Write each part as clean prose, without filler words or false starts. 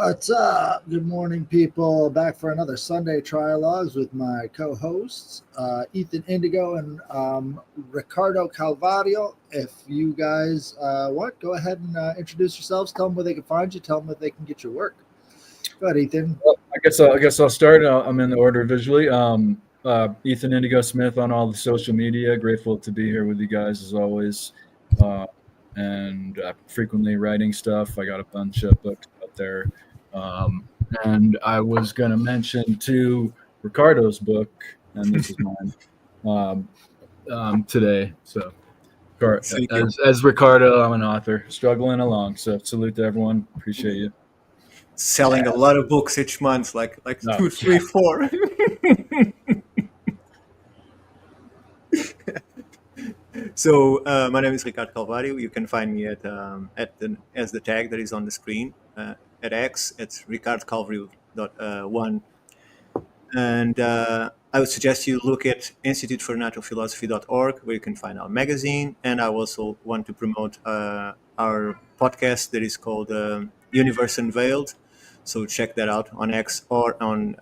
What's up? Good morning, people. Back for another Sunday Trialogues with my co-hosts, Ethan Indigo and Ricardo Calvario. If you guys want, go ahead and introduce yourselves. Tell them where they can find you. Tell them that they can get your work. Go ahead, Ethan. Well, I guess I'll start. I'm in the order visually. Ethan Indigo Smith on all the social media. Grateful to be here with you guys as always, uh, and frequently writing stuff. I got a bunch of books out there, um, and I was going to mention too Ricardo's book, and this is mine today. So, Thank you. as Ricardo, I'm an author, struggling along. So, salute to everyone. Appreciate you. Selling a lot of books each month, like No. 2, 3, 4. So my name is Ricardo Calvario. You can find me as the tag that is on the screen at X. It's ricardocalvario.1. And I would suggest you look at institutefornaturalphilosophy.org, where you can find our magazine. And I also want to promote our podcast that is called Universe Unveiled. So check that out on X or on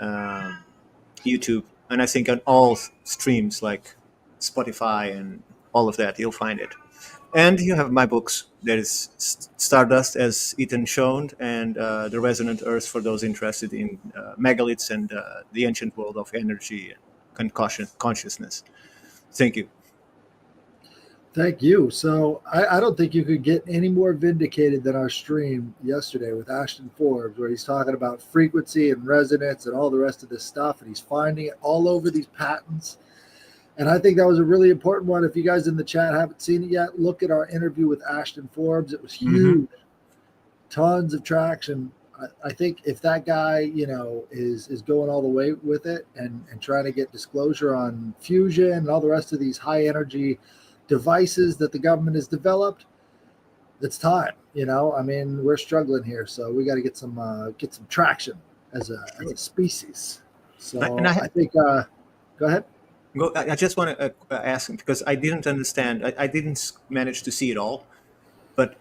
YouTube. And I think on all streams like Spotify and all of that, you'll find it. And you have my books. There is Stardust, as Ethan shown, and The Resonant Earth for those interested in megaliths and the ancient world of energy and consciousness. Thank you. Thank you. So I don't think you could get any more vindicated than our stream yesterday with Ashton Forbes, where he's talking about frequency and resonance and all the rest of this stuff, and he's finding it all over these patents. And I think that was a really important one. If you guys in the chat haven't seen it yet, look at our interview with Ashton Forbes. It was huge. Tons of traction. I think if that guy, is going all the way with it and trying to get disclosure on fusion and all the rest of these high energy devices that the government has developed, it's time. We're struggling here, so we got to get some traction as a species. So I think go ahead. I just want to ask him, because I didn't understand. I didn't manage to see it all, but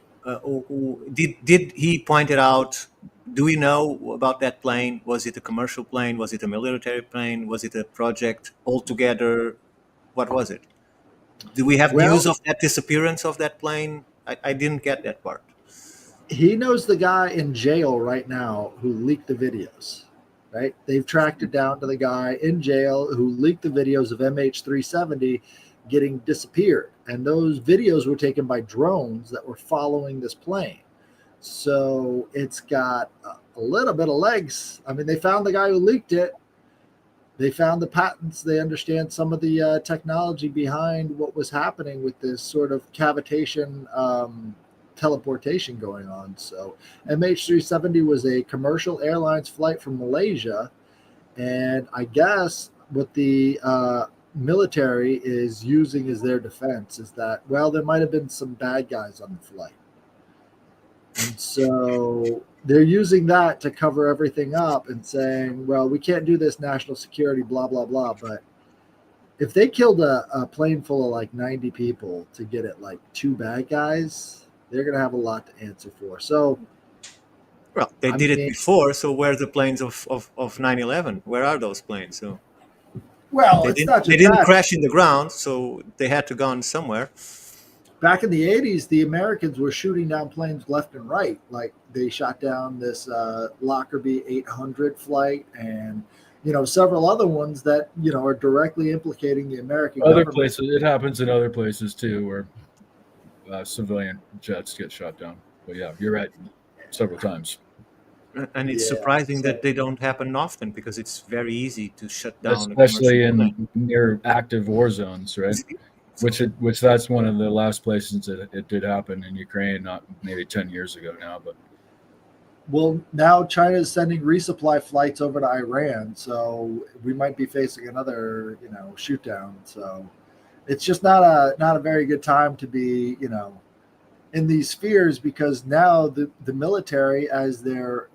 did he point it out? Do we know about that plane? Was it a commercial plane? Was it a military plane? Was it a project altogether? What was it? Do we have news of that disappearance of that plane? I didn't get that part. He knows the guy in jail right now who leaked the videos. Right? They've tracked it down to the guy in jail who leaked the videos of MH370 getting disappeared. And those videos were taken by drones that were following this plane. So it's got a little bit of legs. They found the guy who leaked it. They found the patents. They understand some of the technology behind what was happening with this sort of cavitation teleportation going on. So MH370 was a commercial airlines flight from Malaysia, and I guess what the military is using as their defense is that, there might have been some bad guys on the flight, and so they're using that to cover everything up and saying, we can't do this, national security, blah blah blah. But if they killed a plane full of like 90 people to get it like 2 bad guys, they're going to have a lot to answer for. So, they did it before. So where are the planes of 9/11? Where are those planes? So, they didn't crash in the ground, so they had to go on somewhere. Back in the 80s, the Americans were shooting down planes left and right. Like they shot down this Lockerbie 800 flight, and several other ones that are directly implicating the American government. Places, it happens in other places too, where civilian jets get shot down. But yeah, you're right, several times. And it's surprising that they don't happen often, because it's very easy to shut down, especially in near active war zones, right? Which that's one of the last places that it did happen in Ukraine, not maybe 10 years ago now, but. Well, now China is sending resupply flights over to Iran, so we might be facing another, shoot down. So it's just not a very good time to be, in these spheres, because now the military, as their,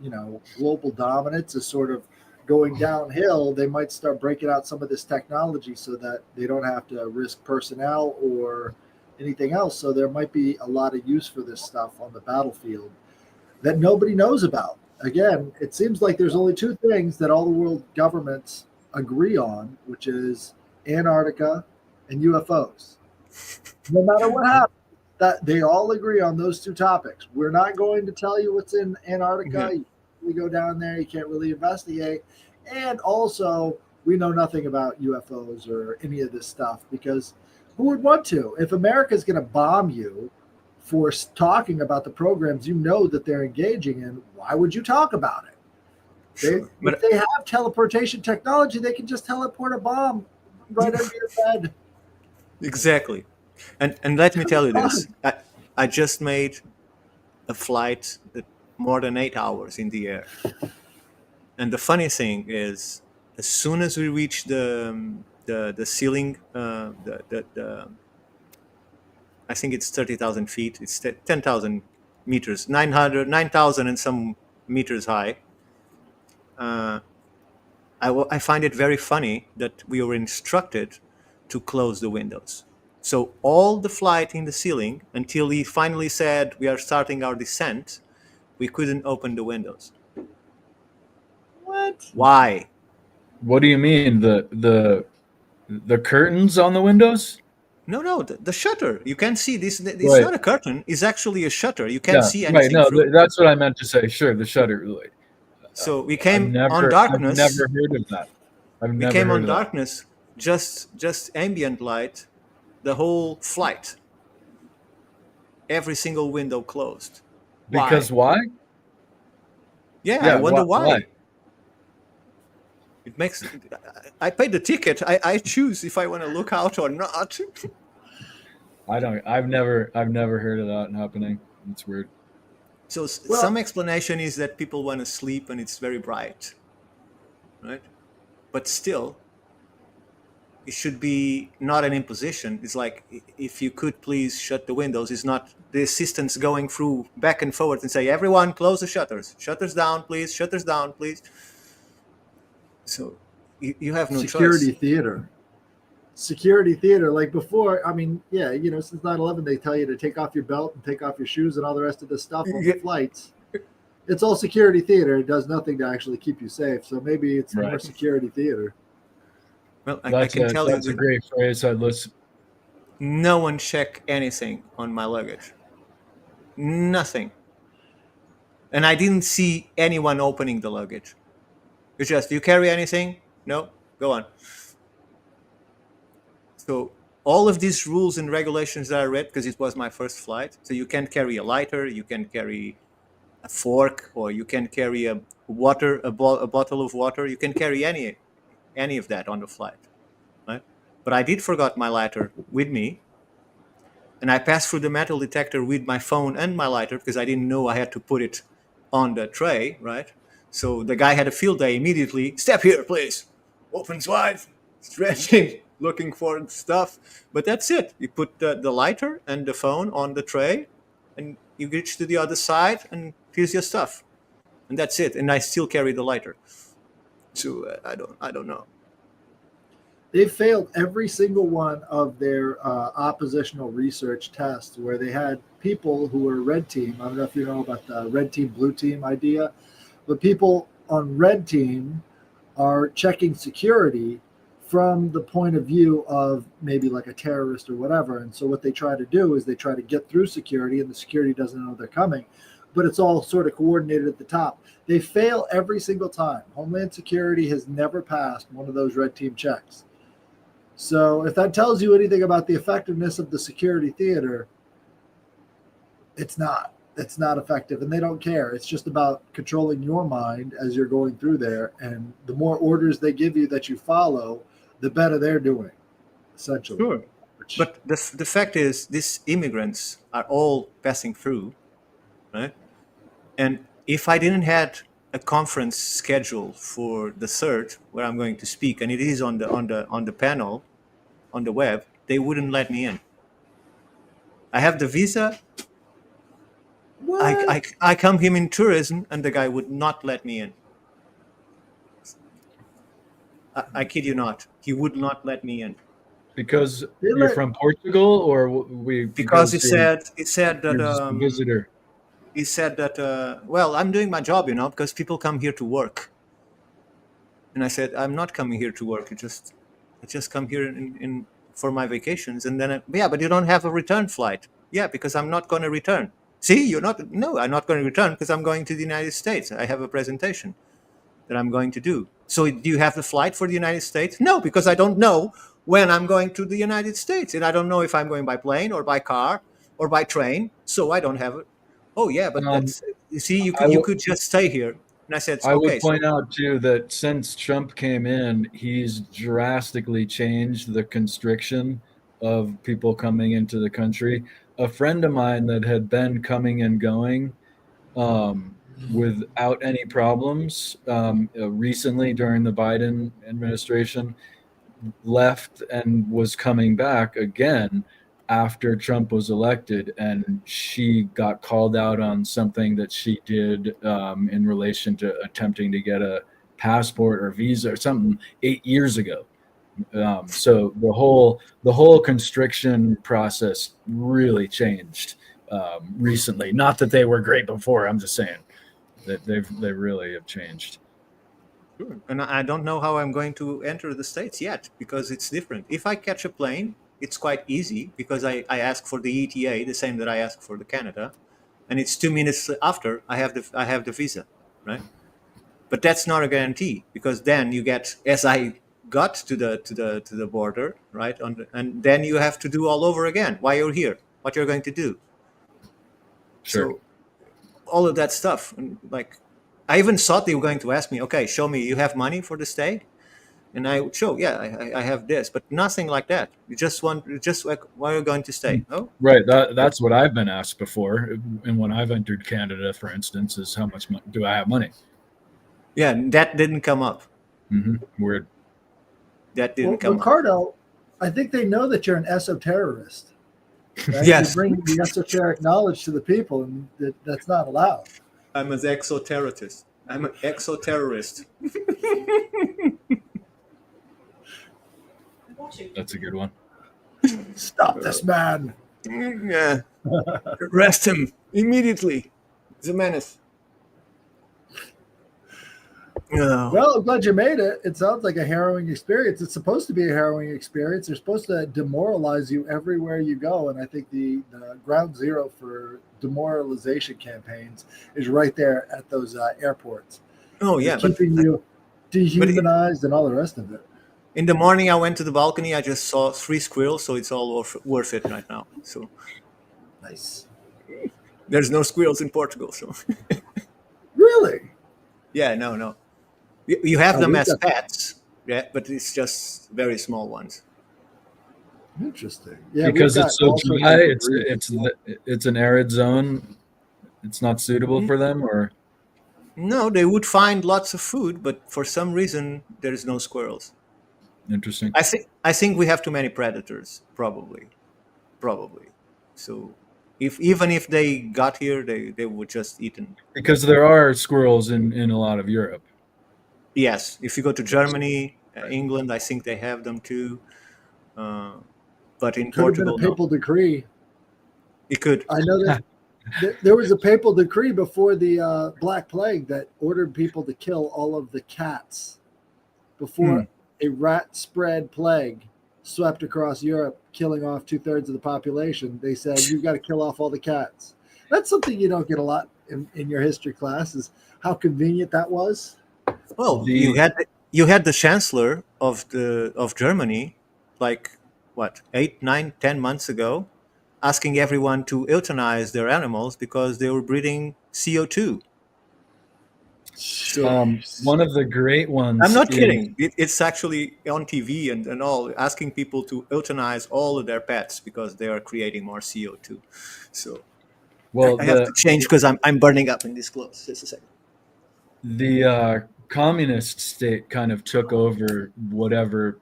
global dominance is sort of going downhill, they might start breaking out some of this technology so that they don't have to risk personnel or anything else. So there might be a lot of use for this stuff on the battlefield that nobody knows about. again, it seems like there's only two things that all the world governments agree on, which is Antarctica and UFOs. No matter what happens, that they all agree on those two topics. We're not going to tell you what's in Antarctica. Yeah. We go down there, you can't really investigate. And also, we know nothing about UFOs or any of this stuff because who would want to? If America's going to bomb you for talking about the programs you know that they're engaging in, why would you talk about it? Sure. If they have teleportation technology, they can just teleport a bomb right under your bed. Exactly. And let me tell you this. I just made a flight that more than 8 hours in the air. And the funny thing is, as soon as we reach the ceiling, I think it's 30,000 feet. It's 10,000 meters, 9,000 and some meters high. I find it very funny that we were instructed to close the windows. So all the flight in the ceiling, until he finally said we are starting our descent, we couldn't open the windows. What? Why? What do you mean? The curtains on the windows? No, the shutter. You can't see this. It's Right. not a curtain. It's actually a shutter. You can't see Right. anything No, through. that's what I meant to say. Sure, the shutter. So we I've came never, on darkness. I've never heard of that. We came on darkness, just ambient light, the whole flight. Every single window closed. Because why? Yeah, Yeah, I wonder why? why. It makes. I paid the ticket. I choose if I want to look out or not. I don't. I've never heard of that happening. It's weird. So some explanation is that people want to sleep and it's very bright, right? But still, it should be not an imposition. It's like, if you could please shut the windows. It's not the assistants going through back and forward and say, everyone close the shutters. Shutters down, please. Shutters down, please. So you have no Security choice. theater. Security theater. Like before, I mean, yeah, since 9/11, they tell you to take off your belt and take off your shoes and all the rest of this stuff on the flights. It's all security theater. It does nothing to actually keep you safe. So maybe it's more security theater. Well, I can tell you that's a great phrase. no one checked anything on my luggage. Nothing. And I didn't see anyone opening the luggage. It's just, do you carry anything? No? Go on. So all of these rules and regulations that I read, because it was my first flight, so you can't carry a lighter, you can carry a fork, or you can carry a bottle of water. You can carry any of that on the flight, right? But I did forgot my lighter with me, and I passed through the metal detector with my phone and my lighter because I didn't know I had to put it on the tray, right? So the guy had a field day immediately. Step here, please. Opens wide, stretching, looking for stuff. But that's it. You put the lighter and the phone on the tray, and you reach to the other side, and here's your stuff. And that's it. And I still carry the lighter. So I don't know. They failed every single one of their oppositional research tests where they had people who were red team. I don't know if you know about the red team, blue team idea, but people on red team are checking security from the point of view of maybe like a terrorist or whatever. And so what they try to do is they try to get through security, and the security doesn't know they're coming, but it's all sort of coordinated at the top. They fail every single time. Homeland Security has never passed one of those red team checks. So if that tells you anything about the effectiveness of the security theater, it's not effective, and they don't care. It's just about controlling your mind as you're going through there. And the more orders they give you that you follow, the better they're doing, essentially. Sure. But the fact is, these immigrants are all passing through, right? And if I didn't have a conference scheduled for the 3rd, where I'm going to speak, and it is on the panel, on the web, they wouldn't let me in. I have the visa. I come here in tourism, and the guy would not let me in. I kid you not. He would not let me in. Because you're from Portugal, or because it said that you're just a visitor. he said that, well, I'm doing my job, because people come here to work. And I said, I'm not coming here to work. I just come here for my vacations. And then, yeah, but you don't have a return flight. Yeah, because I'm not going to return. See, no, I'm not going to return because I'm going to the United States. I have a presentation that I'm going to do. So do you have the flight for the United States? No, because I don't know when I'm going to the United States. And I don't know if I'm going by plane or by car or by train. So I don't have it. Oh, yeah, but Um, you see, I you w- could just stay here. And I said, I okay, would so point out too that since Trump came in, he's drastically changed the constriction of people coming into the country. A friend of mine that had been coming and going without any problems recently during the Biden administration left and was coming back again after Trump was elected, and she got called out on something that she did in relation to attempting to get a passport or visa or something 8 years ago. So the whole constriction process really changed recently. Not that they were great before. I'm just saying that they really have changed. sure. And I don't know how I'm going to enter the States yet because it's different. If I catch a plane, it's quite easy because I ask for the ETA, the same that I ask for the Canada, and it's 2 minutes after I have the visa, right? But that's not a guarantee because then you get, as I got to the border, right, and then you have to do all over again why you're here, what you're going to do. Sure. So all of that stuff, and like I even thought they were going to ask me, okay, show me you have money for the stay. And I would show, yeah, I have this, but nothing like that. You just like, why are you going to stay? Oh, Right. That's what I've been asked before. And when I've entered Canada, for instance, is how much do I have money? yeah, that didn't come up. Weird. That Well, didn't come up. Ricardo, I think they know that you're an esoterrorist. Right? Yes, You bring the esoteric knowledge to the people, and that's not allowed. I'm an exoterrorist. I'm an exoterrorist. That's a good one. Stop this man. Yeah, arrest him immediately. He's a menace. No. Well, I'm glad you made it. It sounds like a harrowing experience. It's supposed to be a harrowing experience. They're supposed to demoralize you everywhere you go. And I think the ground zero for demoralization campaigns is right there at those airports. Oh They're yeah, but keeping you dehumanized and all the rest of it. in the morning I went to the balcony. I just saw 3 squirrels, so it's all worth it right now. So Nice. there's no squirrels in Portugal. So Really? yeah, no. You have Oh, them we've as got- pets, yeah, but it's just very small ones. Interesting. Yeah, Because we've it's got so all sorts dry, of it's breeds. it's an arid zone. It's not suitable for them, or No, they would find lots of food, but for some reason there is no squirrels. interesting. I think we have too many predators, probably. So if even if they got here, they would just eat them. Because there are squirrels in a lot of Europe. Yes, if you go to Germany, England, I think they have them too. But in Could have been a Portugal, no. papal decree. It could. I know that there was a papal decree before the Black Plague that ordered people to kill all of the cats before a rat spread plague swept across Europe, killing off 2/3 of the population. They said, you've got to kill off all the cats. That's something you don't get a lot in your history class, is how convenient that was. Well, The- you had the chancellor of Germany, like what 8, 9, 10 months ago, asking everyone to euthanize their animals because they were breathing CO2. One of the great ones. I'm not is- kidding. It's actually on TV and all, asking people to euthanize all of their pets because they are creating more CO2. So Well, I have to change because I'm burning up in this clothes. Just a second. the communist state kind of took over whatever,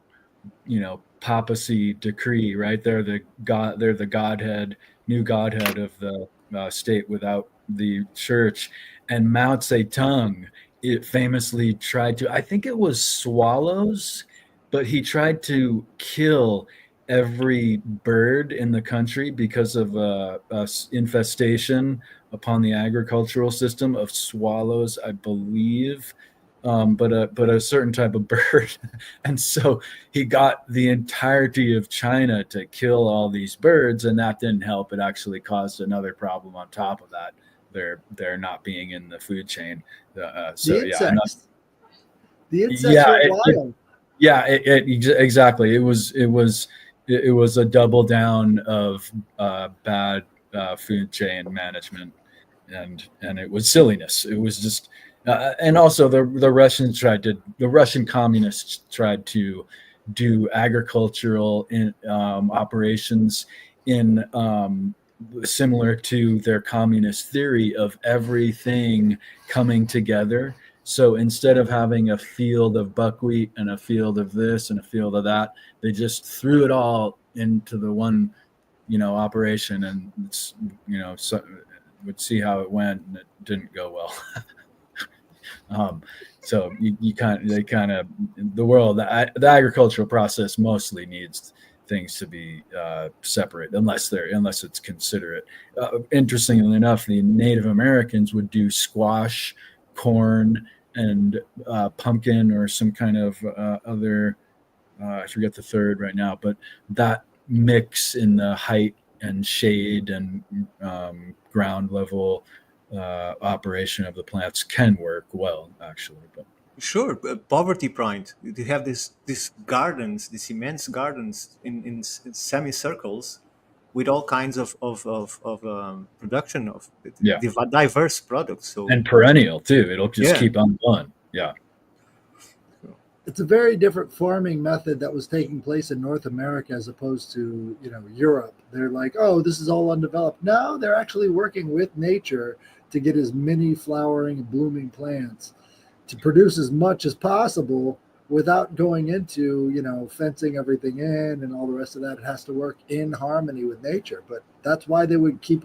papacy decree, right? They're the godhead, new godhead of the state without the church. And Mao Zedong, it famously tried to, I think it was swallows, but he tried to kill every bird in the country because of infestation upon the agricultural system of swallows, I believe, but a certain type of bird. And so he got the entirety of China to kill all these birds, and that didn't help. It actually caused another problem on top of that. They're not being in the food chain. So The yeah, insects. The insects yeah, went wild. exactly. It was a double down of bad food chain management, and it was silliness. It was just, and also the Russian communists tried to do agricultural operations in similar to their communist theory of everything coming together. So instead of having a field of buckwheat and a field of this and a field of that, they just threw it all into the one, operation, and so would see how it went, and it didn't go well. So the agricultural process mostly needs things to be separate, unless it's considerate. Interestingly enough, the Native Americans would do squash, corn, and pumpkin, or some kind of other. I forget the third right now, but that mix in the height and shade and ground level operation of the plants can work well, actually. But Sure, poverty point. They have these gardens, these immense gardens in semicircles, with all kinds of production of yeah, diverse products. So and perennial too. It'll just yeah, keep on going. Yeah. It's a very different farming method that was taking place in North America as opposed to, Europe. They're like, oh, this is all undeveloped. No, they're actually working with nature to get as many flowering and blooming plants to produce as much as possible without going into, fencing everything in and all the rest of that. It has to work in harmony with nature. But that's why they would keep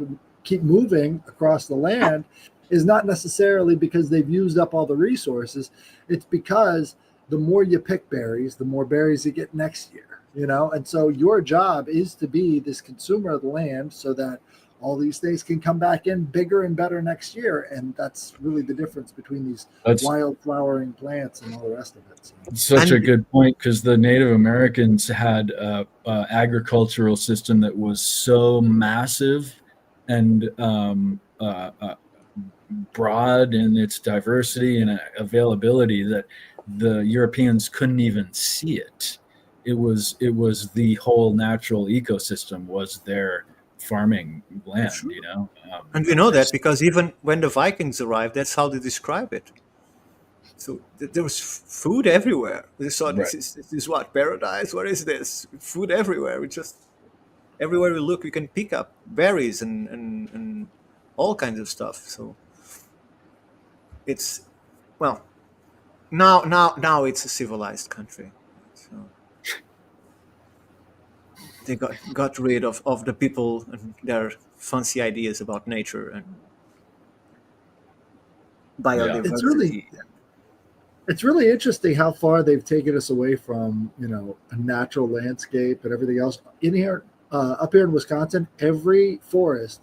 moving across the land, is not necessarily because they've used up all the resources. It's because the more you pick berries, the more berries you get next year, And so your job is to be this consumer of the land so that all these things can come back in bigger and better next year. And that's really the difference between these wild flowering plants and all the rest of it. So. Such a good point, because the Native Americans had an agricultural system that was so massive and broad in its diversity and availability that the Europeans couldn't even see it. It was the whole natural ecosystem was their farming land, and we know that because even when the Vikings arrived, that's how they describe it. So there was food everywhere. They saw this is what, paradise? What is this? Food everywhere. We just, everywhere we look, we can pick up berries and all kinds of stuff. So it's, well, now it's a civilized country. So they got rid of the people and their fancy ideas about nature and biodiversity. It's really interesting how far they've taken us away from, a natural landscape and everything else. In here, up here in Wisconsin, every forest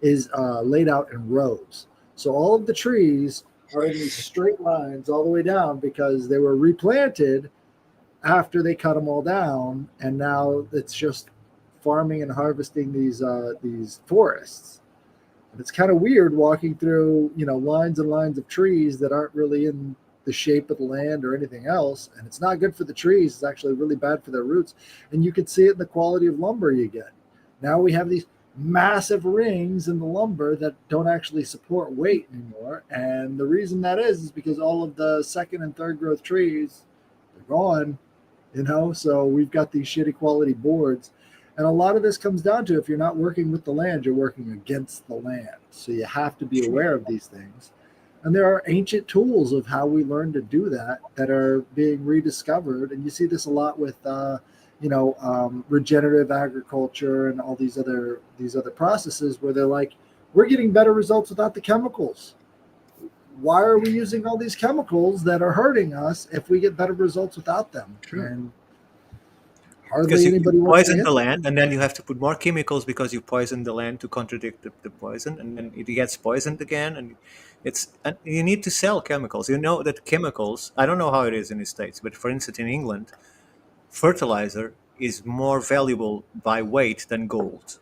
is laid out in rows. So all of the trees are in these straight lines all the way down because they were replanted after they cut them all down, and now it's just farming and harvesting these forests. And it's kind of weird walking through, lines and lines of trees that aren't really in the shape of the land or anything else, and it's not good for the trees. It's actually really bad for their roots, and you can see it in the quality of lumber you get. Now we have these massive rings in the lumber that don't actually support weight anymore, and the reason that is because all of the second and third growth trees are gone, so we've got these shitty quality boards. And a lot of this comes down to, if you're not working with the land, you're working against the land. So you have to be aware of these things. And there are ancient tools of how we learn to do that are being rediscovered. And you see this a lot with regenerative agriculture and all these other processes where they're like, we're getting better results without the chemicals. Why are we using all these chemicals that are hurting us if we get better results without them? Sure. And Hardly because you anybody works poison against the it. land, and then you have to put more chemicals because you poison the land to contradict the poison, and then it gets poisoned again. And you need to sell chemicals. You know that chemicals. I don't know how it is in the States, but for instance, in England, fertilizer is more valuable by weight than gold.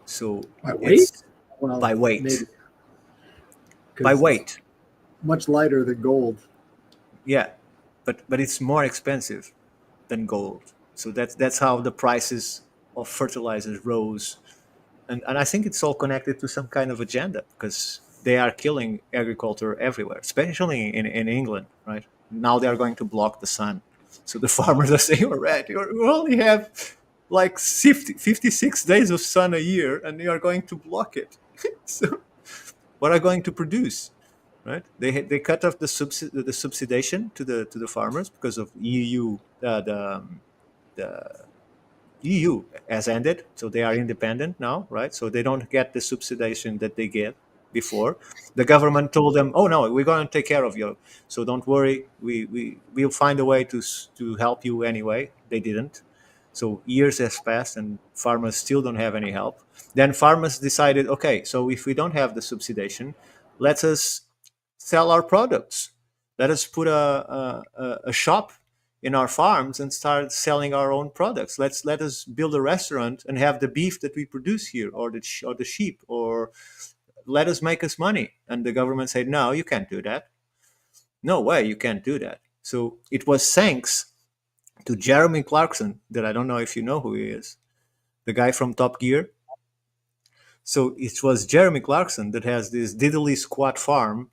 So My weight? it's Well, by weight. maybe By because it's weight. much lighter than gold. Yeah, but it's more expensive than gold. So that's how the prices of fertilizers rose, and I think it's all connected to some kind of agenda because they are killing agriculture everywhere, especially in England, right? Now they are going to block the sun, so the farmers are saying, "All right, you only have like 56 days of sun a year, and you are going to block it. So what are going to produce?" Right? They cut off the subsidization to the farmers because of EU the EU has ended, so they are independent now, right? So they don't get the subsidization that they get before. The government told them, "Oh no, we're going to take care of you, so don't worry. We'll find a way to help you anyway." They didn't. So years has passed, and farmers still don't have any help. Then farmers decided, okay, so if we don't have the subsidization, let us sell our products. Let us put a shop in our farms and start selling our own products. Let us build a restaurant and have the beef that we produce here, or the sheep, or let us make us money. And the government said, no, you can't do that. No way, you can't do that. So it was thanks to Jeremy Clarkson, that I don't know if you know who he is, the guy from Top Gear. So it was Jeremy Clarkson that has this diddly squat farm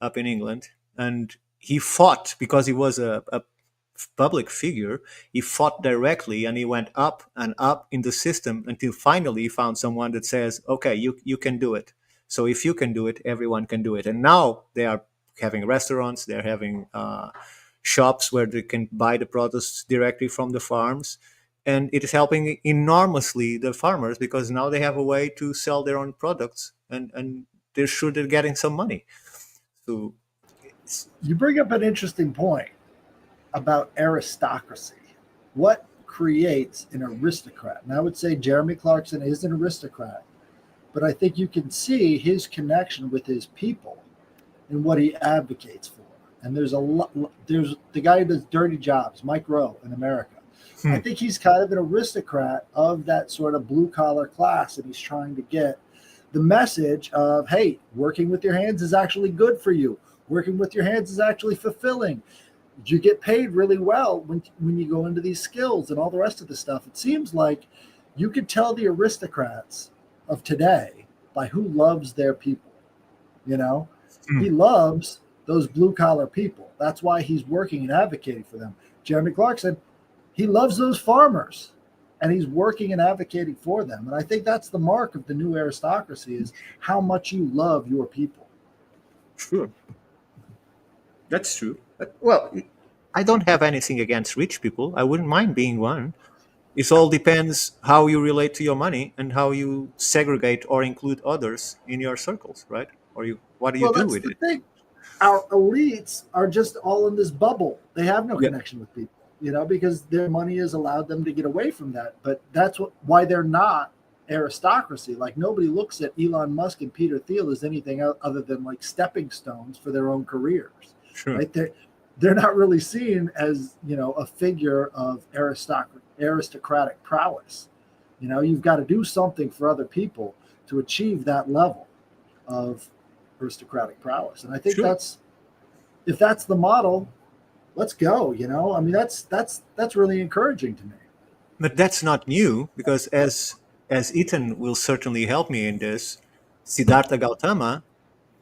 up in England, and he fought because he was a public figure. He fought directly, and he went up and up in the system until finally he found someone that says, "Okay, you can do it. So if you can do it, everyone can do it." And now they are having restaurants. They're having shops where they can buy the products directly from the farms. And it is helping enormously the farmers because now they have a way to sell their own products, and they're sure they're getting some money. So You bring up an interesting point about aristocracy. What creates an aristocrat? And I would say Jeremy Clarkson is an aristocrat, but I think you can see his connection with his people and what he advocates for. And there's a lot. There's the guy who does dirty jobs, Mike Rowe in America. I think he's kind of an aristocrat of that sort of blue collar class, and he's trying to get the message of, hey, working with your hands is actually good for you. Working with your hands is actually fulfilling. You get paid really well when you go into these skills and all the rest of the stuff. It seems like you could tell the aristocrats of today by who loves their people. You know, he loves those blue collar people. That's why he's working and advocating for them. Jeremy Clarkson, he loves those farmers, and he's working and advocating for them. And I think that's the mark of the new aristocracy, is how much you love your people. Sure. That's true. Well, I don't have anything against rich people. I wouldn't mind being one. It all depends how you relate to your money and how you segregate or include others in your circles, right? Or what do you Well, do that's with the it? thing. Our elites are just all in this bubble. They have no Yeah, connection with people, because their money has allowed them to get away from that. But that's why they're not aristocracy. Like, nobody looks at Elon Musk and Peter Thiel as anything other than like stepping stones for their own careers, sure. right? They're not really seen as a figure of aristocratic prowess. You've got to do something for other people to achieve that level of aristocratic prowess. And I think Sure. if that's the model, let's go. I mean, that's really encouraging to me. But that's not new because as Ethan will certainly help me in this, Siddhartha Gautama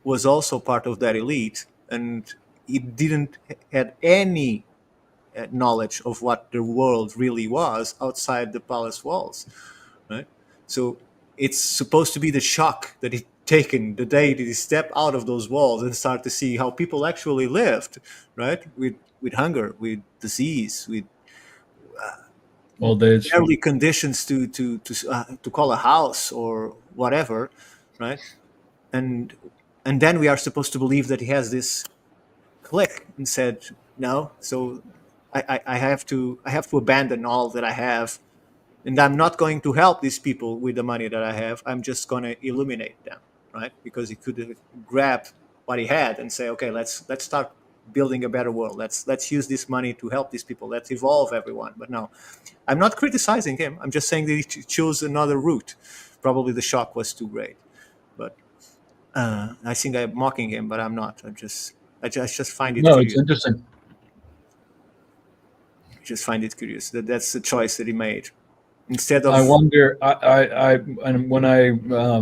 was also part of that elite, and he didn't had any knowledge of what the world really was outside the palace walls, right? So it's supposed to be the shock that he taken the day that he stepped out of those walls and start to see how people actually lived, right? With hunger, with disease, with Old age. barely conditions to call a house or whatever, right? And and then we are supposed to believe that he has this click and said no. So I have to abandon all that I have, and I'm not going to help these people with the money that I have. I'm just going to illuminate them, right? Because he could have grabbed what he had and say, okay, let's start building a better world. Let's use this money to help these people. Let's evolve everyone. But no, I'm not criticizing him. I'm just saying that he chose another route. Probably the shock was too great. But I think I'm mocking him, but I'm not. I just find it No, it's curious. interesting. Just find it curious that that's the choice that he made instead of. I wonder. And when I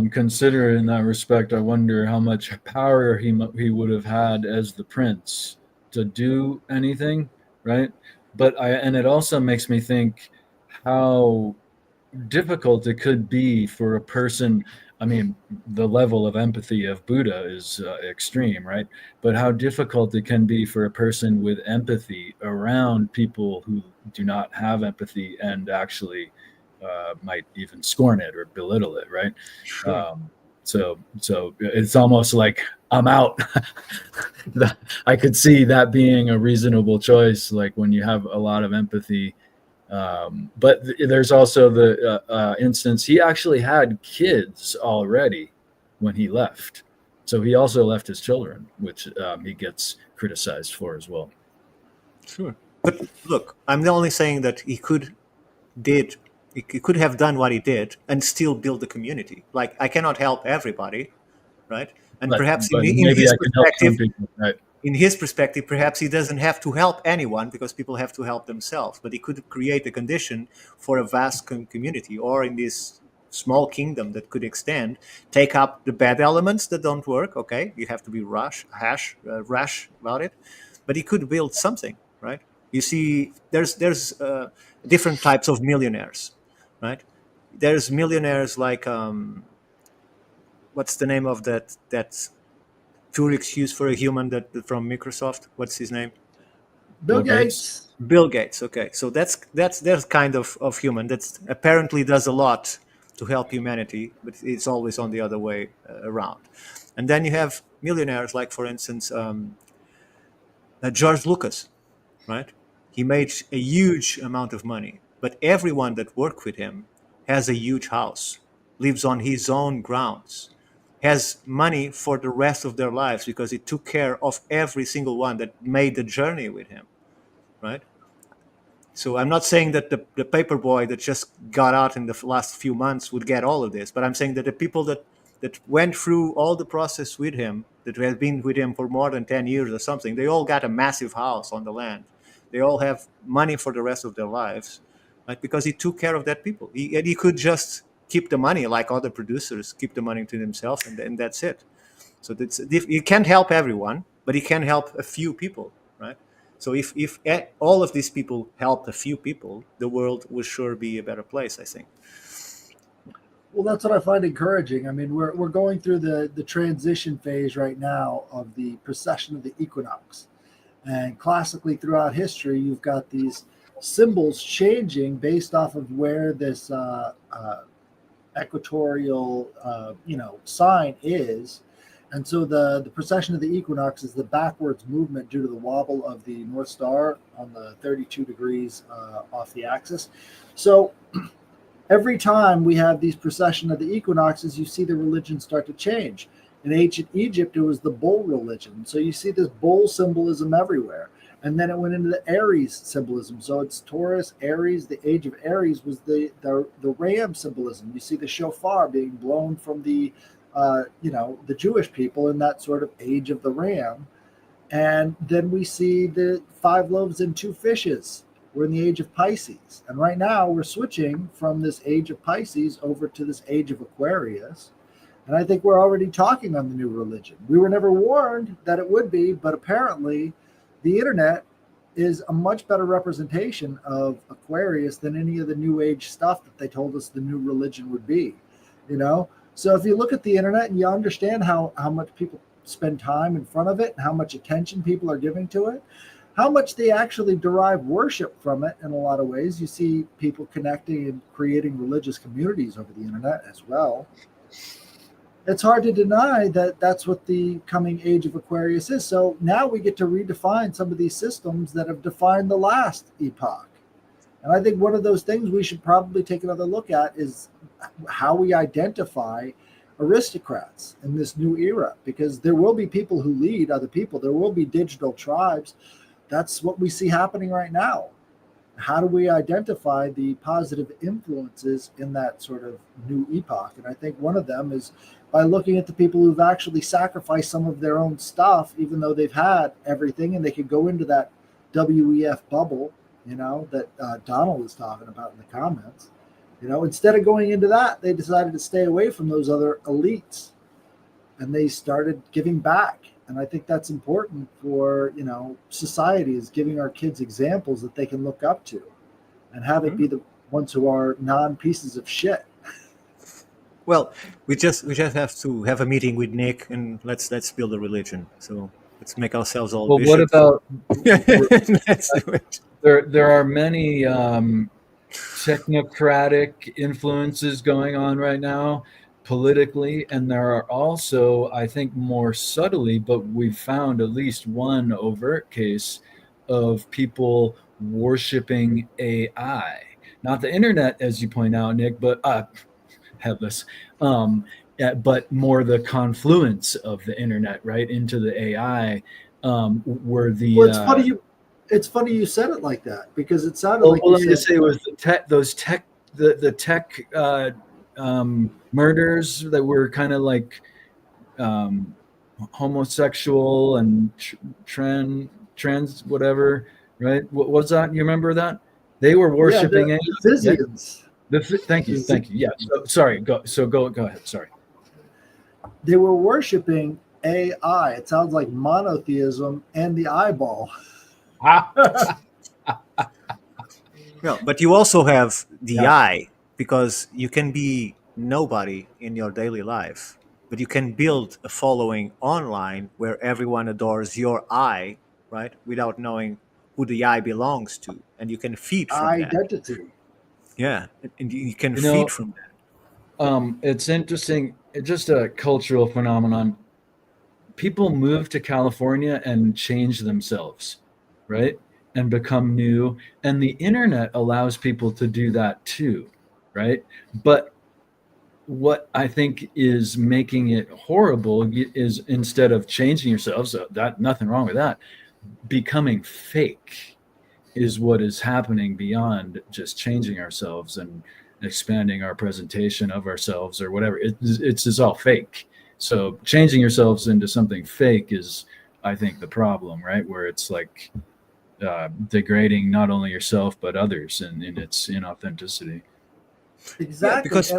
consider in that respect, I wonder how much power he would have had as the prince to do anything, right? And it also makes me think how difficult it could be for a person. I mean, the level of empathy of Buddha is extreme, right? But how difficult it can be for a person with empathy around people who do not have empathy and actually might even scorn it or belittle it, right? Sure. So it's almost like I'm out. I could see that being a reasonable choice, like when you have a lot of empathy. But there's also the instance he actually had kids already when he left. So he also left his children, which he gets criticized for as well. Sure. But look, I'm only saying that he could have done what he did and still build a community. Like, I cannot help everybody, right? And perhaps But in maybe his I can help some perspective, people, right? perhaps he doesn't have to help anyone because people have to help themselves. But he could create a condition for a vast community, or in this small kingdom that could extend, take up the bad elements that don't work. Okay, you have to be rash about it, but he could build something, right? You see, there's different types of millionaires, right? There's millionaires like what's the name of that pure excuse for a human that from Microsoft? What's his name? Bill Bill Gates. Gates. Bill Gates. Okay, so that's kind of human that apparently does a lot to help humanity, but it's always on the other way around. And then you have millionaires like, for instance, George Lucas, right? He made a huge amount of money, but everyone that worked with him has a huge house, lives on his own grounds, has money for the rest of their lives because he took care of every single one that made the journey with him, right? So I'm not saying that the paper boy that just got out in the last few months would get all of this, but I'm saying that the people that went through all the process with him, that have been with him for more than 10 years or something, they all got a massive house on the land. They all have money for the rest of their lives, right? Because he took care of that people. And he could just keep the money like other producers, keep the money to himself, and that's it. So he can't help everyone, but he can help a few people, right? So if all of these people helped a few people, the world will sure be a better place, I think. Well, that's what I find encouraging. I mean, we're going through the transition phase right now of the precession of the equinox. And classically throughout history, you've got these symbols changing based off of where this equatorial, sign is. And so the precession of the equinox is the backwards movement due to the wobble of the North Star on the 32 degrees off the axis. So every time we have these precession of the equinoxes, you see the religion start to change. In ancient Egypt, it was the bull religion. So you see this bull symbolism everywhere. And then it went into the Aries symbolism. So it's Taurus, Aries. The age of Aries was the ram symbolism. You see the shofar being blown from the Jewish people in that sort of age of the ram. And then we see the 5 loaves and 2 fishes. We're in the age of Pisces. And right now we're switching from this age of Pisces over to this age of Aquarius. And I think we're already talking on the new religion. We were never warned that it would be, but apparently the internet is a much better representation of Aquarius than any of the new age stuff that they told us the new religion would be, So if you look at the internet and you understand how much people spend time in front of it and how much attention people are giving to it, how much they actually derive worship from it in a lot of ways. You see people connecting and creating religious communities over the internet as well. it's hard to deny that that's what the coming age of Aquarius is. So now we get to redefine some of these systems that have defined the last epoch. And I think one of those things we should probably take another look at is how we identify aristocrats in this new era, because there will be people who lead other people. There will be digital tribes. That's what we see happening right now. How do we identify the positive influences in that sort of new epoch? And I think one of them is by looking at the people who've actually sacrificed some of their own stuff, even though they've had everything, and they could go into that WEF bubble, that Donald was talking about in the comments. Instead of going into that, they decided to stay away from those other elites, and they started giving back. And I think that's important for, society, is giving our kids examples that they can look up to and have it be the ones who are non-pieces of shit. Well, we just have to have a meeting with Nick and let's build a religion. So let's make ourselves all. Well, bishops. what about Let's do it. there are many technocratic influences going on right now politically, and there are also, I think, more subtly, but we've found at least one overt case of people worshiping AI, not the internet, as you point out, Nick, but headless, but more the confluence of the internet right into the AI, where the Well, it's funny you said it like that, because it sounded like let me you just say it was the tech murders that were kind of like homosexual and trans whatever, right? What was that? You remember that? They were worshiping the Physians. Thank you. Yeah. So, sorry. Go ahead. Sorry. They were worshiping AI. It sounds like monotheism and the eyeball. No, but you also have the eye, because you can be nobody in your daily life, but you can build a following online where everyone adores your eye, right? Without knowing who the eye belongs to, and you can feed from identity. That. Yeah, and you can feed from that. It's interesting. It's just a cultural phenomenon. People move to California and change themselves, right? And become new. And the internet allows people to do that too, right? But what I think is making it horrible is, instead of changing yourselves, that nothing wrong with that, becoming fake is what is happening beyond just changing ourselves and expanding our presentation of ourselves or whatever. It's just all fake. So changing yourselves into something fake is, I think, the problem, right? Where it's like degrading not only yourself but others in its inauthenticity. Exactly. Yeah, because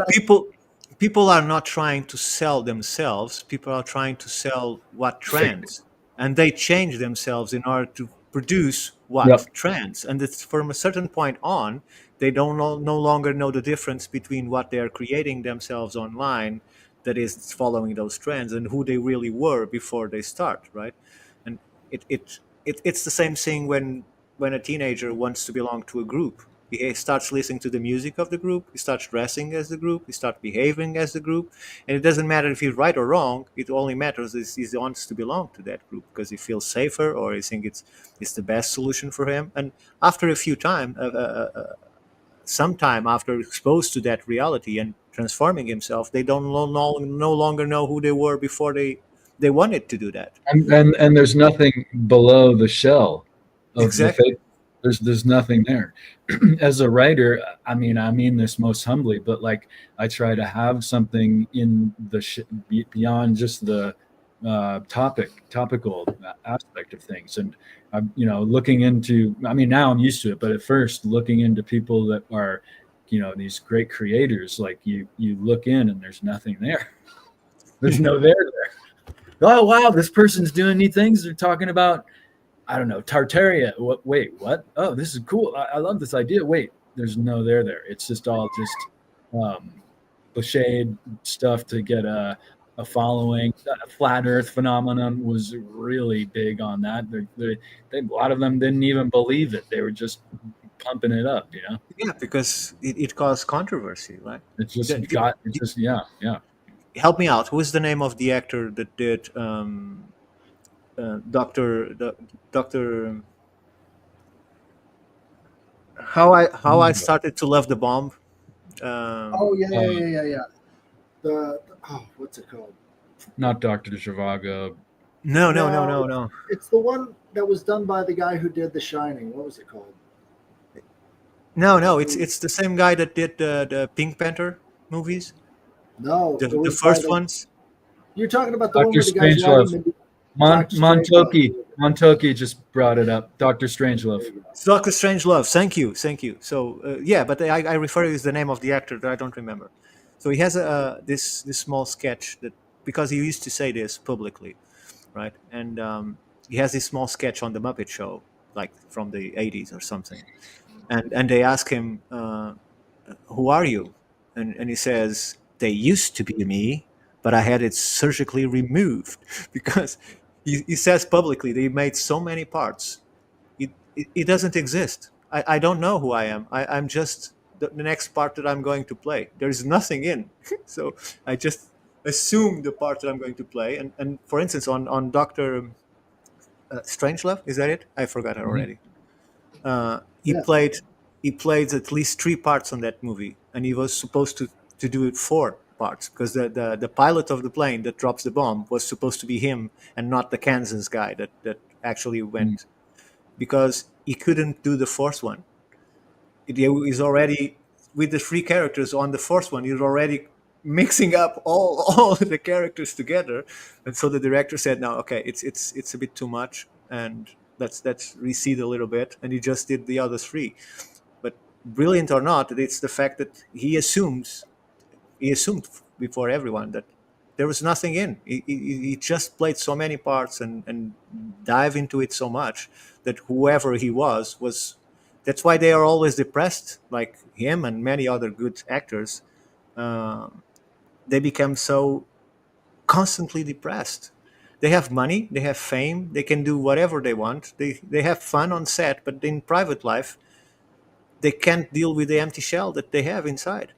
people are not trying to sell themselves. People are trying to sell what trends, and they change themselves in order to produce what trends. And it's from a certain point on, they no longer know the difference between what they are creating themselves online, that is following those trends, and who they really were before they start, right? And it's the same thing when a teenager wants to belong to a group. He starts listening to the music of the group, he starts dressing as the group, he starts behaving as the group, and it doesn't matter if he's right or wrong. It only matters is he wants to belong to that group because he feels safer, or he thinks it's the best solution for him. And after a few time, some time after exposed to that reality and transforming himself, they don't no longer know who they were before they wanted to do that. And there's nothing below the shell of exactly. the fake. There's nothing there. As a writer, I mean this most humbly, but like I try to have something in the beyond just the topical aspect of things. And I'm looking into, now I'm used to it, but at first looking into people that are these great creators, like you look in and there's nothing there. There's no there. Oh wow, this person's doing neat things. They're talking about, I don't know, Tartaria. Wait, what? Oh, this is cool. I love this idea. Wait, there's no there. It's just all just cliched stuff to get a following. Flat Earth phenomenon was really big on that. A lot of them didn't even believe it. They were just pumping it up, Yeah, because it caused controversy, right? Yeah. help me out. Who is the name of the actor that did Doctor? How I started to love the bomb. Oh yeah, yeah, Uh, yeah, yeah, yeah. Oh, what's it called? Not Dr. Zhivago. No, no, no, No, no, no, it's the one that was done by the guy who did The Shining. What was it called? no, no. It's the same guy that did the Pink Panther movies, No, it the was by first the. ones. You're talking about the one Dr. where the guy's riding Strangelove. the Doctor Strangelove. Montoki just brought it up. Dr. There Strangelove. you go. It's Doctor Strangelove. Thank you, thank you. So yeah, but I refer to is the name of the actor that I don't remember. So he has this small sketch that, because he used to say this publicly, right? And he has this small sketch on the Muppet Show, like from the '80s or something. And they ask him, "Who are you?" And he says, "They used to be me, but I had it surgically removed," because he says publicly that he made so many parts it doesn't exist. I don't know who I am. I'm just the next part that I'm going to play. There's nothing in. So I just assume the part that I'm going to play. And for instance, on Doctor Strangelove, is that it? I forgot it Mhm. already. He Yeah, played at least 3 parts on that movie, and he was supposed to do it 4 parts because the pilot of the plane that drops the bomb was supposed to be him and not the Kansas guy that actually Mm. went, because he couldn't do the fourth one. He's already with the 3 characters on the fourth one. He's already mixing up all the characters together, and so the director said, "No, okay, it's a bit too much, and let's reseed a little bit." And he just did the other 3. But brilliant or not, it's the fact that he assumed before everyone that there was nothing in. He just played so many parts and dive into it so much that whoever he was. That's why they are always depressed, like him and many other good actors. Uh, they become so constantly depressed. They have money, they have fame, they can do whatever they want. They have fun on set, but in private life, they can't deal with the empty shell that they have inside.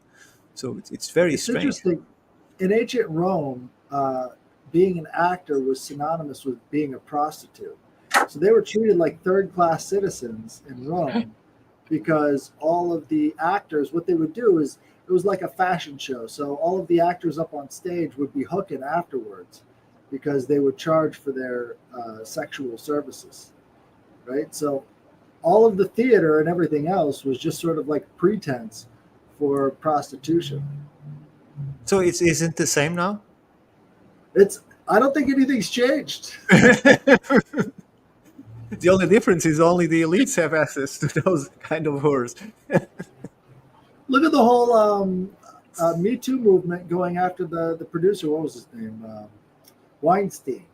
So it's very it's strange. interesting. In ancient Rome, being an actor was synonymous with being a prostitute. So they were treated like third class citizens in Rome because all of the actors, what they would do is it was like a fashion show. So all of the actors up on stage would be hooking afterwards because they would charge for their sexual services, right? So all of the theater and everything else was just sort of like pretense for prostitution. So it isn't the same now. It's I don't think anything's changed. The only difference is only the elites have access to those kind of whores. Look at the whole Me Too movement going after the producer. What was his name? Weinstein,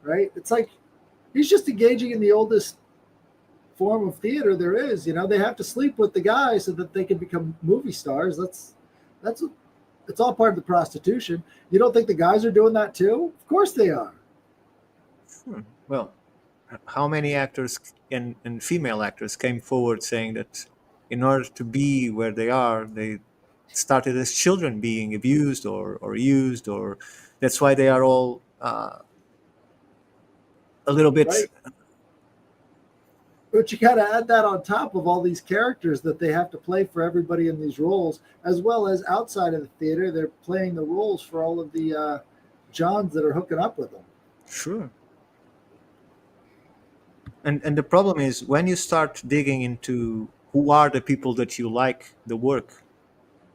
right? It's like he's just engaging in the oldest form of theater there is. You know, they have to sleep with the guy so that they can become movie stars. That's it's all part of the prostitution. You don't think the guys are doing that too? Of course they are. Well, how many actors and female actors came forward saying that in order to be where they are, they started as children being abused or used, or that's why they are all a little bit. Right? But you got to add that on top of all these characters that they have to play for everybody in these roles, as well as outside of the theater, they're playing the roles for all of the Johns that are hooking up with them. Sure. And the problem is when you start digging into who are the people that you like the work,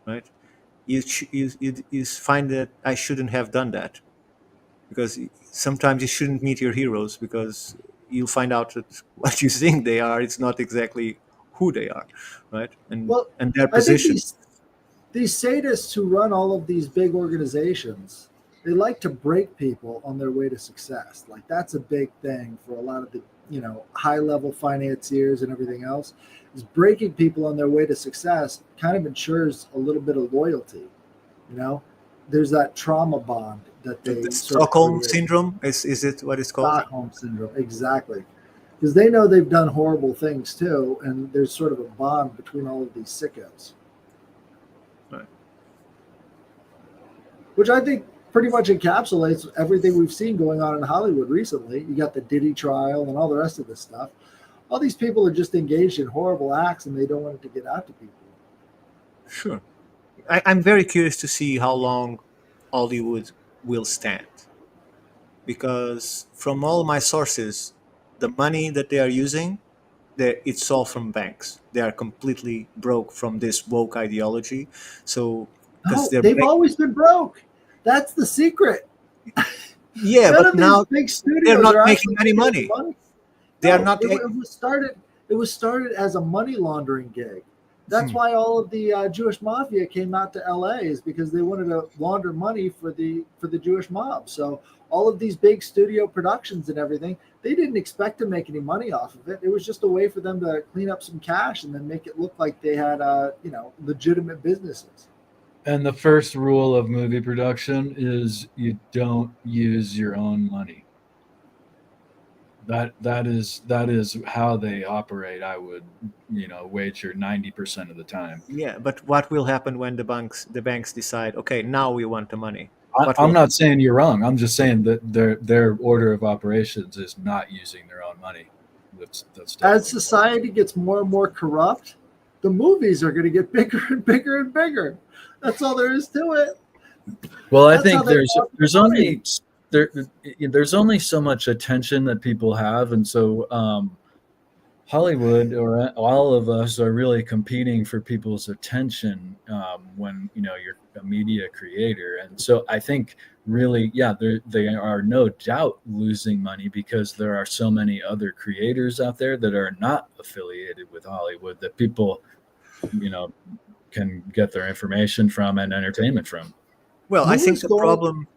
right? You find that I shouldn't have done that, because sometimes you shouldn't meet your heroes, because you'll find out that what you think they are, it's not exactly who they are, right? and Well, and their I think position. these sadists who run all of these big organizations, they like to break people on their way to success. Like that's a big thing for a lot of the high level financiers and everything else. Is breaking people on their way to success kind of ensures a little bit of loyalty. You know, there's that trauma bond that The they sort of Stockholm create. syndrome is it what it's called? Stockholm syndrome, exactly. Because they know they've done horrible things too, and there's sort of a bond between all of these sickos. Right. Which I think pretty much encapsulates everything we've seen going on in Hollywood recently. You got the Diddy trial and all the rest of this stuff. All these people are just engaged in horrible acts and they don't want it to get out to people. Sure. I'm very curious to see how long Hollywood will stand, because from all my sources, the money that they are using, it's all from banks. They are completely broke from this woke ideology. So, because No, they've always been broke. That's the secret. yeah, None but of now these big studios they're not are making actually any making money. They are not. It was started. It was started as a money laundering gig. That's why all of the Jewish mafia came out to LA, is because they wanted to launder money for the Jewish mob. So all of these big studio productions and everything, they didn't expect to make any money off of it. It was just a way for them to clean up some cash and then make it look like they had legitimate businesses. And the first rule of movie production is you don't use your own money. That is how they operate. I would, wager 90% of the time. Yeah, but what will happen when the banks decide, okay, now we want the money? I'm not saying you're wrong. I'm just saying that their order of operations is not using their own money. That's as society gets more and more corrupt, the movies are going to get bigger and bigger and bigger. That's all there is to it. Well, I think there's only so much attention that people have, and so Hollywood or all of us are really competing for people's attention when you're a media creator. And so I think really, yeah, they are no doubt losing money because there are so many other creators out there that are not affiliated with Hollywood that people can get their information from and entertainment from. Well, I think the problem.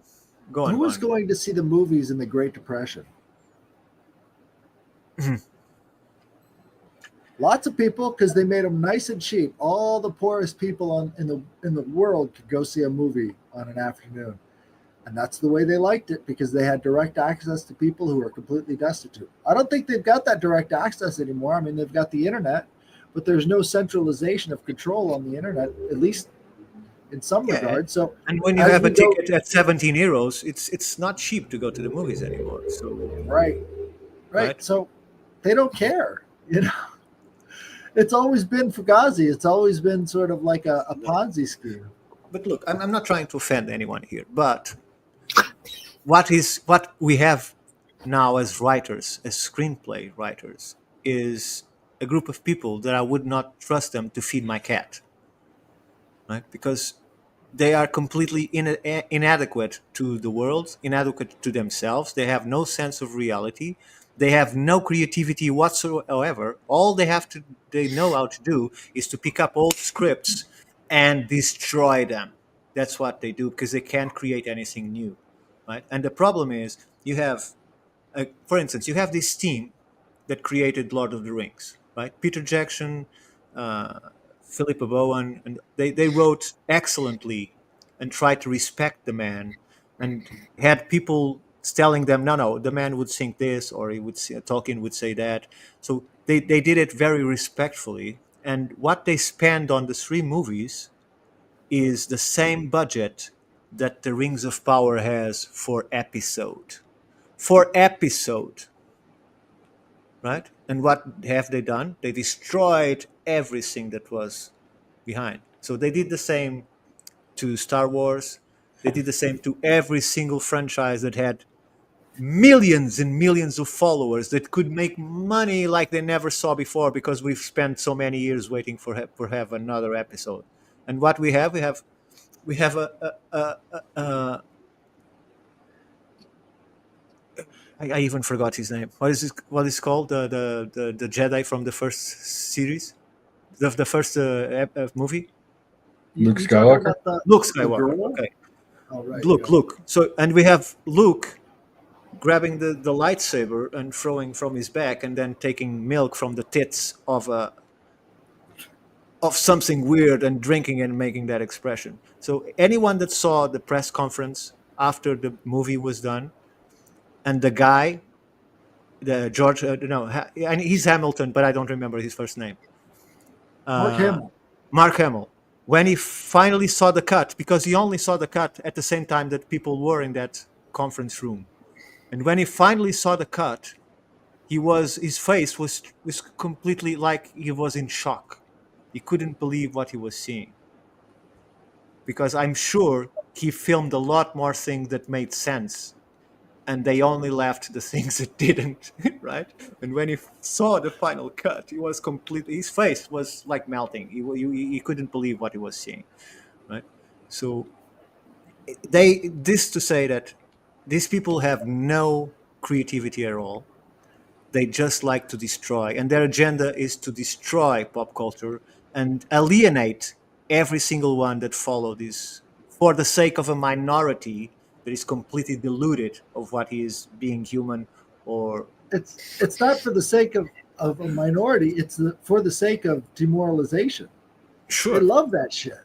Go on. Who was going to see the movies in the Great Depression? Lots of people, because they made them nice and cheap. All the poorest people in the world could go see a movie on an afternoon, and that's the way they liked it, because they had direct access to people who were completely destitute. I don't think they've got that direct access anymore. I mean, they've got the internet, but there's no centralization of control on the internet, at least in some regard. So, and when you have a ticket at 17 euros, it's not cheap to go to the movies anymore. So right. So they don't care, It's always been Fugazi. It's always been sort of like a Ponzi scheme. But look, I'm not trying to offend anyone here, but what we have now as writers, as screenplay writers, is a group of people that I would not trust them to feed my cat, right? Because they are completely inadequate to the world, inadequate to themselves. They have no sense of reality. They have no creativity whatsoever. All they know how to do is to pick up old scripts and destroy them. That's what they do, because they can't create anything new, right? And the problem is, for instance, you have this team that created Lord of the Rings, right? Peter Jackson, Philippa Bowen, and they wrote excellently and tried to respect the man, and had people telling them, no, the man would think this, or Tolkien would say that. So they did it very respectfully. And what they spend on the 3 movies is the same budget that the Rings of Power has for episode. Right? And what have they done? They destroyed everything that was behind. So they did the same to Star Wars. They did the same to every single franchise that had millions and millions of followers that could make money like they never saw before, because we've spent so many years waiting for have another episode. And what we have I even forgot his name. What is called the Jedi from the first series, the first movie? Luke Skywalker. Luke Skywalker. Okay. Oh, right, Luke. So, and we have Luke grabbing the lightsaber and throwing from his back, and then taking milk from the tits of something weird and drinking and making that expression. So anyone that saw the press conference after the movie was done, and the guy, the George, and he's Hamilton, but I don't remember his first name. Mark Hamill. Mark Hamill. when he finally saw the cut, because he only saw the cut at the same time that people were in that conference room, and when he finally saw the cut, his face was completely like he was in shock. He couldn't believe what he was seeing, because I'm sure he filmed a lot more things that made sense, and they only left the things that didn't, right? And when he saw the final cut, he was completely, his face was like melting. He couldn't believe what he was seeing, right? So this to say that these people have no creativity at all. They just like to destroy, and their agenda is to destroy pop culture and alienate every single one that follow this for the sake of a minority that is completely deluded of what is being human. Or It's not for the sake of a minority. It's for the sake of demoralization. They sure, love that shit.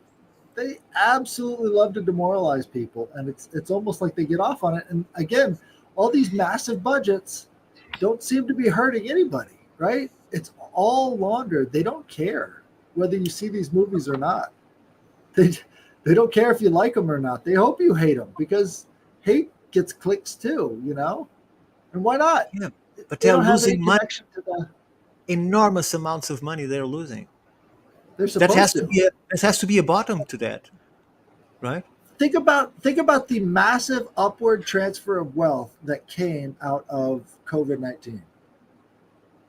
They absolutely love to demoralize people, and it's almost like they get off on it. And again, all these massive budgets don't seem to be hurting anybody, right? It's all laundered. They don't care whether you see these movies or not. They they don't care if you like them or not. They hope you hate them because hate gets clicks too, you know. And why not? yeah, but They they're don't have any losing money, connection to the. enormous amounts of money they're losing. They're That has supposed to to. be a bottom to that, right? Think about the massive upward transfer of wealth that came out of COVID-19.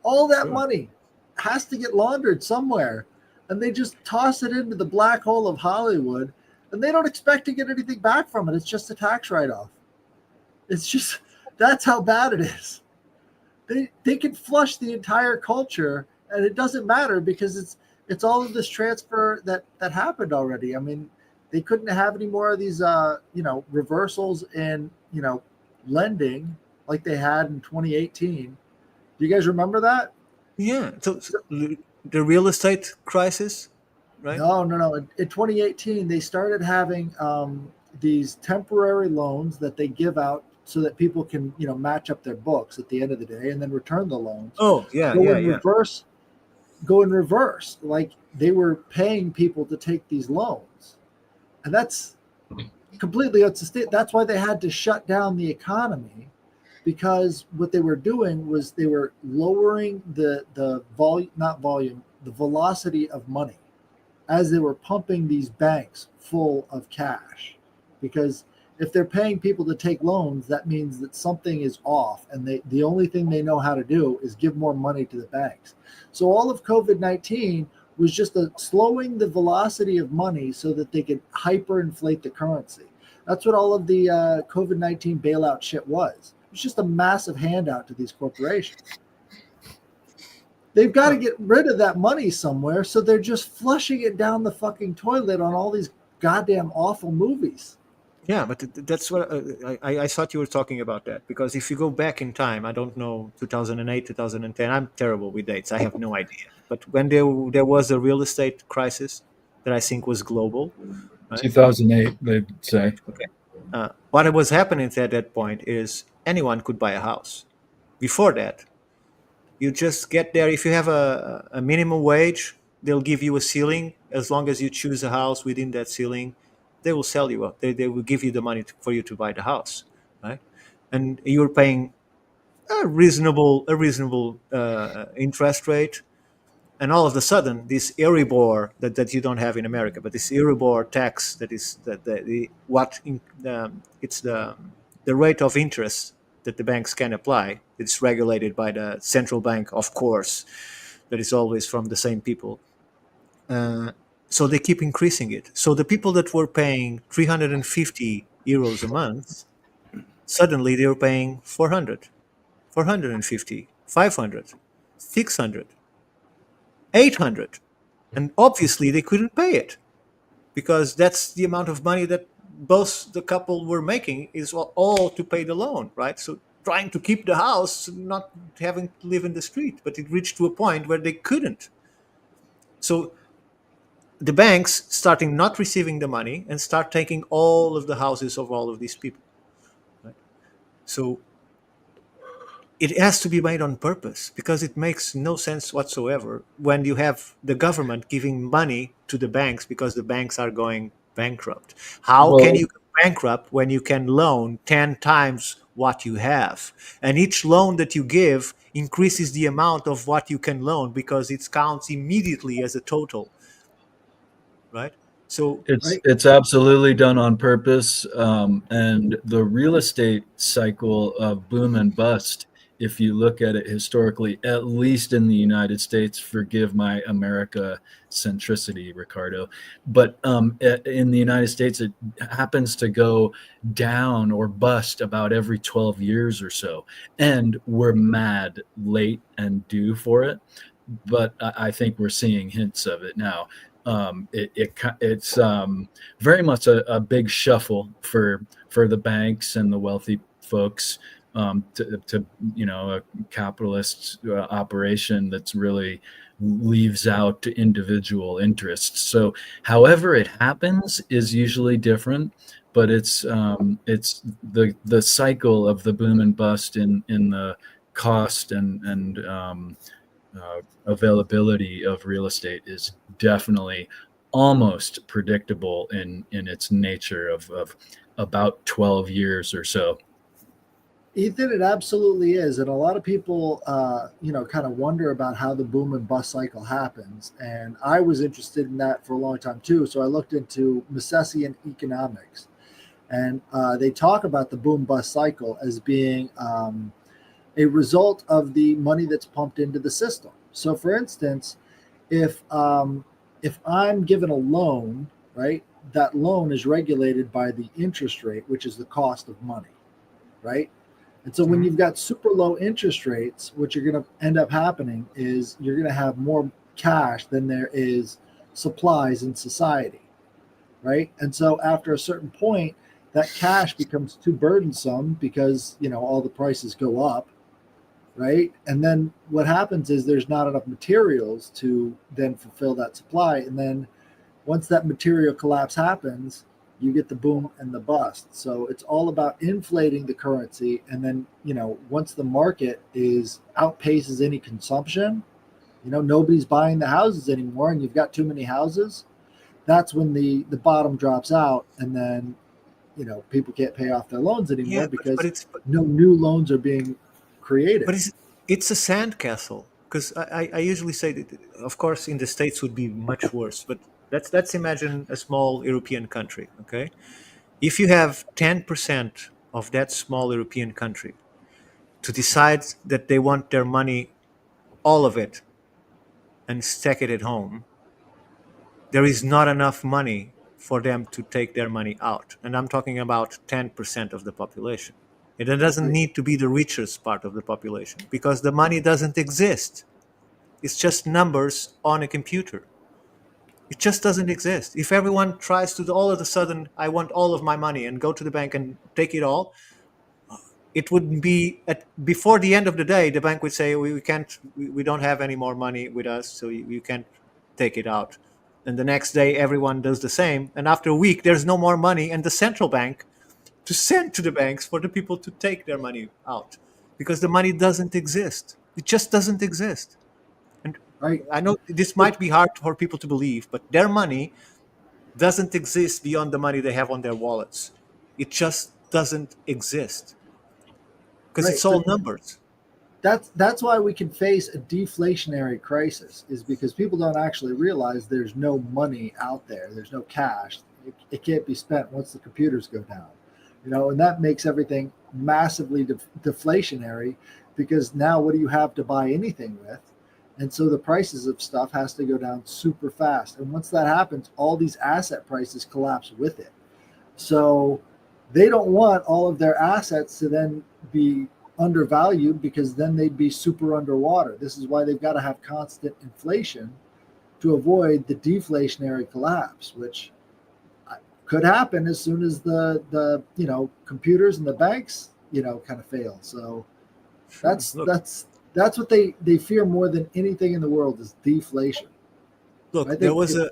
All that Sure. money has to get laundered somewhere, and they just toss it into the black hole of Hollywood, and they don't expect to get anything back from it. It's just a tax write-off. It's just that's how bad it is. They can flush the entire culture, and it doesn't matter because it's all of this transfer that happened already. I mean, they couldn't have any more of these reversals in lending like they had in 2018. Do you guys remember that? Yeah. So the real estate crisis, right? No. In 2018, they started having these temporary loans that they give out so that people can, match up their books at the end of the day and then return the loans. Oh, yeah, Go yeah, in yeah. reverse, go in reverse. Like they were paying people to take these loans, and that's completely unsustainable. That's why they had to shut down the economy because what they were doing was they were lowering the volume, not volume, the velocity of money as they were pumping these banks full of cash. Because if they're paying people to take loans, that means that something is off, and the only thing they know how to do is give more money to the banks. So all of COVID-19 was just slowing the velocity of money so that they could hyperinflate the currency. That's what all of the COVID-19 bailout shit was. It's just a massive handout to these corporations. They've got to get rid of that money somewhere, so they're just flushing it down the fucking toilet on all these goddamn awful movies. Yeah, but that's what I thought you were talking about that, because if you go back in time, I don't know, 2008, 2010. I'm terrible with dates. I have no idea. But when there was a real estate crisis that I think was global, right? 2008, they'd say. Okay. What was happening at that point is anyone could buy a house. Before that, you just get there. If you have a minimum wage, they'll give you a ceiling. As long as you choose a house within that ceiling, they will sell you. They will give you the money for you to buy the house, right? And you're paying a reasonable interest rate. And all of a sudden, this Euribor that you don't have in America, but this Euribor tax that is it's the rate of interest that the banks can apply. It's regulated by the central bank, of course, that is always from the same people. So they keep increasing it. So the people that were paying 350 euros a month, suddenly they're paying 400, 450, 500, 600, 800. And obviously they couldn't pay it, because that's the amount of money that both the couple were making, is all to pay the loan, right? So trying to keep the house, not having to live in the street, but it reached to a point where they couldn't. So the banks starting not receiving the money and start taking all of the houses of all of these people, right? So it has to be made on purpose, because it makes no sense whatsoever when you have the government giving money to the banks because the banks are going bankrupt. How can Well, you go bankrupt when you can loan 10 times what you have? And each loan that you give increases the amount of what you can loan because it counts immediately as a total, right? So, Right. it's absolutely done on purpose, and the real estate cycle of boom and bust, if you look at it historically, at least in the United States, forgive my America centricity, Ricardo, but in the United States, it happens to go down or bust about every 12 years or so, and we're mad late and due for it. But I think we're seeing hints of it now. It's very much a big shuffle for the banks and the wealthy folks, to a capitalist operation that's really leaves out individual interests. So however it happens is usually different, but it's the cycle of the boom and bust in the cost and availability of real estate is definitely almost predictable in its nature of about 12 years or so. Ethan, it absolutely is. And a lot of people, kind of wonder about how the boom and bust cycle happens. And I was interested in that for a long time too. So I looked into Misesian economics. And they talk about the boom bust cycle as being a result of the money that's pumped into the system. So, for instance, if if I'm given a loan, right, that loan is regulated by the interest rate, which is the cost of money, right? And so when mhm. you've got super low interest rates, what you're going to end up happening is you're going to have more cash than there is supplies in society, right? And so after a certain point, that cash becomes too burdensome because all the prices go up, right? And then what happens is there's not enough materials to then fulfill that supply. And then once that material collapse happens, you get the boom and the bust. So it's all about inflating the currency. And then, once the market is outpaces any consumption, nobody's buying the houses anymore and you've got too many houses, that's when the bottom drops out. And then, people can't pay off their loans Yeah, anymore but because it's no new loans are being created. but it's a sandcastle, because I usually say that, of course, in the States would be much worse, but let's imagine a small European country. Okay, if you have 10% of that small European country to decide that they want their money, all of it, and stack it at home, there is not enough money for them to take their money out. And I'm talking about 10% of the population. And it doesn't Right. need to be the richest part of the population, because the money doesn't exist. It's just numbers on a computer. It just doesn't exist. If everyone tries to all of a sudden, I want all of my money and go to the bank and take it all, it would be before the end of the day, the bank would say, we can't, we don't have any more money with us, so you can't take it out. And the next day, everyone does the same. And after a week, there's no more money, and the central bank to send to the banks for the people to take their money out, because the money doesn't exist. It just doesn't exist. And Right. I know this might be hard for people to believe, but their money doesn't exist beyond the money they have on their wallets. It just doesn't exist because Right. it's all numbers. That's why we can face a deflationary crisis, is because people don't actually realize there's no money out there. There's no cash. It can't be spent once the computers go down, and that makes everything massively deflationary, because now what do you have to buy anything with? And so the prices of stuff has to go down super fast. And once that happens, all these asset prices collapse with it. So they don't want all of their assets to then be undervalued, because then they'd be super underwater. This is why they've got to have constant inflation to avoid the deflationary collapse, which could happen as soon as the computers and the banks kind of fail. So Sure. that's Look, that's that's what they fear more than anything in the world, is deflation. I look. There think was if, a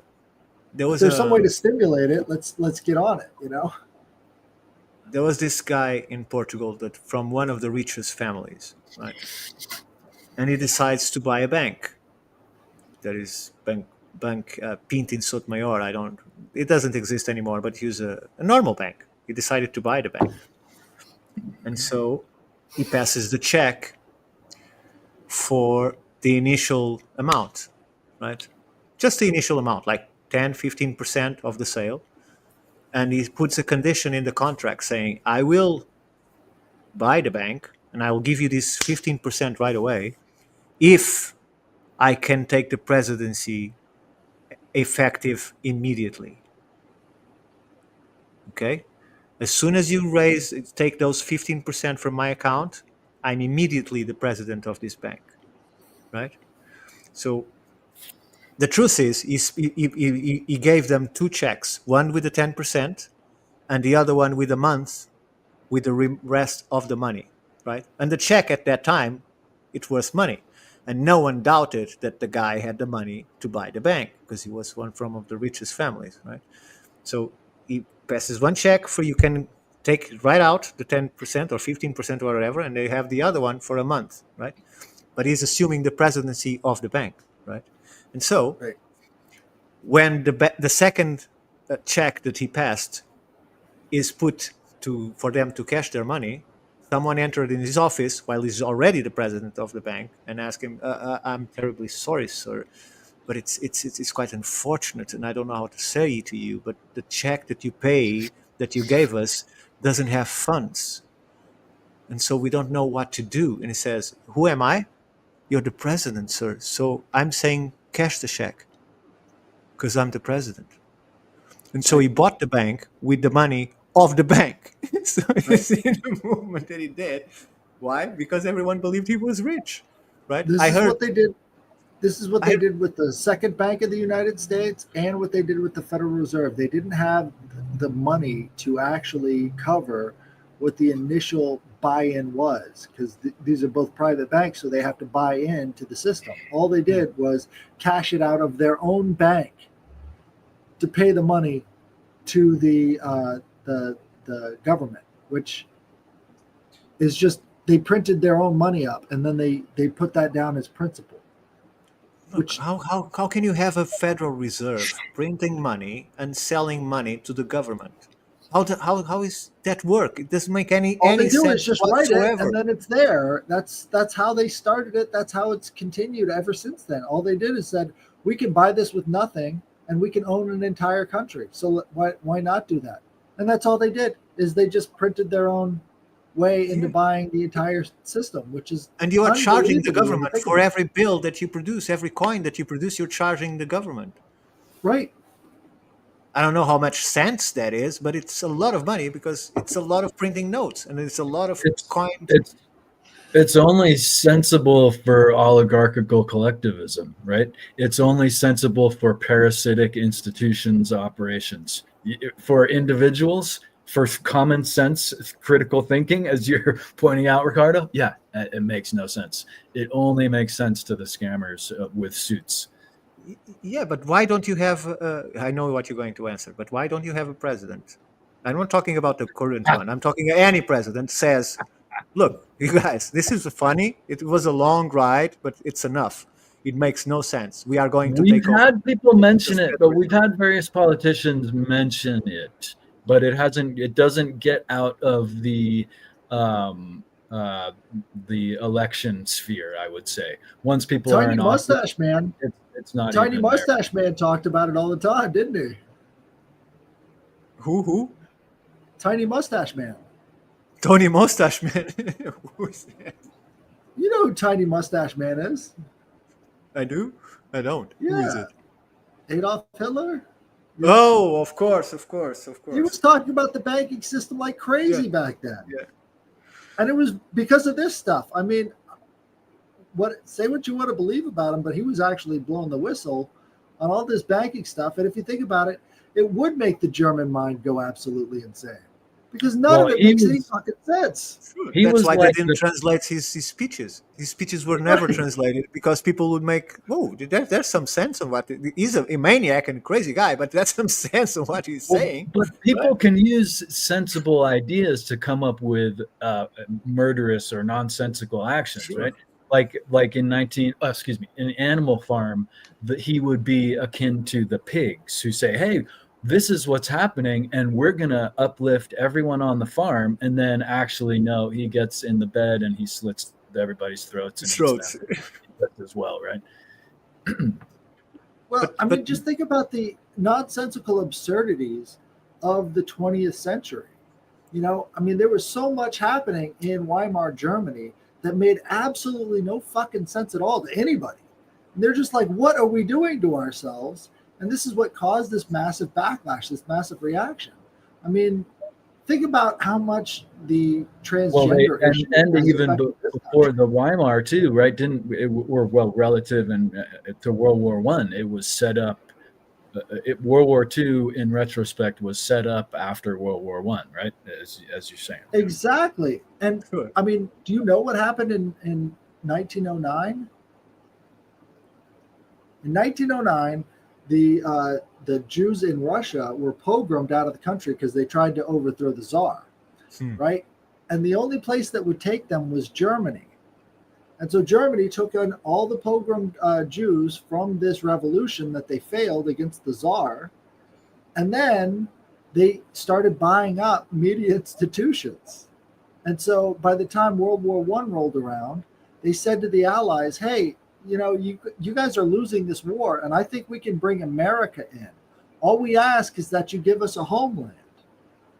there if was there's some way a to stimulate it, let's get on it. there was this guy in Portugal that from one of the richest families, right? And he decides to buy a bank. That is Bank Pinto in Sotomayor. It doesn't exist anymore, but he was a normal bank. He decided to buy the bank. And so he passes the check for the initial amount, right? Just the initial amount, like 10, 15% of the sale. And he puts a condition in the contract saying, I will buy the bank and I will give you this 15% right away if I can take the presidency effective immediately. Okay? As soon as you take those 15% from my account, I'm immediately the president of this bank, right? So the truth is, he gave them two checks, one with the 10% and the other one with a month with the rest of the money, right? And the check at that time, it was money. And no one doubted that the guy had the money to buy the bank because he was one from the richest families, right? So he passes one check for you can take right out the 10% or 15% or whatever, and they have the other one for a month, right? But he's assuming the presidency of the bank, right? And so Right. when the second check that he passed is put for them to cash their money, someone entered in his office while he's already the president of the bank and asked him, "I'm terribly sorry, sir, but it's quite unfortunate, and I don't know how to say to you, but the check that you gave us doesn't have funds, and so we don't know what to do." And he says, "Who am I? You're the president, sir. So I'm saying cash the check because I'm the president." And so he bought the bank with the money of the bank. So you see the movement that he did. Why? Because everyone believed he was rich, right? What they did. This is what they did with the second bank of the United States and what they did with the Federal Reserve. They didn't have the money to actually cover what the initial buy-in was because these are both private banks, so they have to buy into the system. All they did was cash it out of their own bank to pay the money to the government, which is just they printed their own money up and then they put that down as principal. Look, how can you have a Federal Reserve printing money and selling money to the government? How is that work? It doesn't make any All they do sense is just whatsoever. write it and then it's there. That's how they started it. That's how it's continued ever since then. All they did is said we can buy this with nothing and we can own an entire country. So why not do that? And that's all they did is they just printed their own way into buying the entire system, which is and you are charging the unbelievable government for every bill that you produce, every coin that you produce, you're charging the government. Right. I don't know how much cents that is, but it's a lot of money because it's a lot of printing notes and it's a lot of coins. It's only sensible for oligarchical collectivism, right? It's only sensible for parasitic institutions operations. For individuals, for common sense, critical thinking, as you're pointing out, Ricardo, yeah, it makes no sense. It only makes sense to the scammers with suits. Yeah, but why don't you have, I know what you're going to answer, but why don't you have a president? I'm not talking about the current one. I'm talking any president says, look, you guys, this is funny. It was a long ride, but it's enough. It makes no sense. We are going to take over. We've had people mention it, but we've had various politicians mention it, but it doesn't get out of the election sphere, I would say. Once people are in office, Mustache Man. It's not Tiny even Mustache there. Man talked about it all the time, didn't he? Who? Tiny Mustache Man. Tony Mustache Man. Who is that? You know who Tiny Mustache Man is? I do? I don't. Yeah. Who is it? Adolf Hitler? Oh, of course. He was talking about the banking system like crazy back then. Yeah. And it was because of this stuff. I mean, say what you want to believe about him, but he was actually blowing the whistle on all this banking stuff. And if you think about it, it would make the German mind go absolutely insane. because none Well, of it makes any fucking sense. Sure. he That's was why they like didn't the translate his speeches. His speeches were never Right. translated because people would make, oh, there's some sense on what he's a maniac and crazy guy, but that's some sense on what he's well, saying, but right? people can use sensible ideas to come up with murderous or nonsensical actions, Sure. right? Like in in Animal Farm, he would be akin to the pigs who say, "Hey, this is what's happening, and we're gonna uplift everyone on the farm." And then actually, no, he gets in the bed and he slits everybody's throats and eats them Throats. as well, right? Well, I But mean, just think about the nonsensical absurdities of the 20th century. I mean, there was so much happening in Weimar Germany that made absolutely no fucking sense at all to anybody. And they're just like, what are we doing to ourselves? And this is what caused this massive backlash, this massive reaction. I mean, think about how much the Well, they transgender issue and has even affected this before country. the Weimar too, right? Didn't it were well relative and to World War One? It was set up. World War Two, in retrospect, was set up after World War One, right? As you're saying. Exactly. And sure. I mean, do you know what happened in 1909? In 1909, the Jews in Russia were pogromed out of the country because they tried to overthrow the Tsar, Hmm. right? And the only place that would take them was Germany. And so Germany took on all the pogrom Jews from this revolution that they failed against the Tsar, and then they started buying up media institutions. And so by the time World War One rolled around, they said to the Allies, "Hey, you guys are losing this war, and I think we can bring America in. All we ask is that you give us a homeland."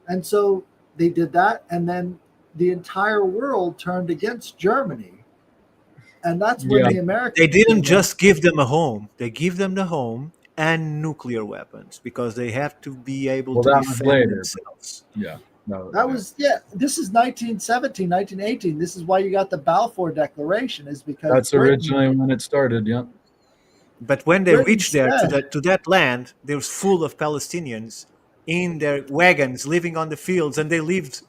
And so they did that, and then the entire world turned against Germany, and that's when Yeah, the They Americans didn't came in. just give them a home; they give them the home and nuclear weapons because they have to be able well, to that was defend later, but themselves. yeah, no, That yeah. was, yeah, this is 1917, 1918. This is why you got the Balfour Declaration, is because That's originally when it started. Yeah. But when they Britain reached there said, to that land, they was full of Palestinians in their wagons living on the fields, and they lived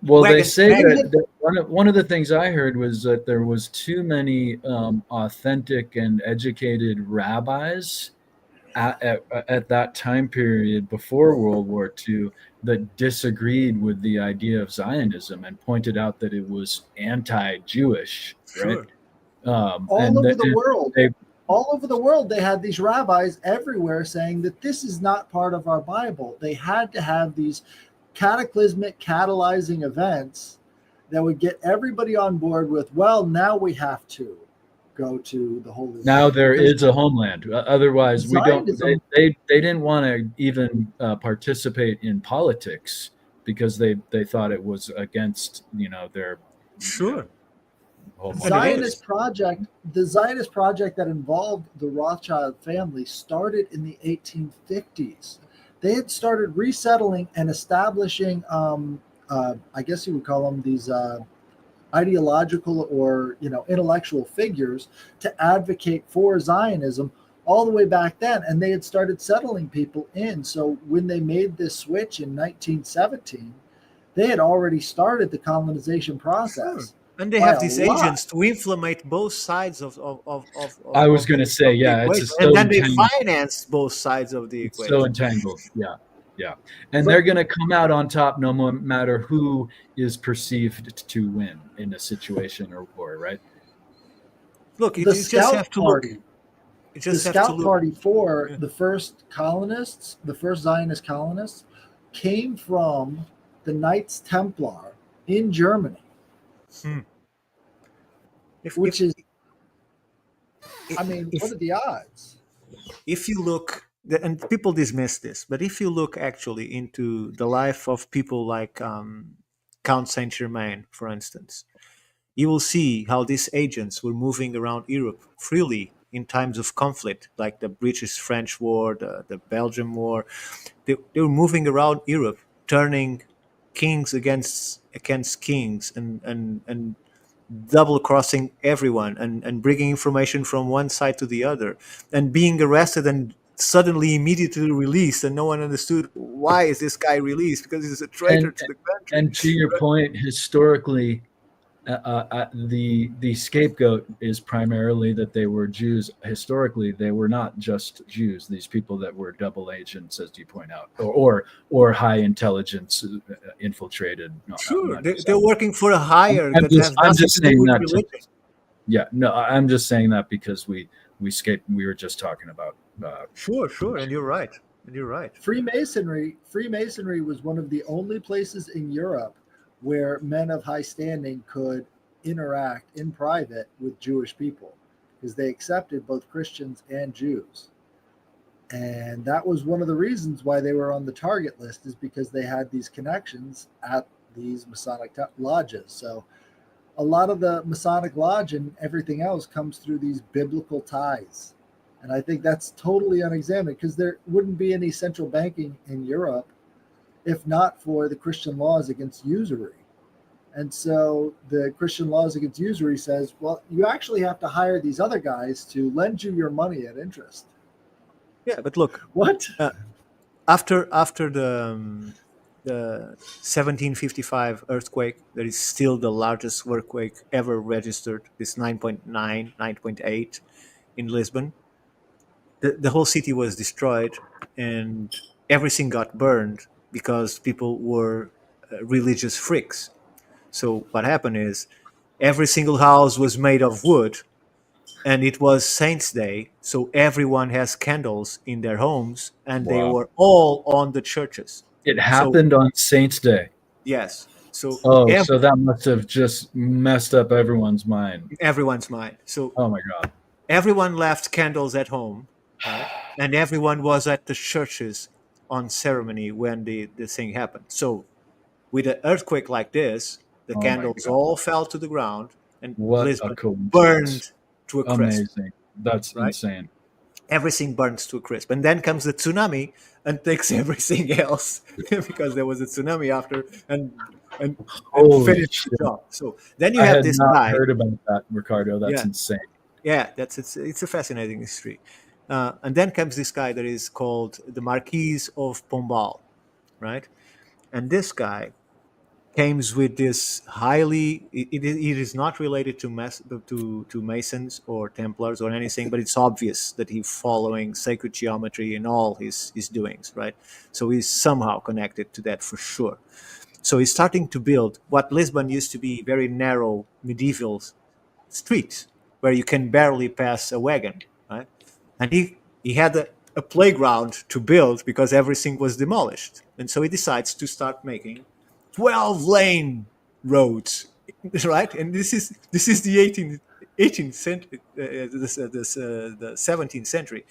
Well, they wagon to say they wagon. had that one of the things I heard was that there was too many authentic and educated rabbis at that time period before World War II that disagreed with the idea of Zionism and pointed out that it was anti-Jewish, right? Sure. all And over that the world, they all over the world, they had these rabbis everywhere saying that this is not part of our Bible. They had to have these cataclysmic, catalyzing events that would get everybody on board with, well, now we have to go to the Holy now Land there because is a homeland. Otherwise, we don't. Zionism. They didn't want to even participate in politics because they thought it was against their you know Sure. whole And it motivation. is. The Zionist project that involved the Rothschild family started in the 1850s. They had started resettling and establishing, I guess you would call them these ideological or intellectual figures to advocate for Zionism all the way back then, and they had started settling people in. So when they made this switch in 1917, they had already started the colonization Sure. process And they by have a these lot. agents to inflammate both sides I was going to say, of the yeah, equation. it's And so then they entangled. finance both sides of the It's so equation. entangled. Yeah, yeah, and they're But going to come out on top no matter who is perceived to win in a situation or war, right? Look, the you just Scout have to look. Party, You the just have to Scout look. Party for Yeah. the first colonists, the first Zionist colonists, came from the Knights Templar in Germany, Hmm. If, which is, if I mean, what if are the odds? if you look, and people dismiss this, but if you look actually into the life of people like Count Saint Germain, for instance, you will see how these agents were moving around Europe freely in times of conflict, like the British-French War, the Belgian War. They were moving around Europe, turning kings against kings, and double crossing everyone, and bringing information from one side to the other, and being arrested and suddenly immediately released, and no one understood why is this guy released, because he's a traitor to the country. And to your point, historically, the scapegoat is primarily that they were Jews. Historically, they were not just Jews. These people that were double agents, as you point out, or high intelligence infiltrated. No, Sure, not they're working for a hire that has I'm nothing just to do saying with that. religion. Yeah, no, I'm just saying that because we were just talking about. Sure, and you're right. Freemasonry was one of the only places in Europe where men of high standing could interact in private with Jewish people, because they accepted both Christians and Jews. And that was one of the reasons why they were on the target list, is because they had these connections at these Masonic lodges. So a lot of the Masonic lodge and everything else comes through these biblical ties. And I think that's totally unexamined, because there wouldn't be any central banking in Europe if not for the Christian laws against usury. And so the Christian laws against usury says, well, you actually have to hire these other guys to lend you your money at interest. Yeah, but look, What? after the 1755 earthquake, that is still the largest earthquake ever registered, this 9.9, 9.8 in Lisbon. The whole city was destroyed, and everything got burned because people were religious freaks. So what happened is every single house was made of wood, and it was Saints' Day, so everyone has candles in their homes, and they Wow. were all on the churches. It So happened on Saints' Day. yes, so Oh, so that must have just messed up everyone's mind. everyone's mind. So Oh my God. everyone left candles at home, right? And everyone was at the churches on ceremony when the thing happened. So with an earthquake like this, the Oh my candles God. all fell to the ground, and What a Lisbon coincidence. burned to a crisp. Amazing. That's Right? insane. Everything burns to a crisp. And then comes the tsunami and takes everything else because there was a tsunami after, and Holy finished shit. the job. So then you I have had this not guy. heard about that, Ricardo. That's Yeah. insane. Yeah, it's a fascinating history. And then comes this guy that is called the Marquis of Pombal, right? And this guy comes with this highly. It is not related to to Masons or Templars or anything, but it's obvious that he's following sacred geometry in all his doings, right? So he's somehow connected to that for sure. So he's starting to build what Lisbon used to be very narrow medieval streets where you can barely pass a wagon, right? And he had a playground to build because everything was demolished, and so he decides to start making 12-lane roads, right? And this is the 18th century, the 17th century,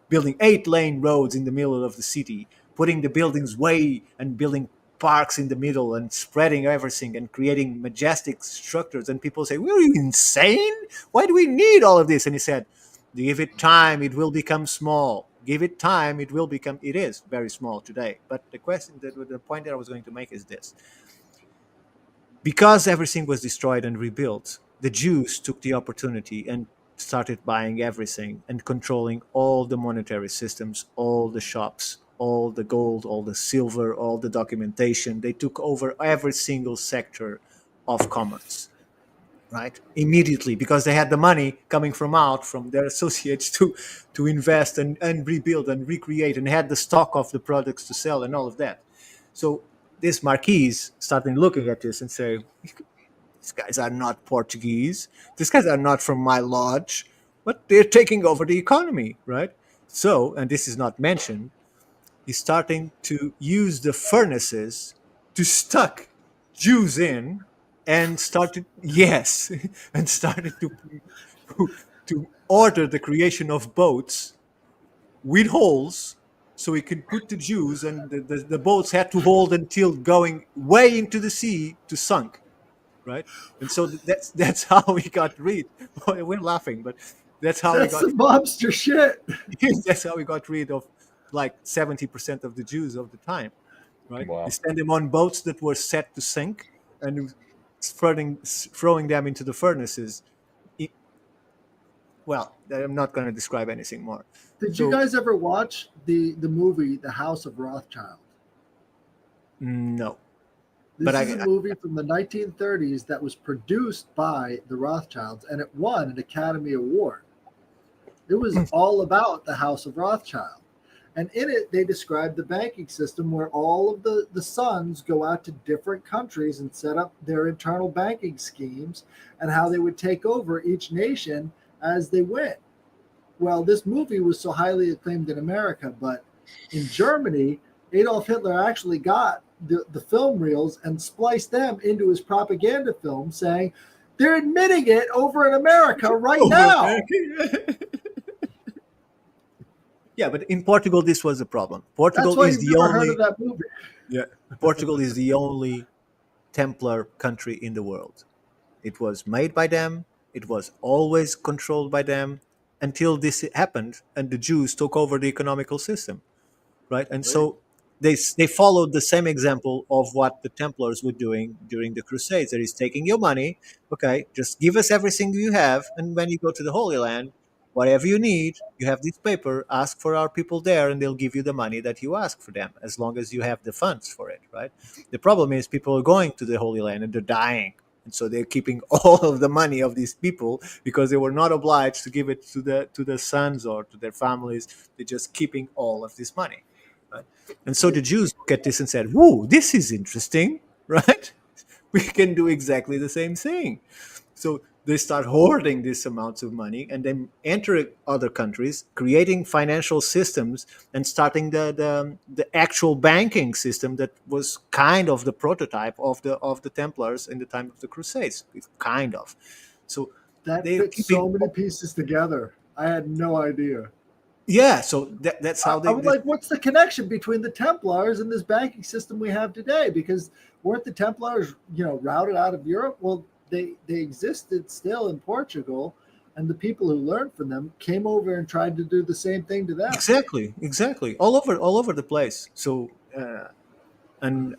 building 8-lane roads in the middle of the city, putting the buildings way and building parks in the middle and spreading everything and creating majestic structures. And people say, "Were you insane? Why do we need all of this?" And he said, "Give it time, it will become small. Give it time, it will become." It is very small today. But the point that I was going to make is this: because everything was destroyed and rebuilt, the Jews took the opportunity and started buying everything and controlling all the monetary systems, all the shops, all the gold, all the silver, all the documentation. They took over every single sector of commerce, right? Immediately, because they had the money coming from their associates to invest and rebuild and recreate, and had the stock of the products to sell and all of that. So this Marquis started looking at this and say, these guys are not Portuguese. These guys are not from my lodge, but they're taking over the economy, right? So, and this is not mentioned, he's starting to use the furnaces to stuck Jews in, and started, yes, and started to order the creation of boats with holes so he could put the Jews, and the boats had to hold until going way into the sea to sunk, right? And so that's how we got rid. We're laughing, but that's how we That's got. some mobster shit. That's how we got rid of like 70% of the Jews of the time, right? Wow. You send them on boats that were set to sink, and throwing them into the furnaces. well, I'm not going to describe anything more. Did you So guys ever watch the movie The House of Rothschild? no, but This is a movie from the 1930s that was produced by the Rothschilds, and it won an Academy Award. It was all about the House of Rothschild. And in it, they described the banking system where all of the sons go out to different countries and set up their internal banking schemes and how they would take over each nation as they went. Well, this movie was so highly acclaimed in America, but in Germany, Adolf Hitler actually got the film reels and spliced them into his propaganda film, saying, they're admitting it over in America right now. Yeah, but in Portugal, this was a problem. That's Portugal why is you've the never heard only of that movie. yeah. Portugal is the only Templar country in the world. It was made by them. It was always controlled by them until this happened and the Jews took over the economical system, right? And Right. so they followed the same example of what the Templars were doing during the Crusades. That is taking your money, okay, just give us everything you have, and when you go to the Holy Land, whatever you need, you have this paper, ask for our people there, and they'll give you the money that you ask for them, as long as you have the funds for it, right? The problem is people are going to the Holy Land and they're dying. And so they're keeping all of the money of these people because they were not obliged to give it to the sons or to their families. They're just keeping all of this money. Right? And so the Jews look at this and said, "Whoa, this is interesting, right? We can do exactly the same thing." So they start hoarding these amounts of money and then enter other countries, creating financial systems and starting the actual banking system that was kind of the prototype of the Templars in the time of the Crusades. It's kind of. So That they're fits keeping so many pieces together. I had no idea. yeah. So that's how I'm like, what's the connection between the Templars and this banking system we have today? Because weren't the Templars, routed out of Europe? Well, they existed still in Portugal, and the people who learned from them came over and tried to do the same thing to them. exactly all over the place. So and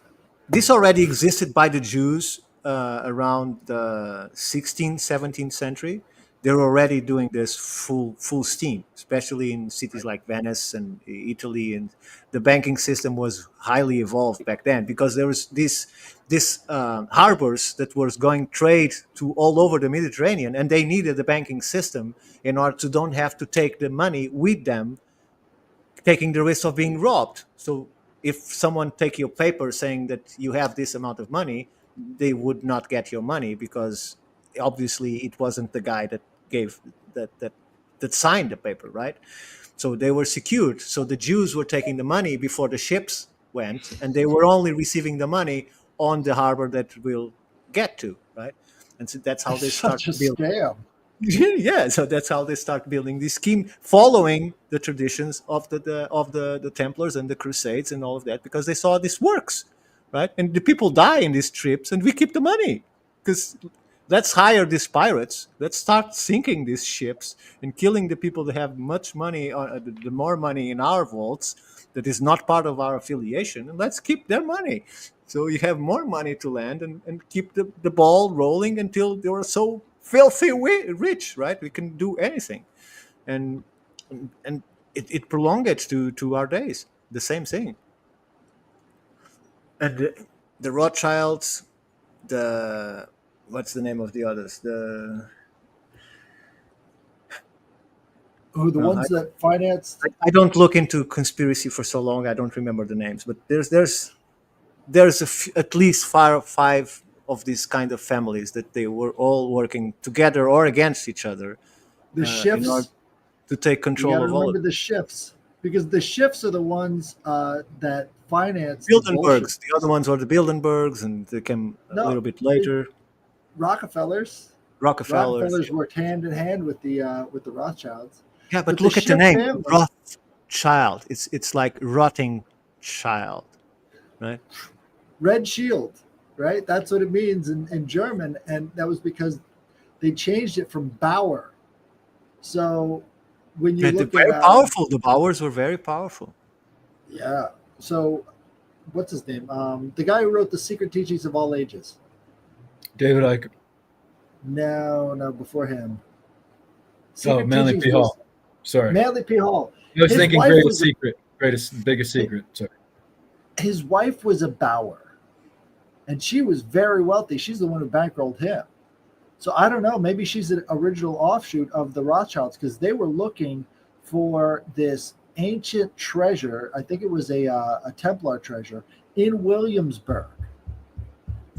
this already existed by the Jews around the 16th, 17th century. They're already doing this full steam, especially in cities like Venice and Italy. And the banking system was highly evolved back then because there was this harbors that was going trade to all over the Mediterranean, and they needed the banking system in order to don't have to take the money with them, taking the risk of being robbed. So if someone take your paper saying that you have this amount of money, they would not get your money because obviously it wasn't the guy that gave that signed the paper, right? So they were secured. So the Jews were taking the money before the ships went, and they were only receiving the money on the harbor that will get to, right? And so that's how It's they start such a building. scam. Yeah, so that's how they start building this scheme, following the traditions of the Templars and the Crusades and all of that, because they saw this works, right? And the people die in these trips, and we keep the money because let's hire these pirates. Let's start sinking these ships and killing the people that have much money, the more money in our vaults that is not part of our affiliation, and let's keep their money. So you have more money to land and keep the ball rolling until they are so filthy rich, right? We can do anything. And and it prolonged it to our days. The same thing. And the Rothschilds, the what's the name of the others? The Who the uh, ones that financed? I don't look into conspiracy for so long. I don't remember the names, but there's at least five of these kind of families that they were all working together or against each other The in order shifts. to take You got control to of all of remember it. the shifts because the shifts are the ones that finance the Bilderbergs, the Bolsheviks. other ones were the Bilderbergs, and they came a No, little bit it, later. Rockefellers. Rockefellers. Rockefellers worked hand in hand with the Rothschilds. Yeah, but But the look at the Schiff name, family, Rothschild. It's like rotting child, right? Red Shield, right? That's what it means in German. And that was because they changed it from Bauer. So when you Yeah, they're look at, very powerful. The Bowers were very powerful. yeah. So what's his name? The guy who wrote The Secret Teachings of All Ages. David Icke. No, before him. Secret Manly Teachings P. was Hall. Sorry. Manly P. Hall. I was His thinking wife greatest was a- secret. Biggest secret. Sorry. His wife was a Bauer, and she was very wealthy. She's the one who bankrolled him. So I don't know. Maybe she's an original offshoot of the Rothschilds because they were looking for this ancient treasure. I think it was a Templar treasure in Williamsburg.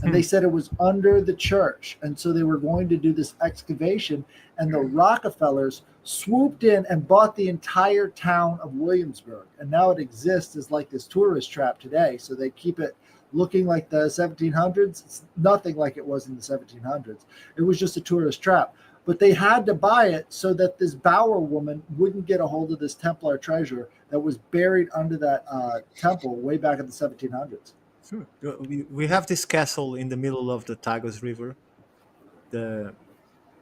And they said it was under the church. And so they were going to do this excavation. And the Rockefellers swooped in and bought the entire town of Williamsburg. And now it exists as like this tourist trap today. So they keep it looking like the 1700s. It's nothing like it was in the 1700s. It was just a tourist trap. But they had to buy it so that this Bauer woman wouldn't get a hold of this Templar treasure that was buried under that temple way back in the 1700s. Sure. We have this castle in the middle of the Tagus River.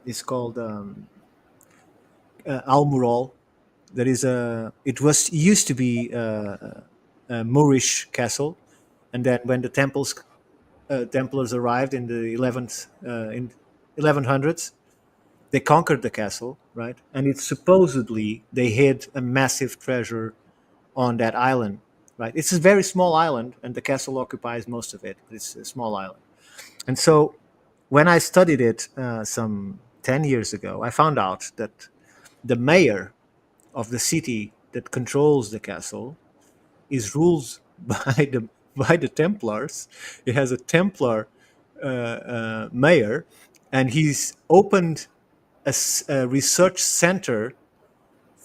It's called Almurol. There is used to be a Moorish castle, and then when the Templars arrived in the 1100s, they conquered the castle, right? And it's supposedly they hid a massive treasure on that island, right? It's a very small island, and the castle occupies most of it. It's a small island, and so when I studied it some 10 years ago, I found out that the mayor of the city that controls the castle is ruled by the Templars. It has a Templar mayor, and he's opened a research center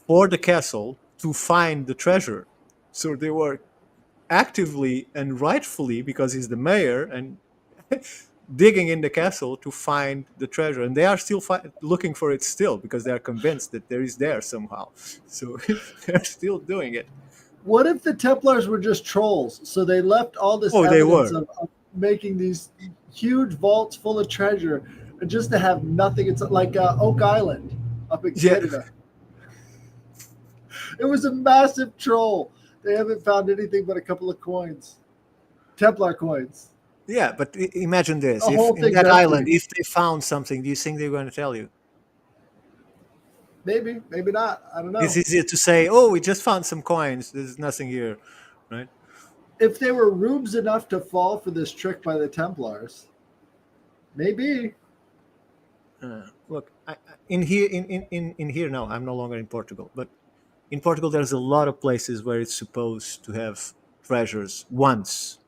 for the castle to find the treasure. So they were actively and rightfully, because he's the mayor, and digging in the castle to find the treasure, and they are still looking for it still because they are convinced that there is there somehow. So they're still doing it. What if the Templars were just trolls? So they left all this They evidence were. of making these huge vaults full of treasure, and just to have nothing. It's like Oak Island up in Canada. It was a massive troll. They haven't found anything but a couple of coins, Templar coins. Yeah, but imagine this: The if whole in thing's that empty. island, if they found something, do you think they're going to tell you? Maybe, maybe not. I don't know. It's easier to say, "Oh, we just found some coins. There's nothing here," right? If they were rubes enough to fall for this trick by the Templars, maybe. Look, in here now, I'm no longer in Portugal, but in Portugal, there's a lot of places where it's supposed to have treasures once,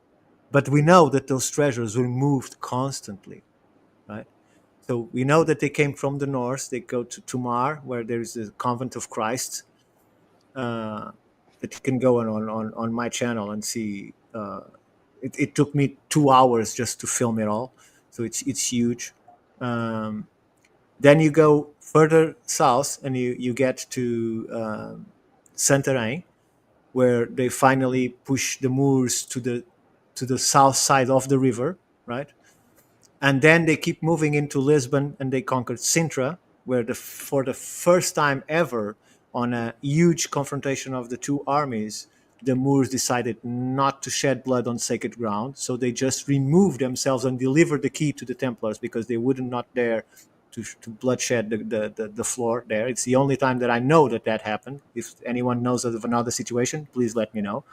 but we know that those treasures were moved constantly, right? So we know that they came from the north. They go to Tomar, where there is a convent of Christ. That you can go on my channel and see. It took me 2 hours just to film it all, so it's huge. Then you go further south and you get to Santarém, where they finally push the Moors to the south side of the river, right? And then they keep moving into Lisbon, and they conquered Sintra, where for the first time ever on a huge confrontation of the two armies, the Moors decided not to shed blood on sacred ground. So they just removed themselves and delivered the key to the Templars because they would not dare to bloodshed the floor there. It's the only time that I know that happened. If anyone knows of another situation, please let me know.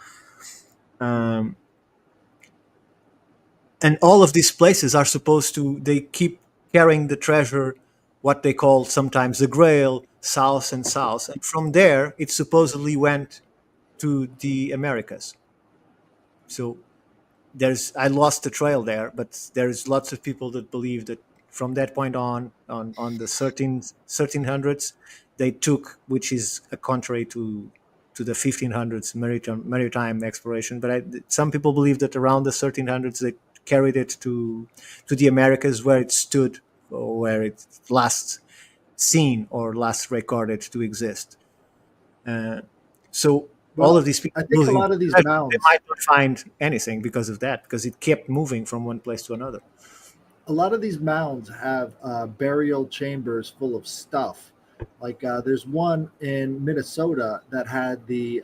And all of these places are supposed to, they keep carrying the treasure, what they call sometimes the Grail, south and south. And from there, it supposedly went to the Americas. So I lost the trail there, but there's lots of people that believe that from that point on the 1300s, they took, which is a contrary to the 1500s maritime exploration. But some people believe that around the 1300s, they carried it to the Americas, where it stood, or where it last seen or last recorded to exist. So all of these people, I think a lot of these mounds, they might not find anything because of that, because it kept moving from one place to another. A lot of these mounds have burial chambers full of stuff. Like there's one in Minnesota that had the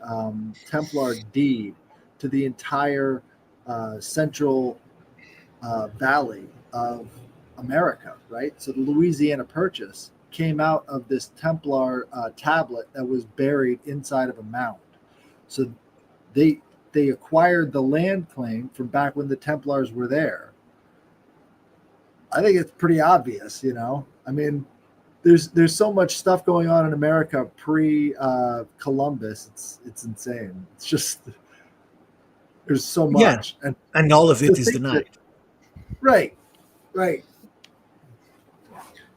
Templar deed to the entire central valley of America, right? So the Louisiana Purchase came out of this Templar tablet that was buried inside of a mound. So they acquired the land claim from back when the Templars were there. I think it's pretty obvious, you know. I mean, there's so much stuff going on in America pre Columbus. It's insane. It's just there's so much, and all of it to is think denied. right,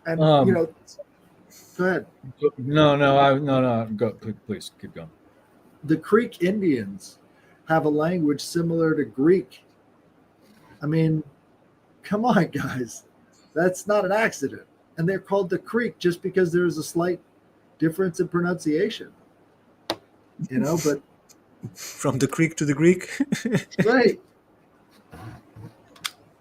and Um, you know, go ahead. No. Go, please keep going. The Creek Indians have a language similar to Greek. I mean, come on, guys, that's not an accident. And they're called the Creek just because there's a slight difference in pronunciation. You know, but From the Creek to the Greek. right.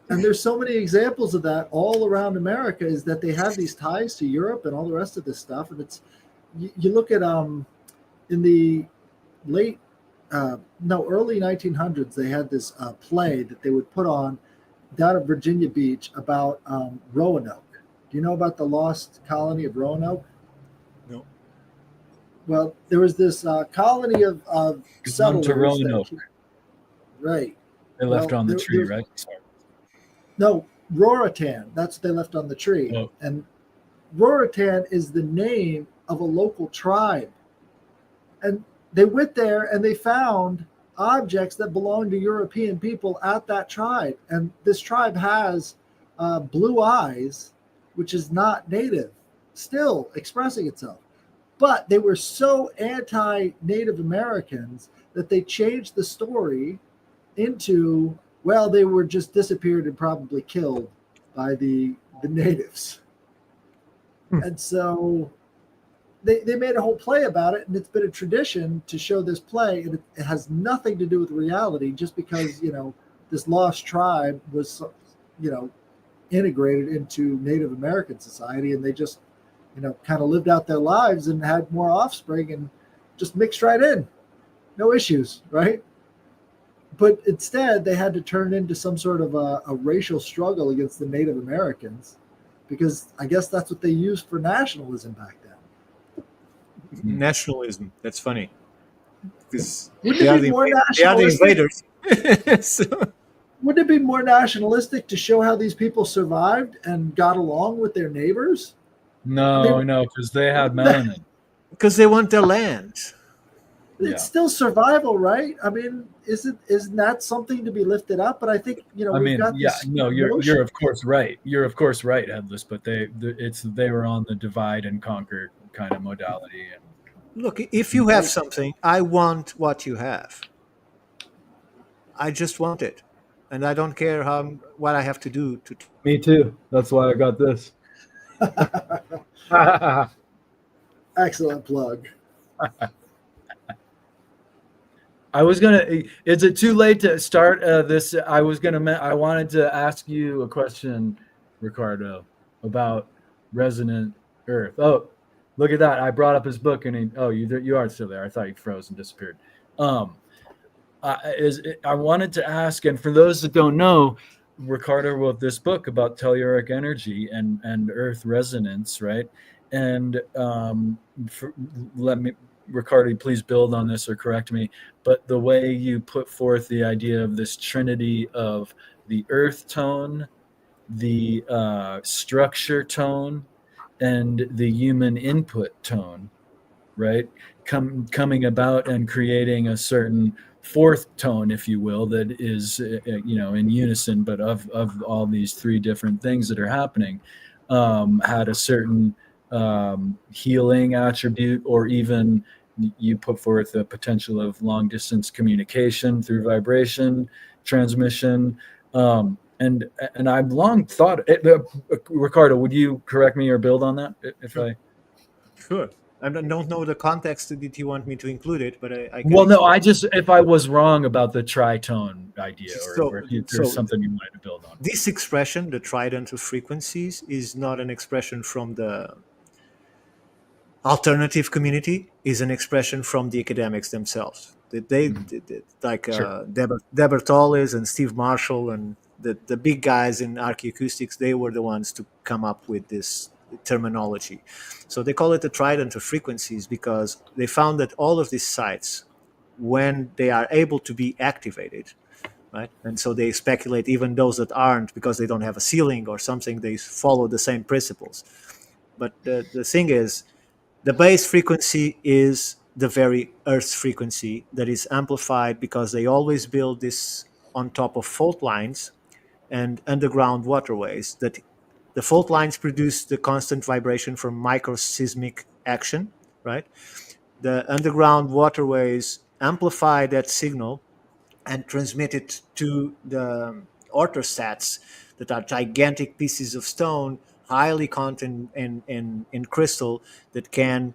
And there's so many examples of that all around America, is that they have these ties to Europe and all the rest of this stuff. And it's, you look at in the early 1900s, they had this play that they would put on down at Virginia Beach about Roanoke. Do you know about the lost colony of Roanoke? No. Well, there was this colony of Come to settlers. Roanoke. Right. They left Well, on the there- tree, there's- right? Sorry. No, Roritan. That's what they left on the tree. Oh. And Roritan is the name of a local tribe. And they went there and they found objects that belonged to European people at that tribe. And this tribe has blue eyes, which is not native, still expressing itself. But they were so anti-Native Americans that they changed the story into, well, they were just disappeared and probably killed by the natives. And so they made a whole play about it, and it's been a tradition to show this play, and it has nothing to do with reality, just because, you know, this lost tribe was, you know, integrated into Native American society, and they just, you know, kind of lived out their lives and had more offspring and just mixed right in. No issues, right? But instead, they had to turn into some sort of a racial struggle against the Native Americans, because I guess that's what they used for nationalism back then. Nationalism. That's funny. Because Wouldn't they it are be the, more they are the nationalistic? invaders. So, Wouldn't it be more nationalistic to show how these people survived and got along with their neighbors? No, because they had melanin. because they want their land. It's Yeah. still survival, right? I mean, isn't that something to be lifted up? But I think, you know, I we've mean, got yeah, this no, notion- you're of course right. You're of course right, Headless. But they were on the divide and conquer kind of modality. And Look, if you have something, I want what you have. I just want it, and I don't care what I have to do to. me too. That's why I got this. Excellent plug. I was gonna. Is it too late to start this? I wanted to ask you a question, Ricardo, about resonant Earth. Oh, look at that! I brought up his book, and you are still there. I thought you froze and disappeared. I wanted to ask, and for those that don't know, Ricardo wrote this book about telluric energy and Earth resonance, right? And Ricardo, please build on this or correct me, but the way you put forth the idea of this trinity of the earth tone, the structure tone, and the human input tone, right? Coming about and creating a certain fourth tone, if you will, that is, in unison, but of all these three different things that are happening, had a certain healing attribute, or even you put forth the potential of long distance communication through vibration transmission. And I've long thought, Ricardo, would you correct me or build on that Sure. I don't know the context that you want me to include it, but I can. Well, no, if I was wrong about the tritone idea, or if there's So- something you wanted to build on. This expression, the trident of frequencies, is not an expression from the alternative community, is an expression from the academics themselves. They like Sure. Deborah Tolles and Steve Marshall and the big guys in archaeoacoustics, they were the ones to come up with this terminology. So they call it the trident of frequencies because they found that all of these sites, when they are able to be activated, right? And so they speculate even those that aren't, because they don't have a ceiling or something, they follow the same principles. But the thing is, the base frequency is the very Earth's frequency that is amplified because they always build this on top of fault lines and underground waterways. That the fault lines produce the constant vibration from microseismic action, right? The underground waterways amplify that signal and transmit it to the orthostats, that are gigantic pieces of stone, highly content in crystal, that can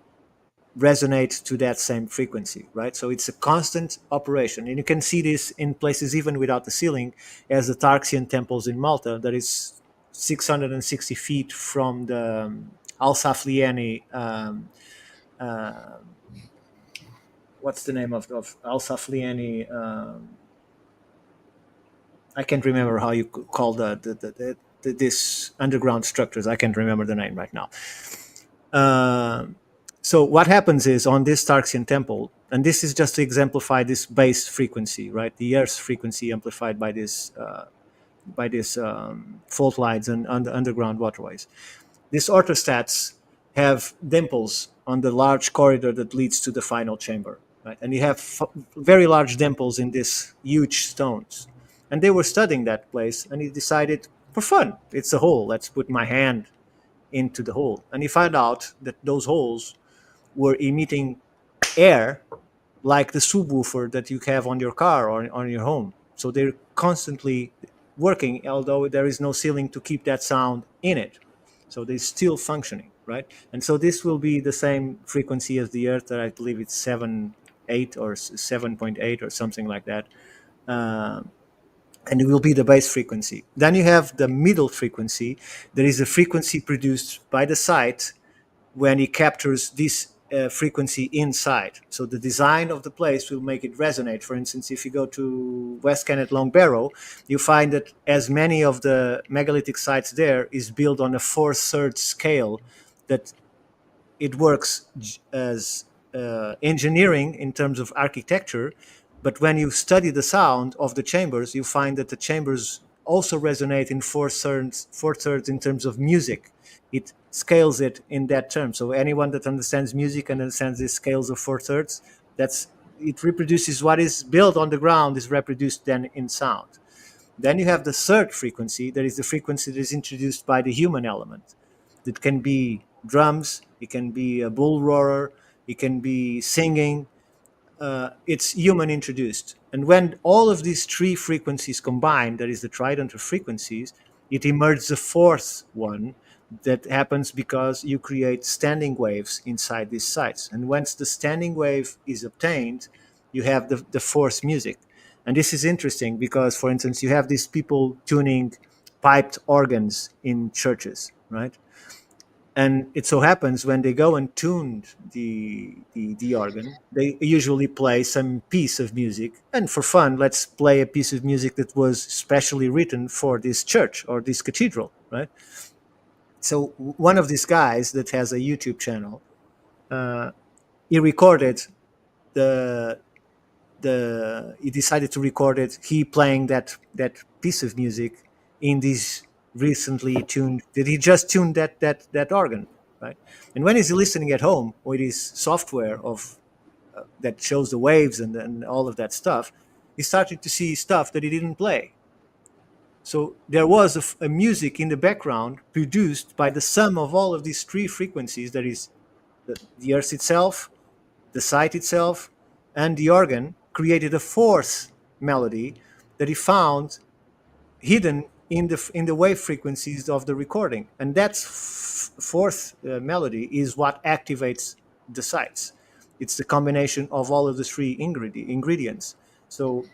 resonate to that same frequency, right? So it's a constant operation. And you can see this in places even without the ceiling, as the Tarxian temples in Malta, that is 660 feet from the Al-Saflieni, what's the name of Al-Saflieni, I can't remember how you call this underground structures. I can't remember the name right now. So what happens is, on this Tarxian temple, and this is just to exemplify this base frequency, right? The Earth's frequency amplified by this fault lines and underground waterways. These orthostats have dimples on the large corridor that leads to the final chamber, right? And you have very large dimples in these huge stones. And they were studying that place, and he decided, for fun, it's a hole. Let's put my hand into the hole. And he found out that those holes were emitting air like the subwoofer that you have on your car or on your home. So they're constantly working, although there is no ceiling to keep that sound in it. So they're still functioning, right? And so this will be the same frequency as the Earth. I believe it's 7.8 or 7.8 or something like that. And it will be the base frequency. Then you have the middle frequency. There is a frequency produced by the site when it captures this frequency inside. So the design of the place will make it resonate. For instance, if you go to West Kennet Long Barrow, you find that as many of the megalithic sites there is built on a 4/3 scale, that it works as engineering in terms of architecture. But when you study the sound of the chambers, you find that the chambers also resonate in 4/3 in terms of music. It scales it in that term. So anyone that understands music and understands these scales of 4/3, it reproduces what is built on the ground is reproduced then in sound. Then you have the third frequency. That is the frequency that is introduced by the human element. It can be drums, it can be a bull roarer, it can be singing. It's human introduced. And when all of these three frequencies combine, that is the trident of frequencies, it emerges a fourth one that happens because you create standing waves inside these sites. And once the standing wave is obtained, you have the fourth music. And this is interesting because, for instance, you have these people tuning piped organs in churches, right? And it so happens when they go and tune the organ, they usually play some piece of music. And for fun, let's play a piece of music that was specially written for this church or this cathedral, right? So one of these guys that has a YouTube channel, he recorded he decided to record it, he playing that piece of music in this recently tuned, that he just tuned that organ, right? And when he's listening at home with his software of that shows the waves and all of that stuff, he started to see stuff that he didn't play. So there was a music in the background produced by the sum of all of these three frequencies, that is the earth itself, the site itself, and the organ, created a fourth melody that he found hidden in the wave frequencies of the recording. And that fourth melody is what activates the sites. It's the combination of all of the three ingredients. So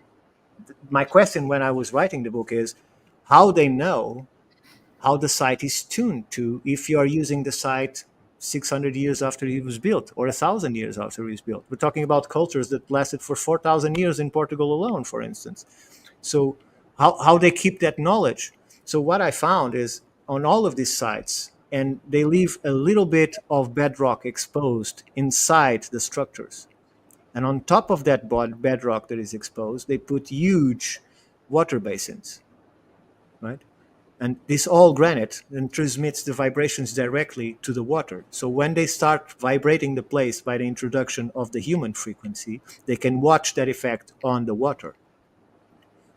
my question when I was writing the book is how they know how the site is tuned to, if you are using the site 600 years after it was built or 1,000 years after it was built. We're talking about cultures that lasted for 4,000 years in Portugal alone, for instance. So how they keep that knowledge. So what I found is on all of these sites, and they leave a little bit of bedrock exposed inside the structures. And on top of that bedrock that is exposed, they put huge water basins, right? And this all granite then transmits the vibrations directly to the water. So when they start vibrating the place by the introduction of the human frequency, they can watch that effect on the water.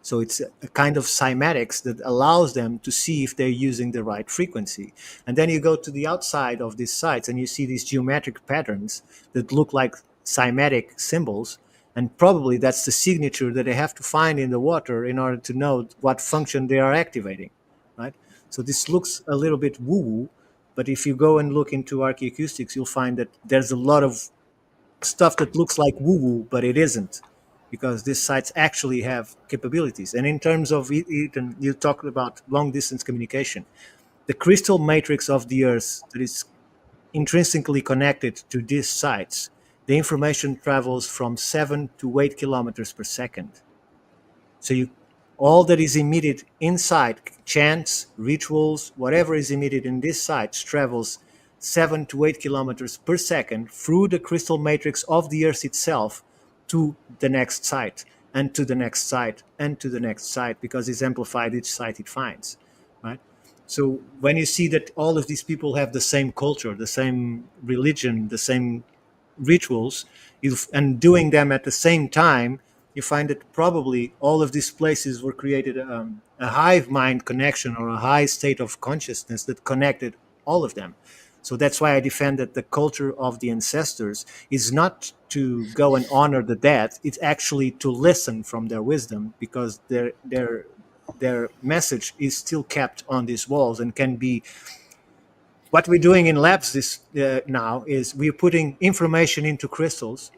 So it's a kind of cymatics that allows them to see if they're using the right frequency. And then you go to the outside of these sites and you see these geometric patterns that look like cymatic symbols. And probably that's the signature that they have to find in the water in order to know what function they are activating, right? So this looks a little bit woo-woo, but if you go and look into archaeoacoustics, you'll find that there's a lot of stuff that looks like woo-woo, but it isn't, because these sites actually have capabilities. And in terms of Ethan, you talked about long-distance communication. The crystal matrix of the Earth that is intrinsically connected to these sites, the information travels from 7 to 8 kilometers per second. So all that is emitted inside, chants, rituals, whatever is emitted in this site travels 7 to 8 kilometers per second through the crystal matrix of the Earth itself to the next site, and to the next site, and to the next site, because it's amplified each site it finds, right? So when you see that all of these people have the same culture, the same religion, the same rituals, and doing them at the same time, you find that probably all of these places were created a hive mind connection, or a high state of consciousness that connected all of them. So that's why I defend that the culture of the ancestors is not to go and honor the dead; it's actually to listen from their wisdom, because their message is still kept on these walls and can be. What we're doing in labs now is we're putting information into crystals,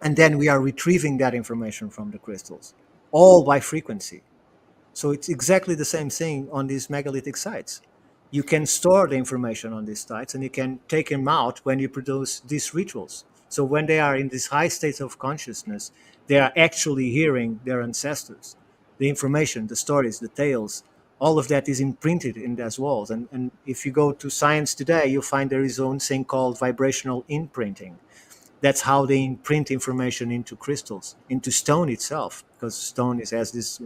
and then we are retrieving that information from the crystals, all by frequency. So it's exactly the same thing on these megalithic sites. You can store the information on these sites, and you can take them out when you produce these rituals. So when they are in these high states of consciousness, they are actually hearing their ancestors. The information, the stories, the tales, all of that is imprinted in those walls. And if you go to science today, you'll find there is own thing called vibrational imprinting. That's how they imprint information into crystals, into stone itself, because stone has this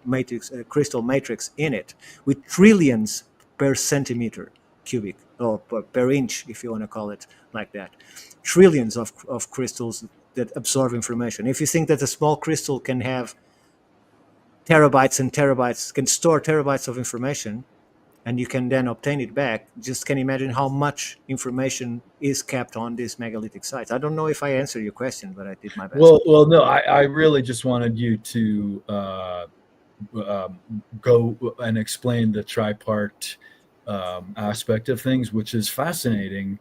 matrix, crystal matrix in it, with trillions per centimeter cubic, or per inch, if you want to call it like that. Trillions of crystals that absorb information. If you think that a small crystal can have terabytes and terabytes, can store terabytes of information, and you can then obtain it back, just can imagine how much information is kept on these megalithic sites. I don't know if I answered your question, but I did my best. Well, no, I really just wanted you to go and explain the tripart aspect of things, which is fascinating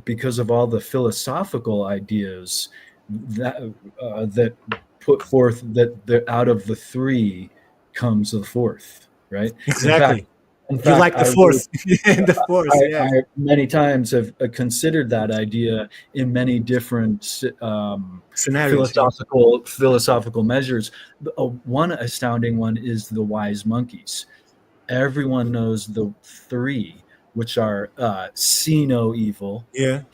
because of all the philosophical ideas that put forth that out of the three comes the fourth, right? Exactly. In fact, you like the fourth. The fourth, yeah. I many times have considered that idea in many different scenarios, philosophical measures. One astounding one is the wise monkeys. Everyone knows the three, which are see no evil, hear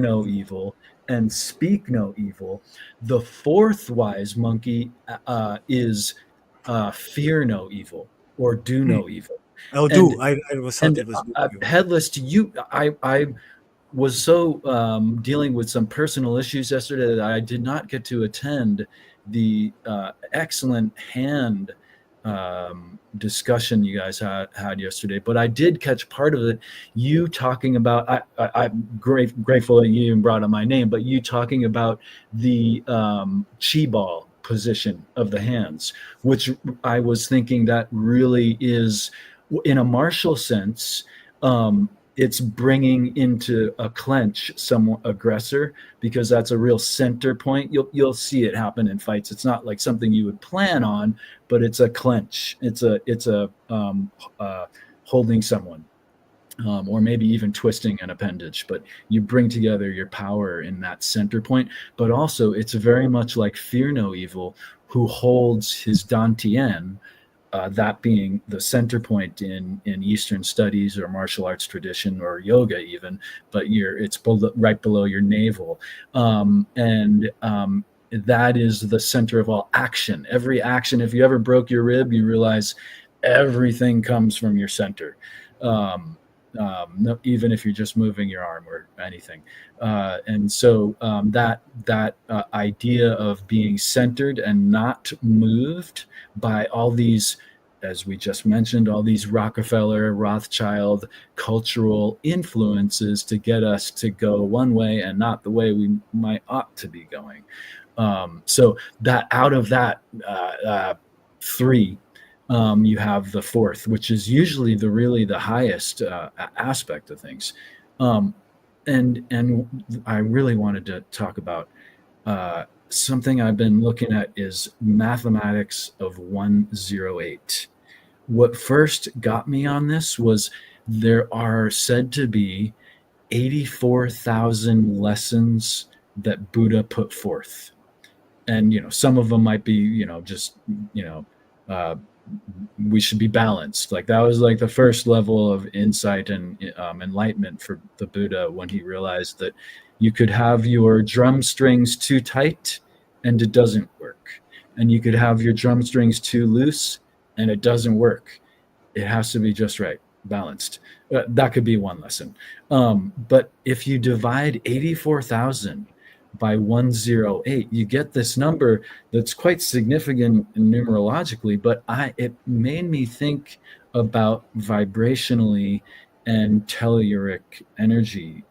no evil, and speak no evil. The fourth wise monkey is fear no evil, or do no evil. I was thought it was Headless. To you, I was so dealing with some personal issues yesterday that I did not get to attend the excellent hand discussion you guys had yesterday, but I did catch part of it. You talking about, I'm grateful that you even brought up my name, but you talking about the chi ball position of the hands, which I was thinking that really is, in a martial sense, it's bringing into a clench some aggressor, because that's a real center point. You'll see it happen in fights. It's not like something you would plan on, but it's a clench. It's a holding someone, or maybe even twisting an appendage. But you bring together your power in that center point. But also, it's very much like fear no evil, who holds his dantian that being the center point in Eastern studies or martial arts tradition or yoga even, but it's right below your navel, and that is the center of all action. Every action, if you ever broke your rib, you realize everything comes from your center. No, even if you're just moving your arm or anything, and so that idea of being centered and not moved by all these, as we just mentioned, all these Rockefeller, Rothschild cultural influences to get us to go one way and not the way we might ought to be going. So that out of that three, you have the fourth, which is usually the highest aspect of things. And I really wanted to talk about something I've been looking at is mathematics of 108. What first got me on this was there are said to be 84,000 lessons that Buddha put forth. And, some of them might be, just, uh, we should be balanced. Like that was like the first level of insight and enlightenment for the Buddha when he realized that you could have your drum strings too tight and it doesn't work. And you could have your drum strings too loose and it doesn't work. It has to be just right, balanced. That could be one lesson. But if you divide 84,000 by 108, you get this number that's quite significant numerologically, but it made me think about vibrationally and telluric energy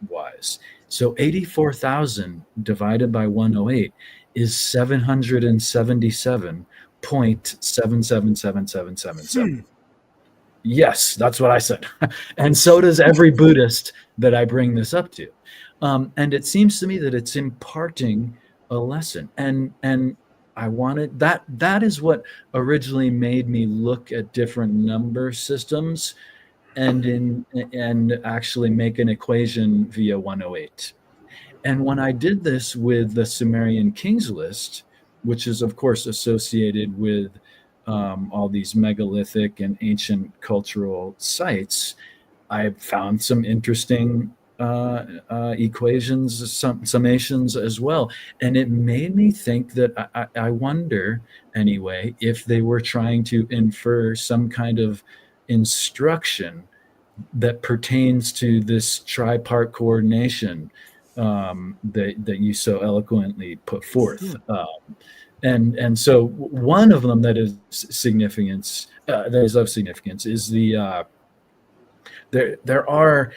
wise. So 84,000 divided by 108 is 777.777777. Yes, that's what I said. And so does every Buddhist that I bring this up to. And it seems to me that it's imparting a lesson. And I wanted that is what originally made me look at different number systems and actually make an equation via 108. And when I did this with the Sumerian Kings list, which is of course associated with all these megalithic and ancient cultural sites, I found some interesting equations, summations as well. And it made me think that I wonder, anyway, if they were trying to infer some kind of instruction that pertains to this tripart coordination that you so eloquently put forth. And so one of them that is of significance is the there are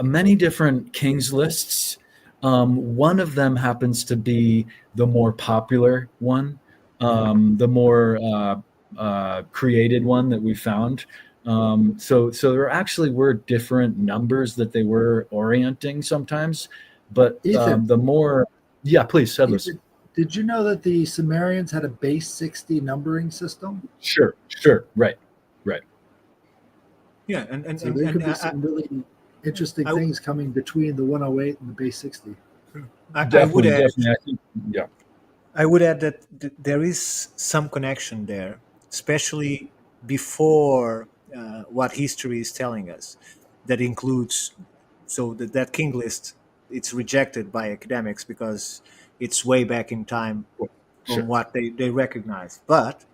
many different kings lists. One of them happens to be the more popular one, the more created one that we found. So there actually were different numbers that they were orienting sometimes, but Ethan, the more, yeah, please, Headless. Ethan, did you know that the Sumerians had a base 60 numbering system? Sure, right. Yeah, and So there could be some really interesting things coming between the 108 and the base 60. I would add, I think, yeah. I would add that there is some connection there, especially before what history is telling us. That includes, so that king list, it's rejected by academics because it's way back in time from what they recognize. But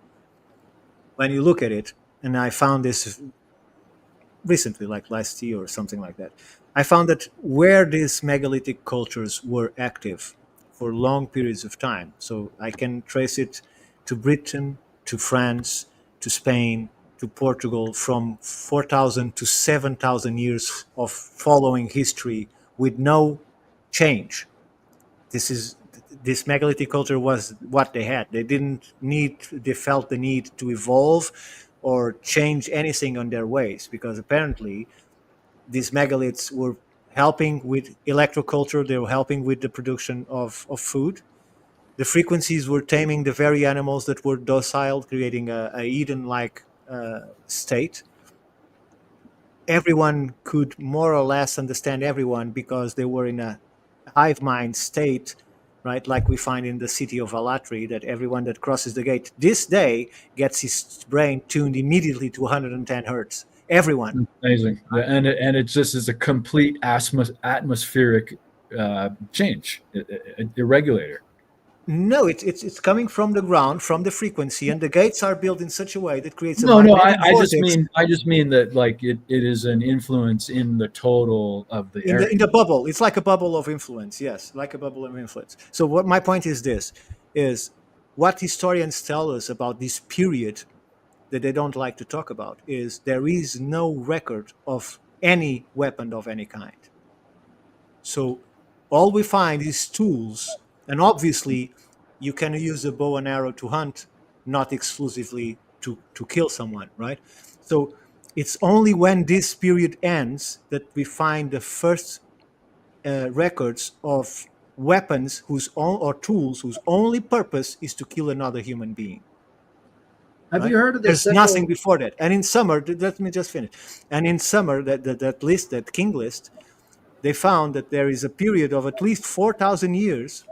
when you look at it, and I found this recently, like last year or something like that, I found that where these megalithic cultures were active for long periods of time, so I can trace it to Britain, to France, to Spain, to Portugal, from 4,000 to 7,000 years of following history with no change. This megalithic culture was what they had. They felt the need to evolve or change anything on their ways, because apparently these megaliths were helping with electroculture. They were helping with the production of food. The frequencies were taming the very animals that were docile, creating a Eden-like state. Everyone could more or less understand everyone because they were in a hive mind state right? Like we find in the city of Alatri, that everyone that crosses the gate this day gets his brain tuned immediately to 110 hertz. Everyone. Amazing. Yeah, and it just is a complete atmospheric change, a regulator. No, it's coming from the ground, from the frequency, and the gates are built in such a way that creates a No, magnetic vortex I just mean that like it is an influence in the total of the area. in the bubble. It's like a bubble of influence. Yes, like a bubble of influence. So what my point is this is what historians tell us about this period that they don't like to talk about is there is no record of any weapon of any kind. So all we find is tools, and obviously you can use a bow and arrow to hunt, not exclusively to kill someone, right? So it's only when this period ends that we find the first records of weapons or tools whose only purpose is to kill another human being. Have Right? you heard of the There's nothing central? before that. And in summer, let me just finish. And in summer, that list, that king list, they found that there is a period of at least 4,000 years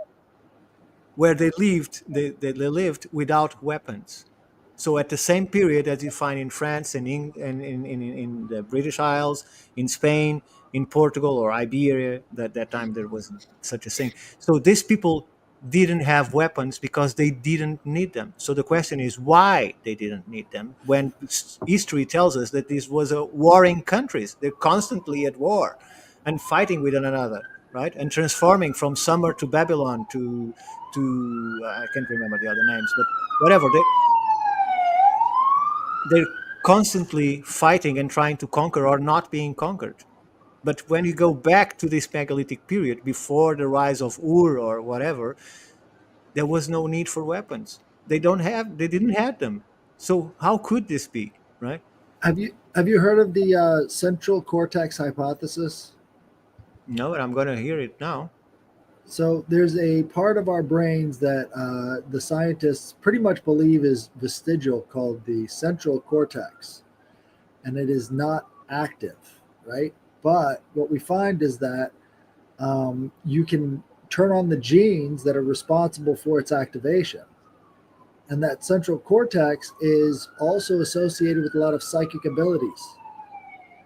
where they lived without weapons. So at the same period as you find in France and in the British Isles, in Spain, in Portugal or Iberia, that time there wasn't such a thing. So these people didn't have weapons because they didn't need them. So the question is why they didn't need them when history tells us that this was a warring countries. They're constantly at war and fighting with one another, right? And transforming from Summer to Babylon to I can't remember the other names, but whatever. They're constantly fighting and trying to conquer or not being conquered. But when you go back to this megalithic period before the rise of Ur or whatever, there was no need for weapons. They didn't have them. So how could this be, right? Have you heard of the central cortex hypothesis? No, and I'm going to hear it now. So there's a part of our brains that the scientists pretty much believe is vestigial called the central cortex, and it is not active, right? But what we find is that you can turn on the genes that are responsible for its activation. And that central cortex is also associated with a lot of psychic abilities.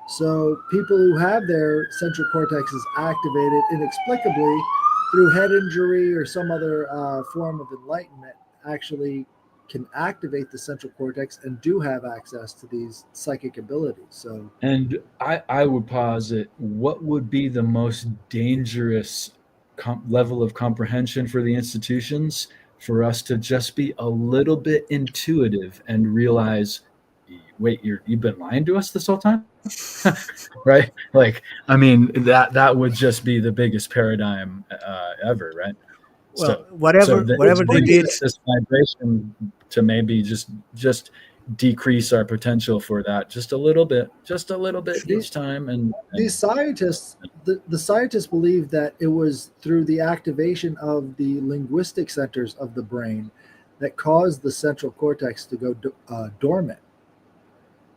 So people who have their central cortexes activated inexplicably through head injury or some other form of enlightenment actually can activate the central cortex and do have access to these psychic abilities. So, And I would posit what would be the most dangerous level of comprehension for the institutions for us to just be a little bit intuitive and realize, wait, you've been lying to us this whole time? Right? Like, I mean, that would just be the biggest paradigm ever, right? Well, So whatever they did, this vibration to maybe just decrease our potential for that just a little bit each time. And these scientists, the scientists believe that it was through the activation of the linguistic centers of the brain that caused the central cortex to go dormant.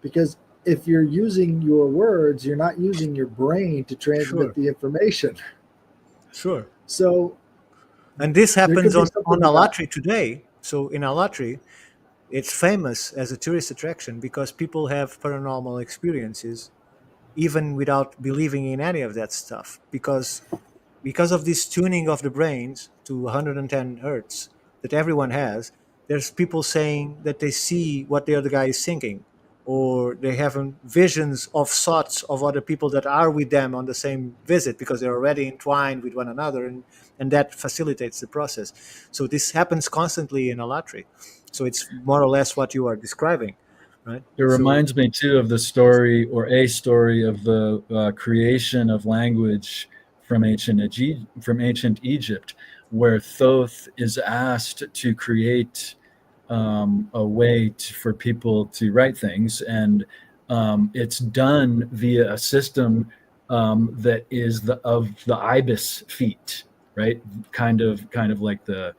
Because if you're using your words, you're not using your brain to transmit the information. Sure. So, and this happens on about Alatri today. So in Alatri, it's famous as a tourist attraction because people have paranormal experiences even without believing in any of that stuff because of this tuning of the brains to 110 hertz that everyone has. There's people saying that they see what the other guy is thinking, or they have visions of thoughts of other people that are with them on the same visit because they're already entwined with one another, and that facilitates the process. So this happens constantly in Alatri. So it's more or less what you are describing, right? it reminds me too of the story or a story of the creation of language from ancient Egypt, where Thoth is asked to create a way for people to write things, and it's done via a system that is of the ibis feet, right? Kind of like the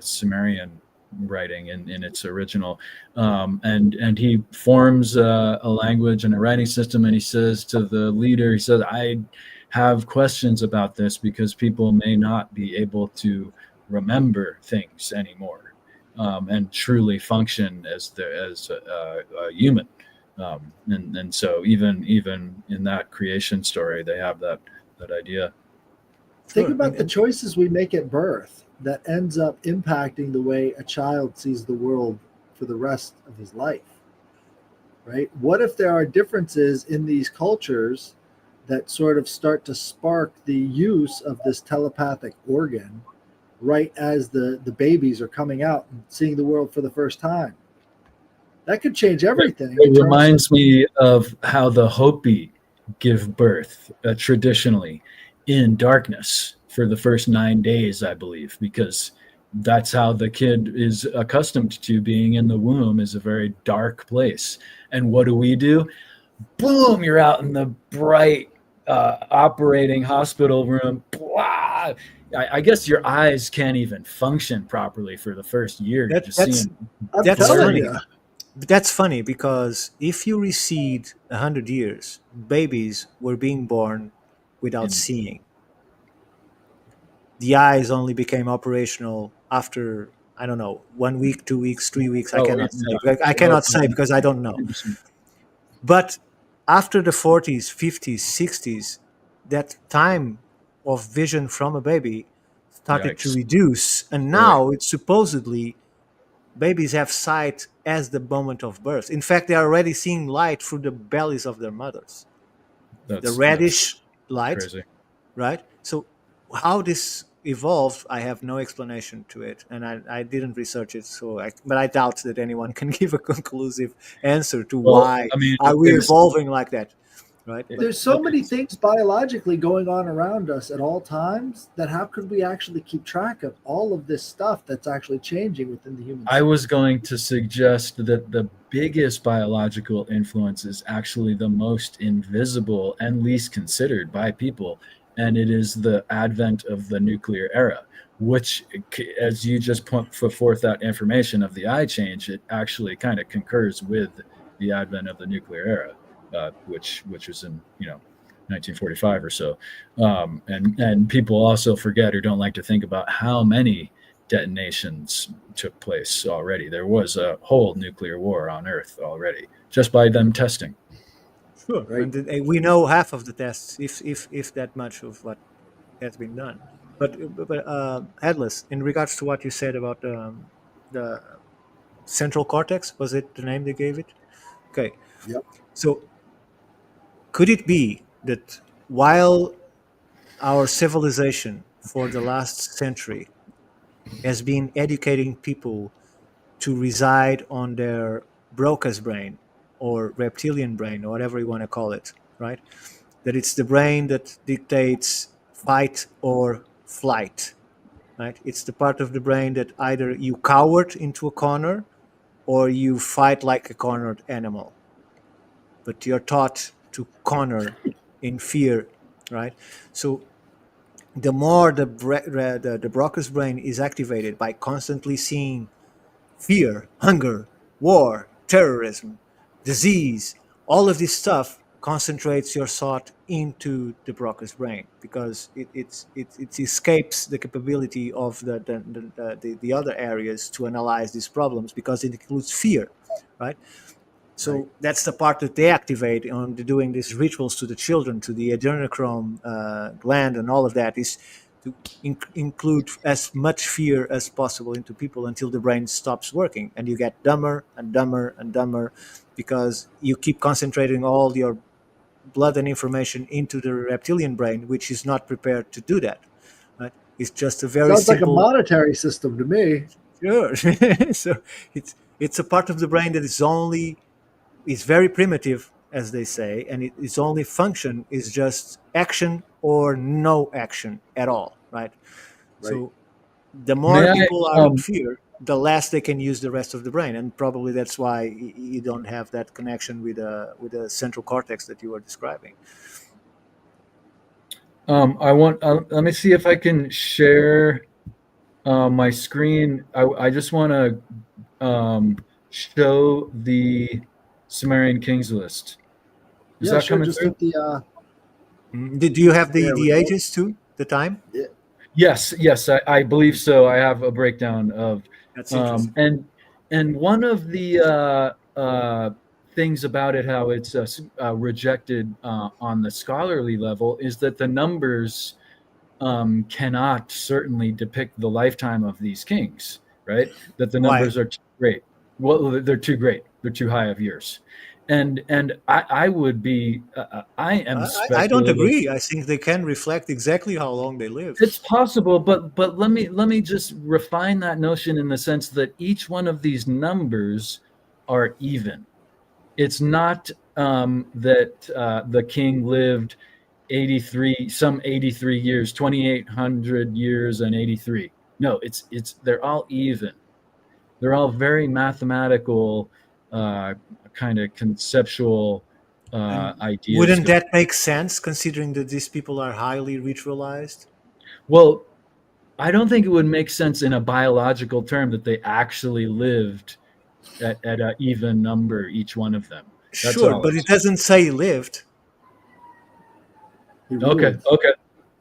Sumerian writing in its original, and he forms a language and a writing system, and he says to the leader, he says, I have questions about this because people may not be able to remember things anymore, and truly function as a human. And so even in that creation story, they have that idea. Think about the choices we make at birth that ends up impacting the way a child sees the world for the rest of his life, right? What if there are differences in these cultures that sort of start to spark the use of this telepathic organ right as the babies are coming out and seeing the world for the first time? That could change everything. It reminds me of how the Hopi give birth traditionally in darkness for the first 9 days, I believe, because that's how the kid is accustomed to being in the womb, is a very dark place. And what do? Boom, you're out in the bright operating hospital room. Blah. I guess your eyes can't even function properly for the first year. You're just seeing. That's funny. That's funny because if you recede 100 years, babies were being born without seeing. The eyes only became operational after, I don't know, 1 week, 2 weeks, 3 weeks. I cannot say. I cannot say because I don't know. But after the 40s, 50s, 60s, that time of vision from a baby started to reduce, and now it's supposedly babies have sight as the moment of birth. In fact, they are already seeing light through the bellies of their mothers. The reddish light, crazy. Right? So how this evolved, I have no explanation to it, and I didn't research it. But I doubt that anyone can give a conclusive answer to why are we evolving like that. Right? There's so many things biologically going on around us at all times that how could we actually keep track of all of this stuff that's actually changing within the human I was going to suggest that the biggest biological influence is actually the most invisible and least considered by people, and it is the advent of the nuclear era, which, as you just put forth that information of the eye change, it actually kind of concurs with the advent of the nuclear era. Which was in 1945 or so, and people also forget or don't like to think about how many detonations took place already. There was a whole nuclear war on Earth already just by them testing. Sure, right. And we know half of the tests, if that much of what has been done. But Headless, in regards to what you said about the central cortex, was it the name they gave it? Okay. Yep. So could it be that while our civilization for the last century has been educating people to reside on their Broca's brain or reptilian brain or whatever you want to call it, right? That it's the brain that dictates fight or flight, right? It's the part of the brain that either you cowered into a corner or you fight like a cornered animal. But you're taught to corner in fear, right? So the more the Broca's brain is activated by constantly seeing fear, hunger, war, terrorism, disease, all of this stuff concentrates your thought into the Broca's brain because it escapes the capability of the other areas to analyze these problems because it includes fear, right? So that's the part that they activate on doing these rituals to the children, to the adrenochrome gland, and all of that is to include as much fear as possible into people until the brain stops working, and you get dumber and dumber and dumber because you keep concentrating all your blood and information into the reptilian brain, which is not prepared to do that. Right? It's just a very sounds simple, like a monetary system to me. Sure. So it's a part of the brain that is very primitive, as they say, and its only function is just action or no action at all, right? So the more people are in fear, the less they can use the rest of the brain, and probably that's why you don't have that connection with the central cortex that you were describing. Let me see if I can share my screen. I just want to show the Sumerian Kings list. Is that sure. coming Just through? hit the Do you have There we the go. ages too? The time? Yes, I believe so. I have a breakdown of, That's interesting. and one of the things about it, how it's rejected on the scholarly level, is that the numbers cannot certainly depict the lifetime of these kings, right? That the Why? numbers are too great. Well, they're too great. They're too high of years, and I would be I am I don't speculating. agree. I think they can reflect exactly how long they lived. It's possible, but let me just refine that notion in the sense that each one of these numbers are even. It's not that the king lived 83 years, 2,800 years, and 83. No, it's they're all even. They're all very mathematical, kind of conceptual And ideas wouldn't going. that make sense considering that these people are highly ritualized? Well, I don't think it would make sense in a biological term that they actually lived at an even number, each one of them. That's Sure, all but I'm it saying. doesn't say lived. He Okay, ruled. okay.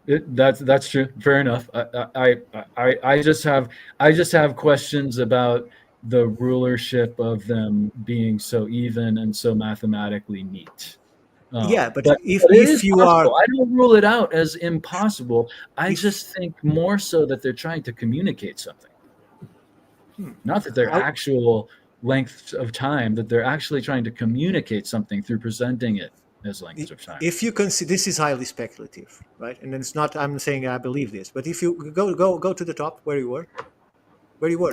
That's true. Fair enough. I just have questions about the rulership of them being so even and so mathematically neat. Yeah, but But it is if you are possible. I don't rule it out as impossible. I if just think more so that they're trying to communicate something, hmm, not that they're I, actual lengths of time. That they're actually trying to communicate something through presenting it as lengths of time. if you consider this is highly speculative, right? And it's not. I'm saying I believe this, but if you go to the top where you were,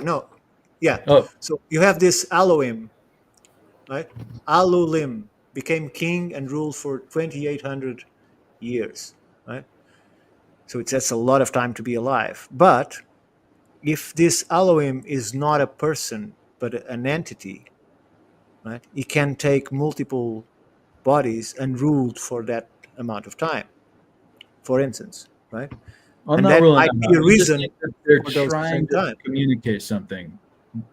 no, yeah. Oh, So you have this Elohim, right? Alulim became king and ruled for 2,800 years, right? So that's a lot of time to be alive. But if this Elohim is not a person but an entity, right? It can take multiple bodies and ruled for that amount of time, for instance, right? I'm And not that ruling might them be out. a I just reason think that they're for those trying same to time. communicate something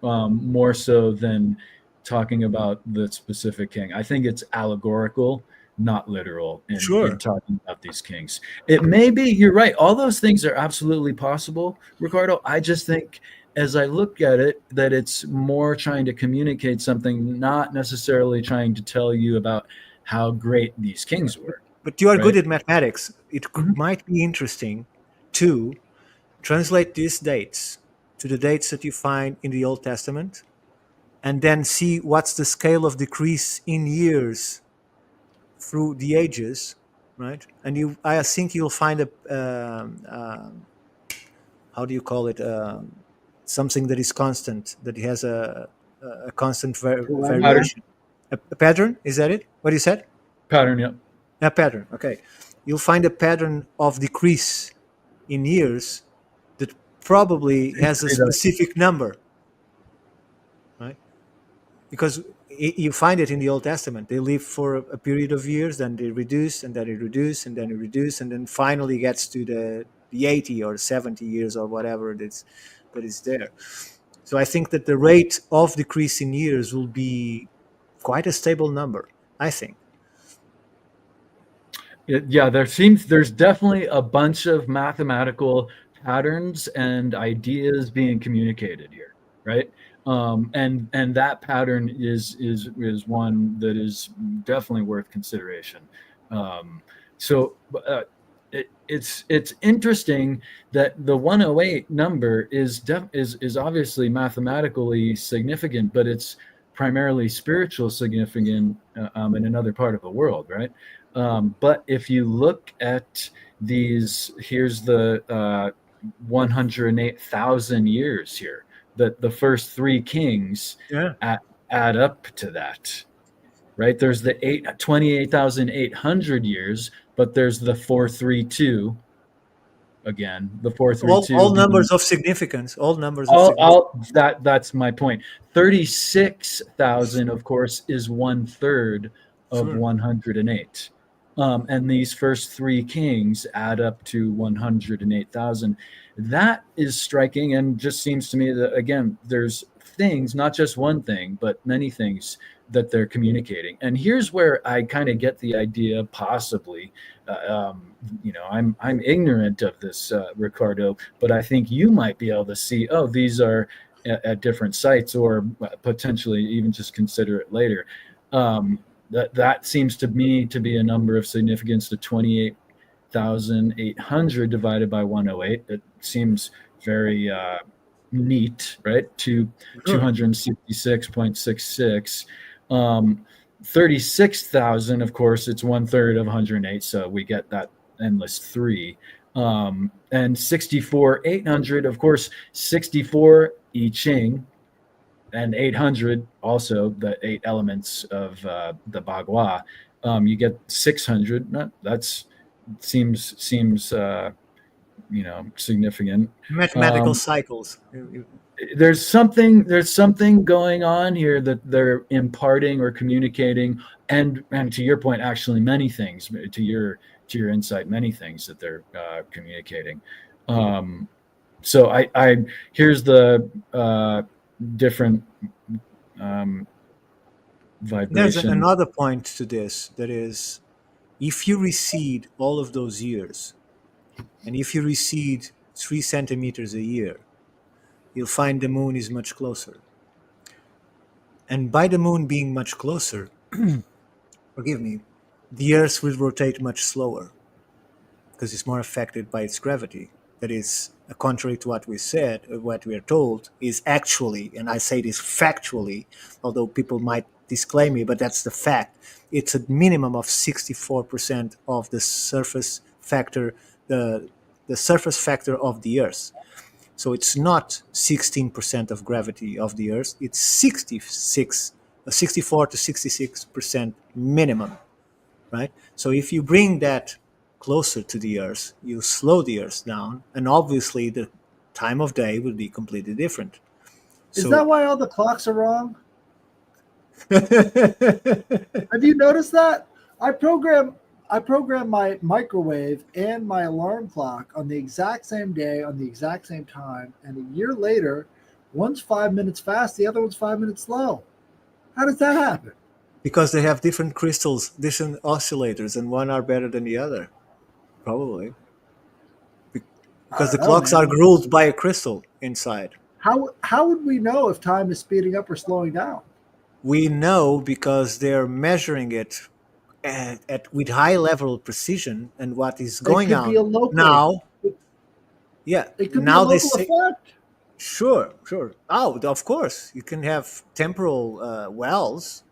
more so than talking about the specific king. I think it's allegorical, not literal in Sure. talking about these kings. It may be, you're right. All those things are absolutely possible, Ricardo. I just think as I look at it, that it's more trying to communicate something, not necessarily trying to tell you about how great these kings were, But you are good right? at mathematics. Mhm. Might be interesting to translate these dates to the dates that you find in the Old Testament and then see what's the scale of decrease in years through the ages, right? And I think you'll find how do you call it? Something that is constant, that has a constant Millennium? Pattern, variation. A pattern? Is that it? What you said? pattern, yeah. A pattern. Okay. You'll find a pattern of decrease in years that probably Seems has to a be the specific number, right? Because you find it in the Old Testament. They live for a period of years, then they reduce, and then they reduce, and then they reduce, and then finally gets to the 80 or 70 years or whatever that is there. So I think that the rate of decrease in years will be quite a stable number, I think. Yeah, there's definitely a bunch of mathematical patterns and ideas being communicated here, right? And that pattern is one that is definitely worth consideration. Um, so it's interesting that the 108 number is obviously mathematically significant, but it's primarily spiritual significant in another part of the world, right? But if you look at these, here's the 108,000 years here, that the first three kings Yeah. add up to that, right? There's the 28,800 years, but there's the 432 again, the 432 All being numbers of significance. All numbers of significance. all that's my point. 36,000, of course, is one third of Sure. 108. And these first three kings add up to 108,000. That is striking, and just seems to me that, again, there's things, not just one thing, but many things that they're communicating. And here's where I kind of get the idea, possibly. I'm ignorant of this, Ricardo, but I think you might be able to see. Oh, these are at different sites, or potentially even just consider it later. That seems to me to be a number of significance to 28,800 divided by 108. It seems very neat, right? To 266.66. 36,000, of course, it's 1/3 of 108, so we get that endless 3. And 64,800, of course, 64 I Ching, and 800 also the 8 elements of the Bagua. You get 600. That's seems significant. Mathematical cycles. There's something going on here that they're imparting or communicating, and to your point, actually many things, to your insight, many things that they're communicating. So I here's the different vibration. There's another point to this, that is, if you recede all of those years, and if you recede 3 centimeters a year, you'll find the moon is much closer. And by the moon being much closer, forgive me, the Earth will rotate much slower because it's more affected by its gravity. That is, contrary to what we said, what we are told is actually, and I say this factually, although people might disclaim me, but that's the fact. It's a minimum of 64% of the surface factor, the surface factor of the Earth. So it's not 16% of gravity of the Earth. It's 64 to 66% minimum, right? So if you bring that closer to the Earth, you slow the Earth down, and obviously the time of day will be completely different. Is that why all the clocks are wrong? Have you noticed that? I program my microwave and my alarm clock on the exact same day, on the exact same time, and a year later, one's 5 minutes fast, the other one's 5 minutes slow. How does that happen? Because they have different crystals, different oscillators, and one are better than the other. Probably. Because the clocks are ruled by a crystal inside. How would we know if time is speeding up or slowing down? We know because they're measuring it with high level of precision, and what is going on now. Yeah, it could now be a local effect. Sure. Oh, of course, you can have temporal wells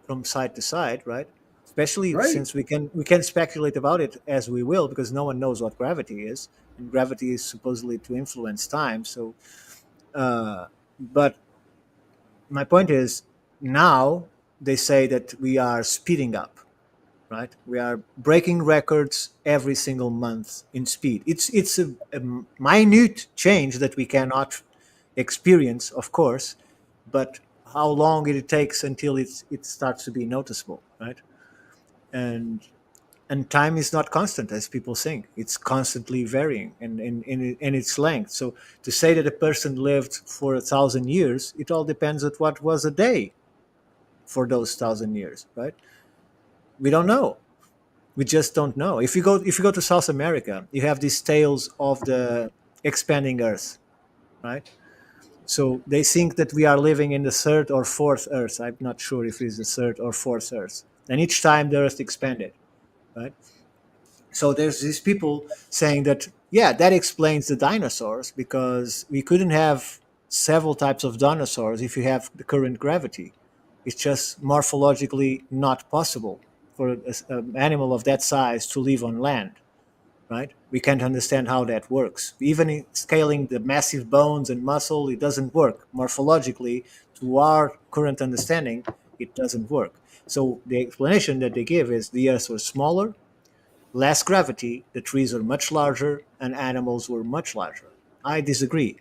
from side to side, right? Especially since we can speculate about it as we will, because no one knows what gravity is, and gravity is supposedly to influence time. So, but my point is, now they say that we are speeding up, right? We are breaking records every single month in speed. It's a minute change that we cannot experience, of course, but how long it takes until it starts to be noticeable, right? And time is not constant, as people think. It's constantly varying in its length. So to say that a person lived for 1,000 years, it all depends on what was a day for those 1,000 years, right? We don't know. We just don't know. If you go to South America, you have these tales of the expanding Earth, right? So they think that we are living in the 3rd or 4th Earth. I'm not sure if it's the 3rd or 4th Earth. And each time the Earth expanded, right? So there's these people saying that, yeah, that explains the dinosaurs, because we couldn't have several types of dinosaurs if you have the current gravity. It's just morphologically not possible for an animal of that size to live on land, right? We can't understand how that works. Even in scaling the massive bones and muscle, it doesn't work. Morphologically, to our current understanding, it doesn't work. So the explanation that they give is the Earth was smaller, less gravity, the trees are much larger, and animals were much larger. I disagree.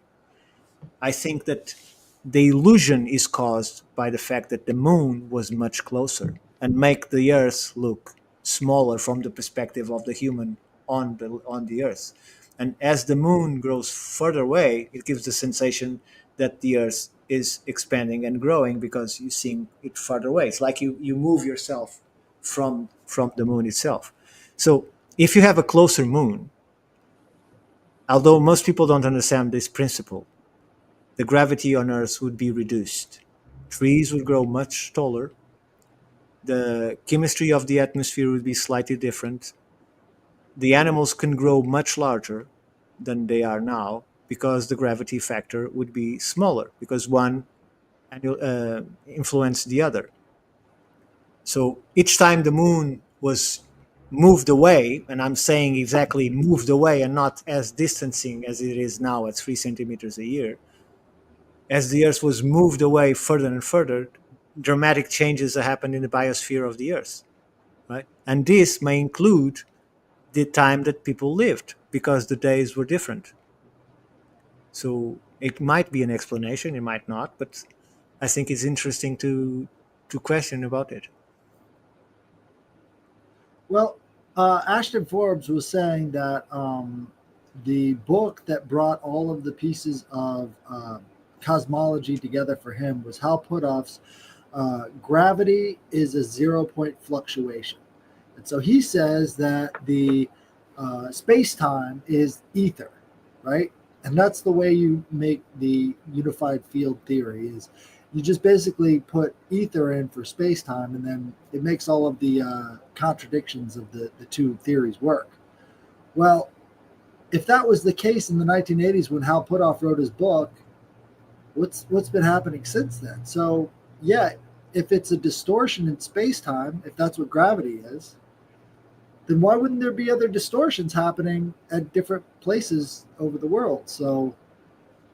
I think that the illusion is caused by the fact that the moon was much closer and make the Earth look smaller from the perspective of the human on the Earth. And as the moon grows further away, it gives the sensation that the Earth is expanding and growing because you're seeing it further away. It's like you move yourself from the moon itself. So if you have a closer moon, although most people don't understand this principle, the gravity on Earth would be reduced. Trees would grow much taller. The chemistry of the atmosphere would be slightly different. The animals can grow much larger than they are now because the gravity factor would be smaller because one influenced the other. So each time the moon was moved away, and I'm saying exactly moved away and not as distancing as it is now at 3 centimeters a year, as the Earth was moved away further and further, dramatic changes happened in the biosphere of the Earth, right? And this may include the time that people lived because the days were different. So it might be an explanation, it might not, but I think it's interesting to question about it. Well, Ashton Forbes was saying that the book that brought all of the pieces of cosmology together for him was Hal Puthoff's Gravity is a 0-point fluctuation. And so he says that the space-time is ether, right? And that's the way you make the unified field theory is you just basically put ether in for space-time, and then it makes all of the contradictions of the two theories work. Well, if that was the case in the 1980s when Hal Puthoff wrote his book, what's been happening since then? So, yeah, if it's a distortion in space-time, if that's what gravity is, then why wouldn't there be other distortions happening at different places over the world? So,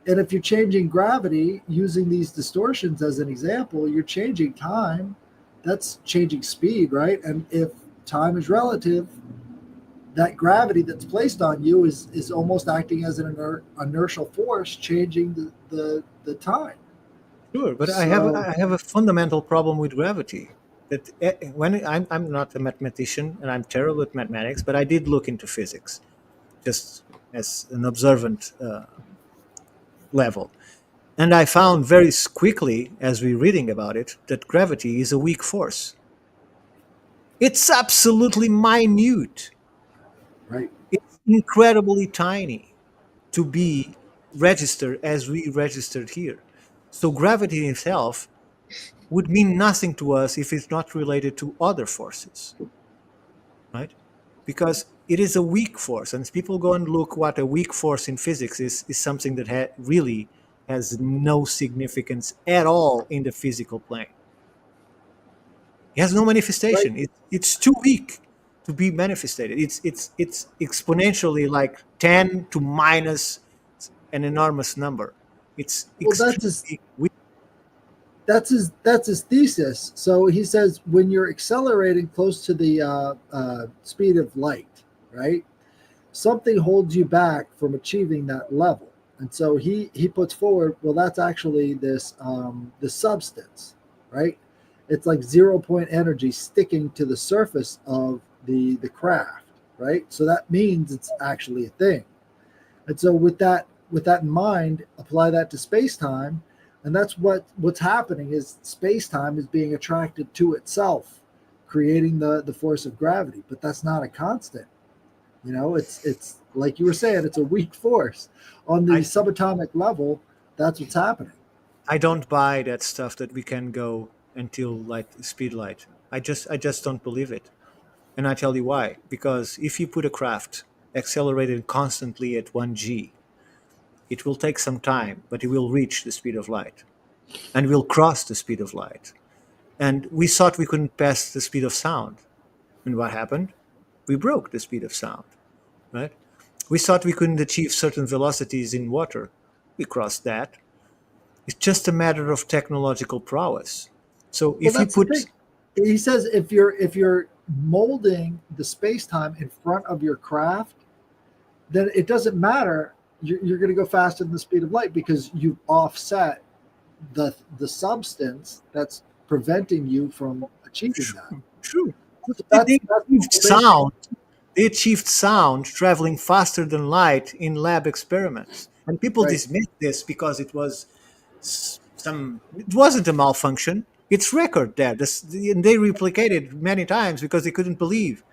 and if you're changing gravity using these distortions as an example, you're changing time. That's changing speed, right? And if time is relative, that gravity that's placed on you is almost acting as an inertial force, changing the time. Sure, but So, I have a fundamental problem with gravity. That when I'm not a mathematician and I'm terrible at mathematics, but I did look into physics, just as an observant level. And I found very quickly, as we're reading about it, that gravity is a weak force. It's absolutely minute. right. It's incredibly tiny to be registered as we registered here. So gravity itself would mean nothing to us if it's not related to other forces, right? Because it is a weak force, and people go and look what a weak force in physics is something that really has no significance at all in the physical plane. It has no Right. manifestation. It's too weak to be manifested. It's exponentially like 10 to minus an enormous number. It's Well, extremely weak. that's his thesis. So he says when you're accelerating close to the speed of light, right? Something holds you back from achieving that level. And so he puts forward, well, that's actually the substance, right? It's like 0-point energy sticking to the surface of the craft, right? So that means it's actually a thing. And so with that in mind, apply that to space time, and that's what's happening is space time is being attracted to itself, creating the force of gravity. But that's not a constant. It's like you were saying, it's a weak force on the I subatomic level. That's what's happening. I don't buy that stuff that we can go until speed light. I just don't believe it. And I tell you why. Because if you put a craft accelerated constantly at 1 g, it will take some time, but it will reach the speed of light and will cross the speed of light. And we thought we couldn't pass the speed of sound. And what happened? We broke the speed of sound, right? We thought we couldn't achieve certain velocities in water. We crossed that. It's just a matter of technological prowess. So Well, if we that's the put thing. He says if you're molding the space time in front of your craft, then it doesn't matter. You're going to go faster than the speed of light because you've offset the substance that's preventing you from achieving that. true, So they that's the achieved whole basic. sound. They achieved sound traveling faster than light in lab experiments. And people Right. dismiss this because it was it wasn't a malfunction. It's record there. And they replicated many times because they couldn't believe.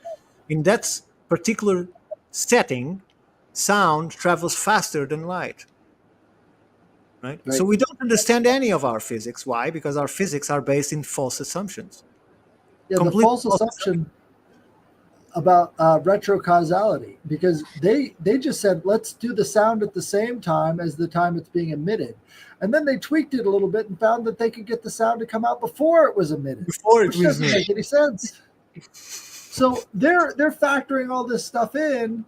In that particular setting, sound travels faster than light. Right? So Right. we don't understand any of our physics. Why? Because our physics are based in false assumptions. Yeah, the Complete false false assumptions. assumption about retrocausality, because they just said let's do the sound at the same time as the time it's being emitted, and then they tweaked it a little bit and found that they could get the sound to come out before it was emitted, Before it which was doesn't made. make any sense. So they're factoring all this stuff in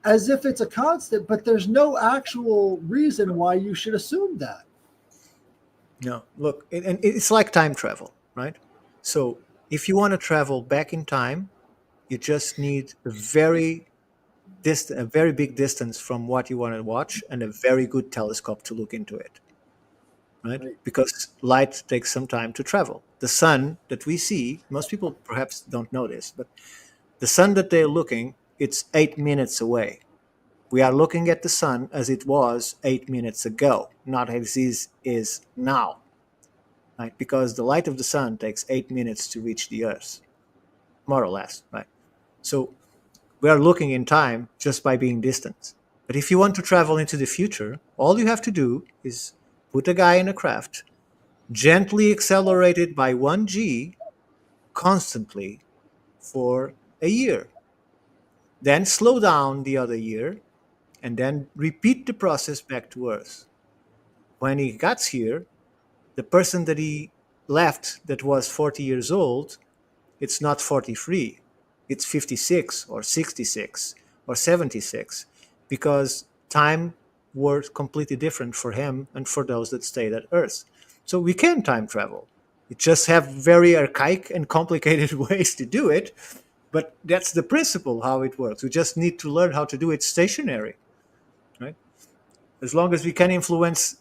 as if it's a constant, but there's no actual reason why you should assume that. No, look, and it's like time travel, right? So if you want to travel back in time, you just need a very big distance from what you want to watch and a very good telescope to look into it, right? Right. Because light takes some time to travel. The sun that we see, most people perhaps don't know this, but the sun that they're looking, it's 8 minutes away. We are looking at the sun as it was 8 minutes ago, not as it is now, right? Because the light of the sun takes 8 minutes to reach the earth, more or less, right? So we are looking in time just by being distant. But if you want to travel into the future, all you have to do is put a guy in a craft, gently accelerate it by 1 g constantly for a year. Then slow down the other year and then repeat the process back to Earth. When he gets here, the person that he left that was 40 years old, it's not 43, it's 56 or 66 or 76 because time was completely different for him and for those that stayed at Earth. So we can time travel. We just have very archaic and complicated ways to do it, but that's the principle how it works. We just need to learn how to do it stationary, right? As long as we can influence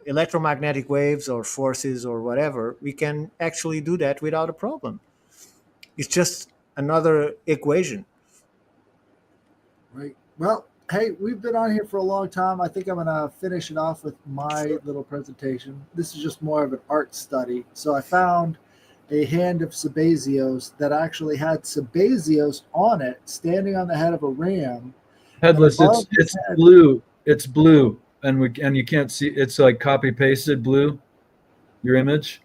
electromagnetic waves or forces or whatever, we can actually do that without a problem. It's just another equation. Right. Well, hey, we've been on here for a long time. I think I'm going to finish it off with my little presentation. This is just more of an art study. So I found a hand of Sabazios that actually had Sabazios on it, standing on the head of a ram. And Headless. above his It's head, blue. It's blue, and you can't see. It's like copy pasted blue. Your image.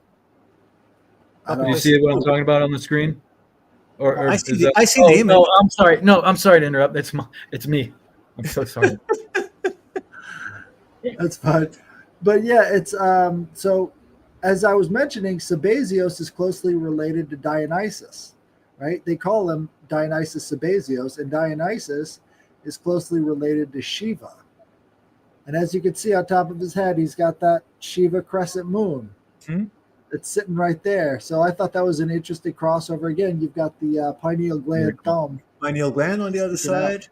I Do you don't, see what I'm talking about on the screen? Or I see is that? I see the Oh image. no, I'm sorry. No, I'm sorry to interrupt. It's me. I'm so sorry. that's fine. But yeah, it's so as I was mentioning, Sabazios is closely related to Dionysus, right? They call him Dionysus Sabazios, and Dionysus is closely related to Shiva. And as you can see on top of his head, he's got that Shiva crescent moon. Hmm? It's sitting right there. So I thought that was an interesting crossover. Again, you've got the pineal Very gland cool. thumb Pineal gland on the other sticking out. side.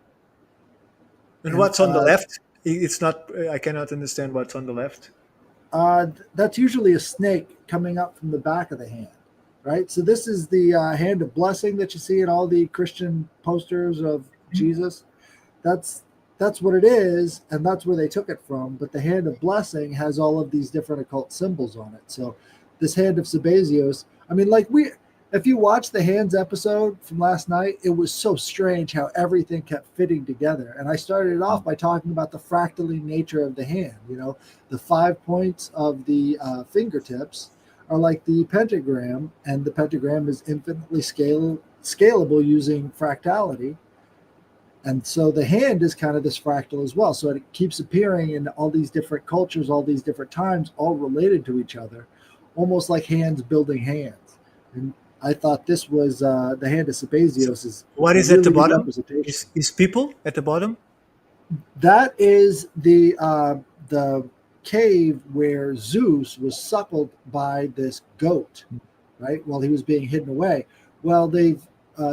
And And what's on the left? It's not. I cannot understand what's on the left. that's usually a snake coming up from the back of the hand, right? So this is the hand of blessing that you see in all the Christian posters of Jesus. That's that's what it is, and that's where they took it from. But the hand of blessing has all of these different occult symbols on it. So this hand of Sabazios, I mean, if you watch the hands episode from last night, it was so strange how everything kept fitting together. And I started it off by talking about the fractally nature of the hand. You know, the 5 points of the fingertips are like the pentagram, and the pentagram is infinitely scalable using fractality. And so the hand is kind of this fractal as well. So it keeps appearing in all these different cultures, all these different times, all related to each other, almost like hands building hands. And I thought this was the hand of Sabazios is What a is at the really good bottom? representation. Is people at the bottom? That is the cave where Zeus was suckled by this goat, right? While he was being hidden away. Well, they've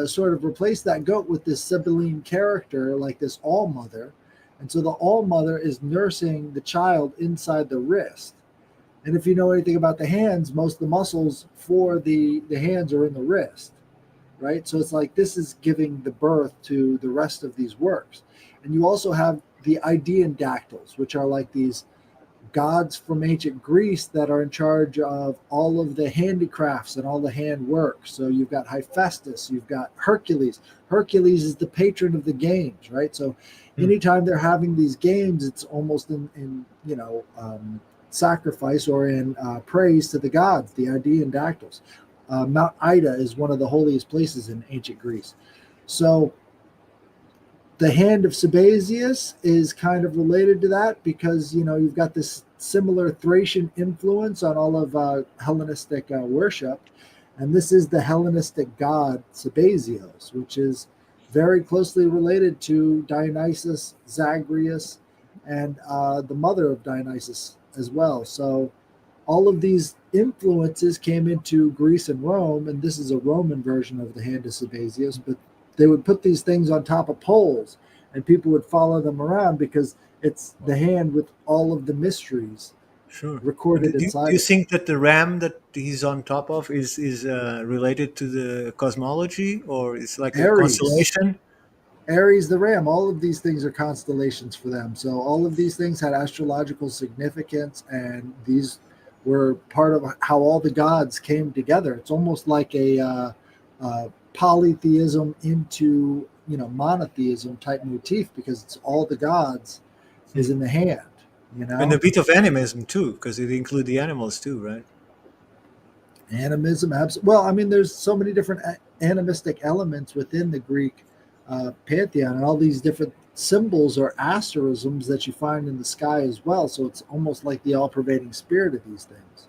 sort of replaced that goat with this Sibylline character, like this All Mother, and so the All Mother is nursing the child inside the wrist. And if you know anything about the hands, most of the muscles for the hands are in the wrist. right? So it's like this is giving the birth to the rest of these works. And you also have the Idaean dactyls, which are like these gods from ancient Greece that are in charge of all of the handicrafts and all the handwork. So you've got Hephaestus, you've got Hercules. Hercules is the patron of the games, right? So anytime they're having these games, it's almost in sacrifice or in praise to the gods, the Idaean dactyls. Mount Ida is one of the holiest places in ancient Greece. So the hand of Sabazius is kind of related to that because you've got this similar Thracian influence on all of Hellenistic worship, and this is the Hellenistic god Sabazios, which is very closely related to Dionysus, Zagreus, and the mother of Dionysus as well. So all of these influences came into Greece and Rome, and this is a Roman version of the hand of Sabazius, but they would put these things on top of poles and people would follow them around because it's the hand with all of the mysteries Sure. recorded Do inside you it. think that the ram that he's on top of is related to the cosmology, or it's like a Aries. constellation? Aries the ram, all of these things are constellations for them. So all of these things had astrological significance, and these were part of how all the gods came together. It's almost like a polytheism into monotheism type motif because it's all the gods is in the hand. You And a know, bit of animism too, because it includes the animals too, right? animism. Well, I mean, there's so many different animistic elements within the Greek pantheon, and all these different symbols or asterisms that you find in the sky as well. So it's almost like the all-pervading spirit of these things.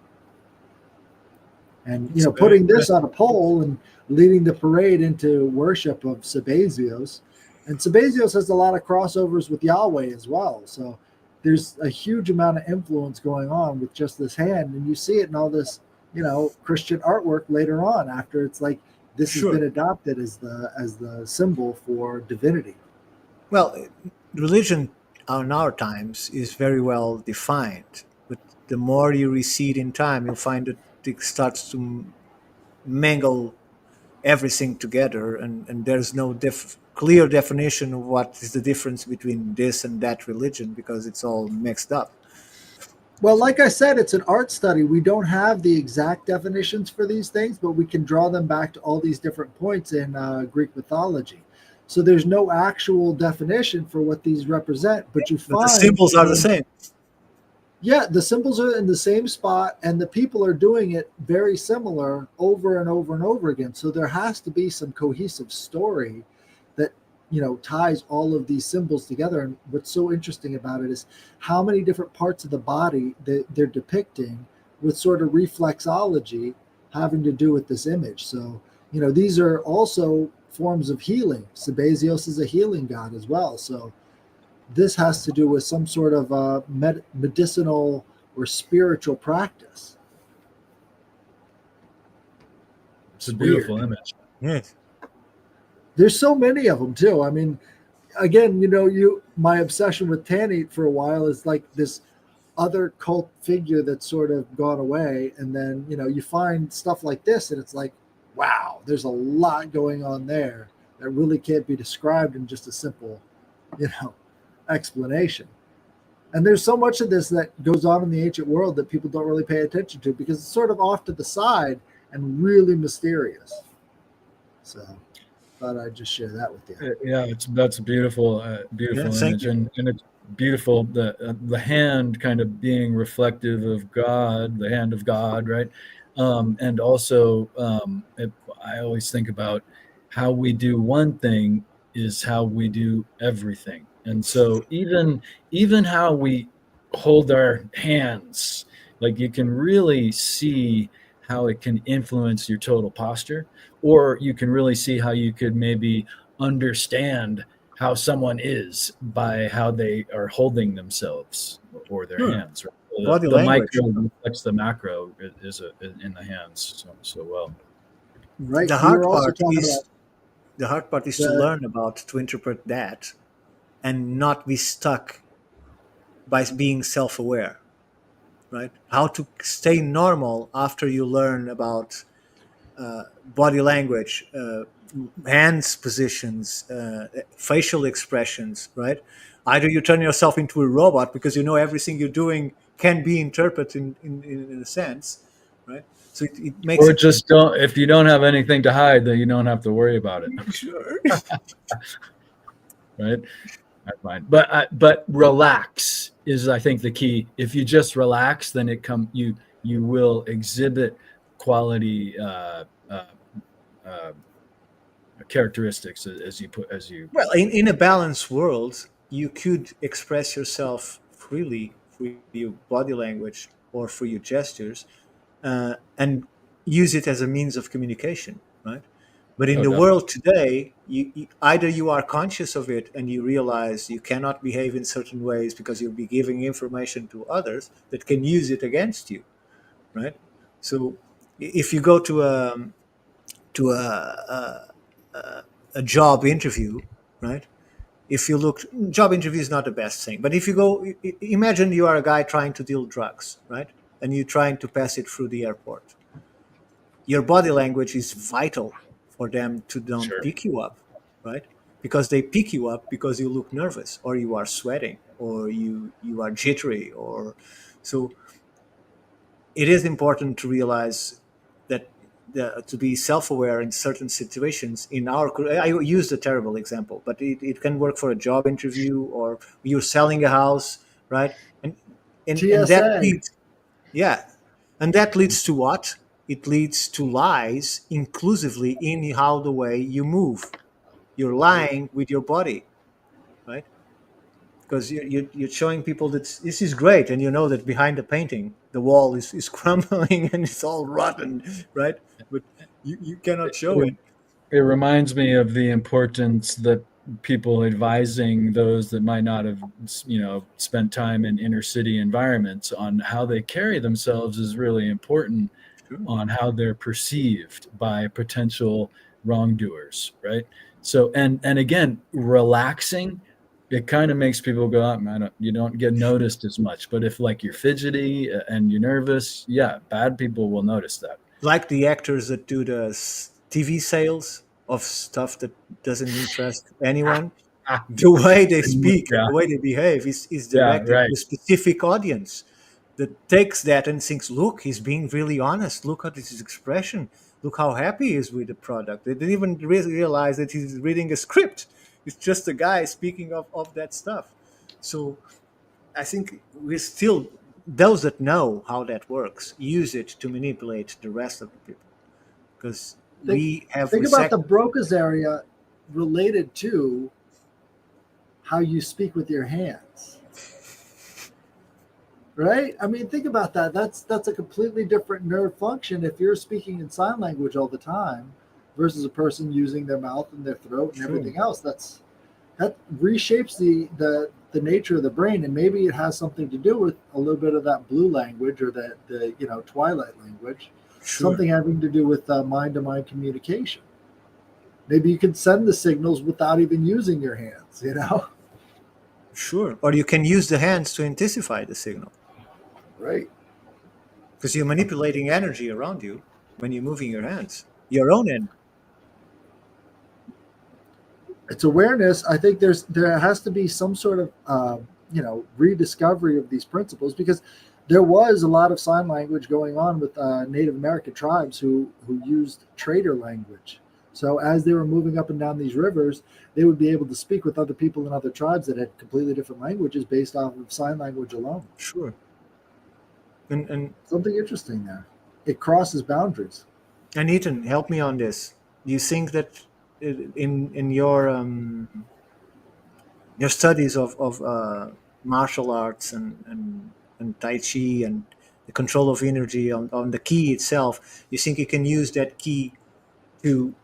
And It's very putting this impressive. on a pole and leading the parade into worship of Sabazios, and Sabazios has a lot of crossovers with Yahweh as well. So there's a huge amount of influence going on with just this hand, and you see it in all this, Christian artwork later on after it's like this has Sure. been adopted as the symbol for divinity. Well, religion in our times is very well defined, but the more you recede in time, you'll find that it starts to mangle everything together, and there's no clear definition of what is the difference between this and that religion because it's all mixed up. Well, like I said, it's an art study. We don't have the exact definitions for these things, but we can draw them back to all these different points in Greek mythology. So there's no actual definition for what these represent, but you But the find symbols are the in, same. yeah, the symbols are in the same spot and the people are doing it very similar over and over and over again. So there has to be some cohesive story that ties all of these symbols together. And what's so interesting about it is how many different parts of the body that they're depicting with sort of reflexology having to do with this image. So these are also forms of healing. Sabazios is a healing god as well. So this has to do with some sort of medicinal or spiritual practice. It's a It's beautiful weird. image. Yes. There's so many of them too. I mean, again, my obsession with Tanit for a while is like this other cult figure that's sort of gone away, and then you find stuff like this, and it's like, wow, there's a lot going on there that really can't be described in just a simple, you know, explanation. And there's so much of this that goes on in the ancient world that people don't really pay attention to because it's sort of off to the side and really mysterious. So thought I'd just share that with you. Yeah, that's a beautiful, Yeah. beautiful Thank image, you. and it's beautiful the hand kind of being reflective of God, the hand of God, right? And also, I always think about how we do one thing is how we do everything, and so even how we hold our hands, like you can really see how it can influence your total posture, or you can really see how you could maybe understand how someone is by how they are holding themselves or their Sure. hands. Right? Body The language. micro reflects the macro in the hands so well. Right. The We were hard also part talking about is the hard part is to the learn about to interpret that and not be stuck by being self-aware, right? How to stay normal after you learn about body language, hands positions, facial expressions, right? Either you turn yourself into a robot because you know everything you're doing can be interpreted in a sense, right? So it makes Or it just don't. If you don't have anything to hide, then you don't have to worry about it, sure. right? I find, but relax is, I think, the key. If you just relax, then you will exhibit quality uh, characteristics Well, in a balanced world, you could express yourself freely through your body language or through your gestures, and use it as a means of communication, right? But in Oh, the definitely. world today, either you are conscious of it and you realize you cannot behave in certain ways because you'll be giving information to others that can use it against you, right? So if you go to a job interview, right? If you look, job interview is not the best thing, but if you go, imagine you are a guy trying to deal drugs, right? And you're trying to pass it through the airport. Your body language is vital for them to don't Sure. pick you up, right? Because they pick you up because you look nervous or you are sweating or you are jittery or so. It is important to realize that to be self-aware in certain situations. In our, I used a terrible example, but it can work for a job interview or you're selling a house, right? And that TSA. leads, yeah, and that leads to what? It leads to lies inclusively in how the way you move. You're lying with your body, right? Because you're showing people that this is great, and you know that behind the painting the wall is crumbling and it's all rotten, right? But you cannot show it. It reminds me of the importance that people advising those that might not have, spent time in inner city environments on how they carry themselves is really important Sure. on how they're perceived by potential wrongdoers, right? So, and again, relaxing, it kind of makes people go, you don't get noticed as much. But if like you're fidgety and you're nervous, yeah, bad people will notice that. Like the actors that do the TV sales of stuff that doesn't interest anyone, the way they speak and Yeah, the way they behave is yeah, directed to right. a specific audience that takes that and thinks, look, he's being really honest. Look at his expression. Look how happy he is with the product. They didn't even really realize that he's reading a script. It's just a guy speaking of that stuff. So I think we still, those that know how that works, use it to manipulate the rest of the people. Because Think we have think about the resect. broca's area related to how you speak with your hands. Right? I mean, think about that. That's a completely different nerve function if you're speaking in sign language all the time versus a person using their mouth and their throat and True. everything else. That reshapes the nature of the brain, and maybe it has something to do with a little bit of that blue language or the twilight language, Sure. something having to do with mind to mind communication. Maybe you can send the signals without even using your hands. Sure. Or you can use the hands to intensify the signal. Right. Because you're manipulating energy around you when you're moving your hands, your own energy. It's awareness. I think there has to be some sort of rediscovery of these principles, because there was a lot of sign language going on with Native American tribes who used trader language. So as they were moving up and down these rivers, they would be able to speak with other people in other tribes that had completely different languages based off of sign language alone. Sure. And Something interesting there. It crosses boundaries. and Ethan, help me on this. Do you think that in your studies of martial arts and Tai Chi and the control of energy on the key itself, you think you can use that key to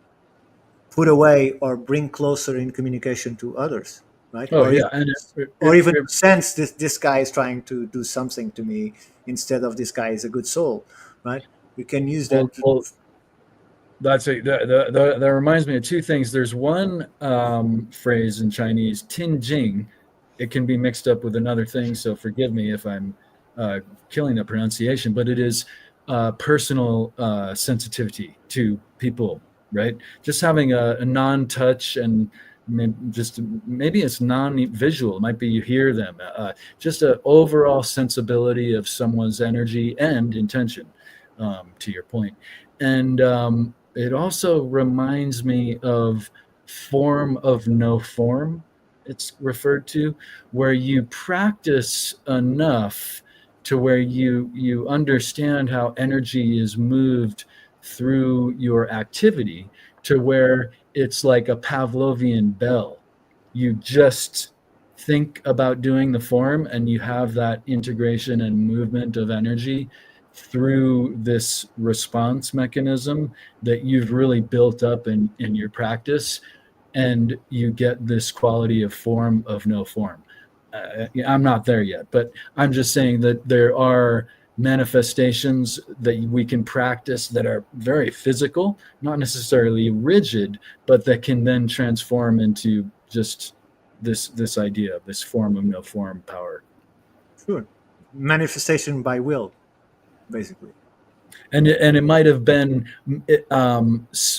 put away or bring closer in communication to others, right? Oh yeah, and Or even sense this guy is trying to do something to me instead of this guy is a good soul, right? We can use that. well, that's a that reminds me of two things. There's one phrase in Chinese, "tin jing." It can be mixed up with another thing, so forgive me if I'm killing the pronunciation. But it is personal sensitivity to people, right? Just having a non-touch and maybe it's non-visual. It might be you hear them. Just an overall sensibility of someone's energy and intention, to your point. And it also reminds me of form of no form, it's referred to, where you practice enough to where you understand how energy is moved through your activity, to where it's like a Pavlovian bell. You just think about doing the form and you have that integration and movement of energy through this response mechanism that you've really built up in your practice, and you get this quality of form of no form. I'm not there yet, but I'm just saying that there are manifestations that we can practice that are very physical, not necessarily rigid, but that can then transform into just this idea of this form of no form power. Sure. Manifestation by will, basically. And it might have been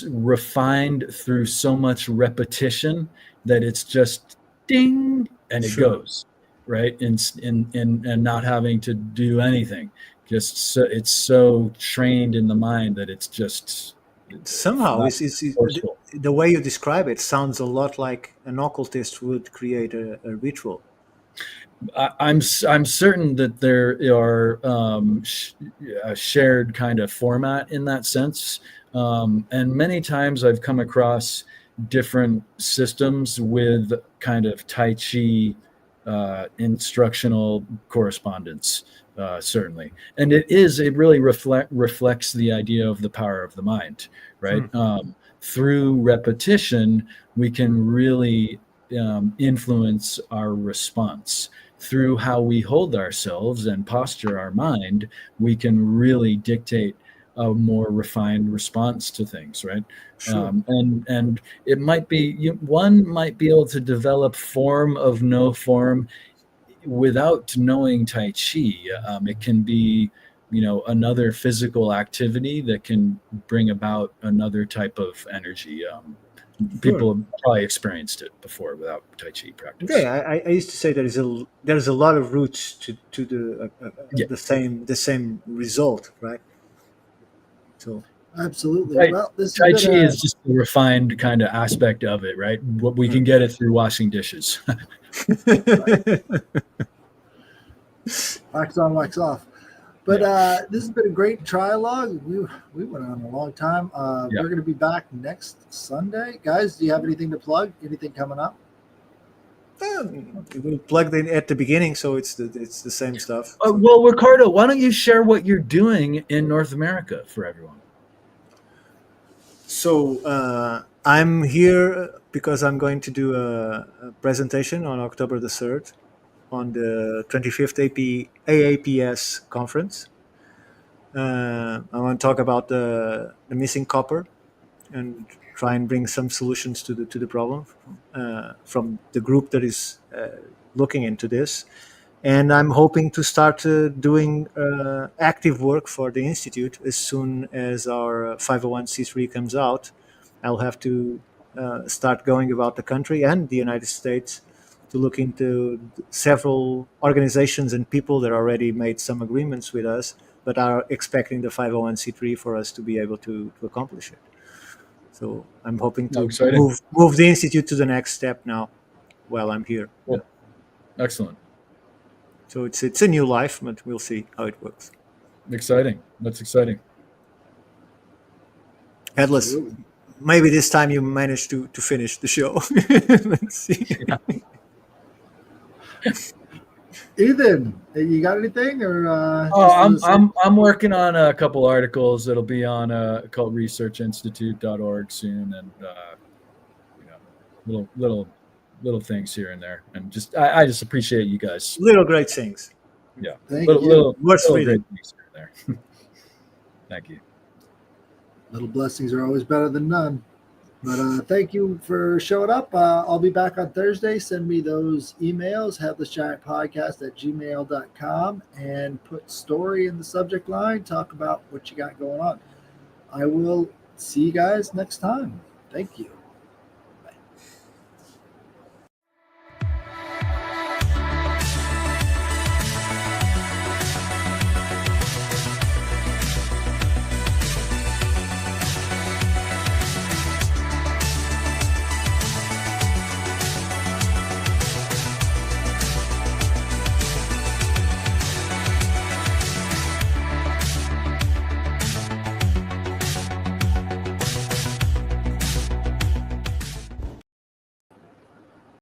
refined through so much repetition that it's just ding and it Sure. goes right and not having to do anything. Just so, it's so trained in the mind that it's just Somehow, forceful. the way you describe it sounds a lot like an occultist would create a ritual. I'm certain that there are a shared kind of format in that sense, and many times I've come across different systems with kind of Tai Chi instructional correspondence, certainly, and it really reflects the idea of the power of the mind, right? Through repetition, we can really influence our response. Through how we hold ourselves and posture our mind, we can really dictate a more refined response to things, right? Sure. And it might be one might be able to develop form of no form without knowing Tai Chi. It can be, another physical activity that can bring about another type of energy. People have probably experienced it before without Tai Chi practice. Okay, I used to say there's a lot of roots to the same result, right? So Absolutely. Right. Well, this Tai has Chi been is just a refined kind of aspect of it, right? What we can get it through washing dishes. wax on, wax off. But this has been a great trialogue. We went on a long time. Yeah. We're going to be back next Sunday. Guys, do you have anything to plug? Anything coming up? We plugged in at the beginning, so it's the same stuff. Well, Ricardo, why don't you share what you're doing in North America for everyone? So I'm here because I'm going to do a presentation on October the 3rd on the 25th AAPS conference. I want to talk about the missing copper and try and bring some solutions to the problem from the group that is looking into this. And I'm hoping to start doing active work for the Institute as soon as our 501c3 comes out. I'll have to start going about the country and the United States to look into several organizations and people that already made some agreements with us, but are expecting the 501c3 for us to be able to accomplish it. So I'm hoping to move the Institute to the next step now while I'm here. Cool. Excellent. So it's a new life, but we'll see how it works. Exciting. That's exciting. Headless. Absolutely. Maybe this time you managed to finish the show. Let's see. Yeah. Ethan, you got anything? Or I'm working on a couple articles that'll be on called researchinstitute.org soon, and little things here and there, and just I just appreciate you guys. Little great things. Yeah, Thank you. Worth little reading. great things here and there. Thank you. Little blessings are always better than none. But thank you for showing up. I'll be back on Thursday. Send me those emails, headlessgiantpodcast@gmail.com, and put story in the subject line. Talk about what you got going on. I will see you guys next time. Thank you.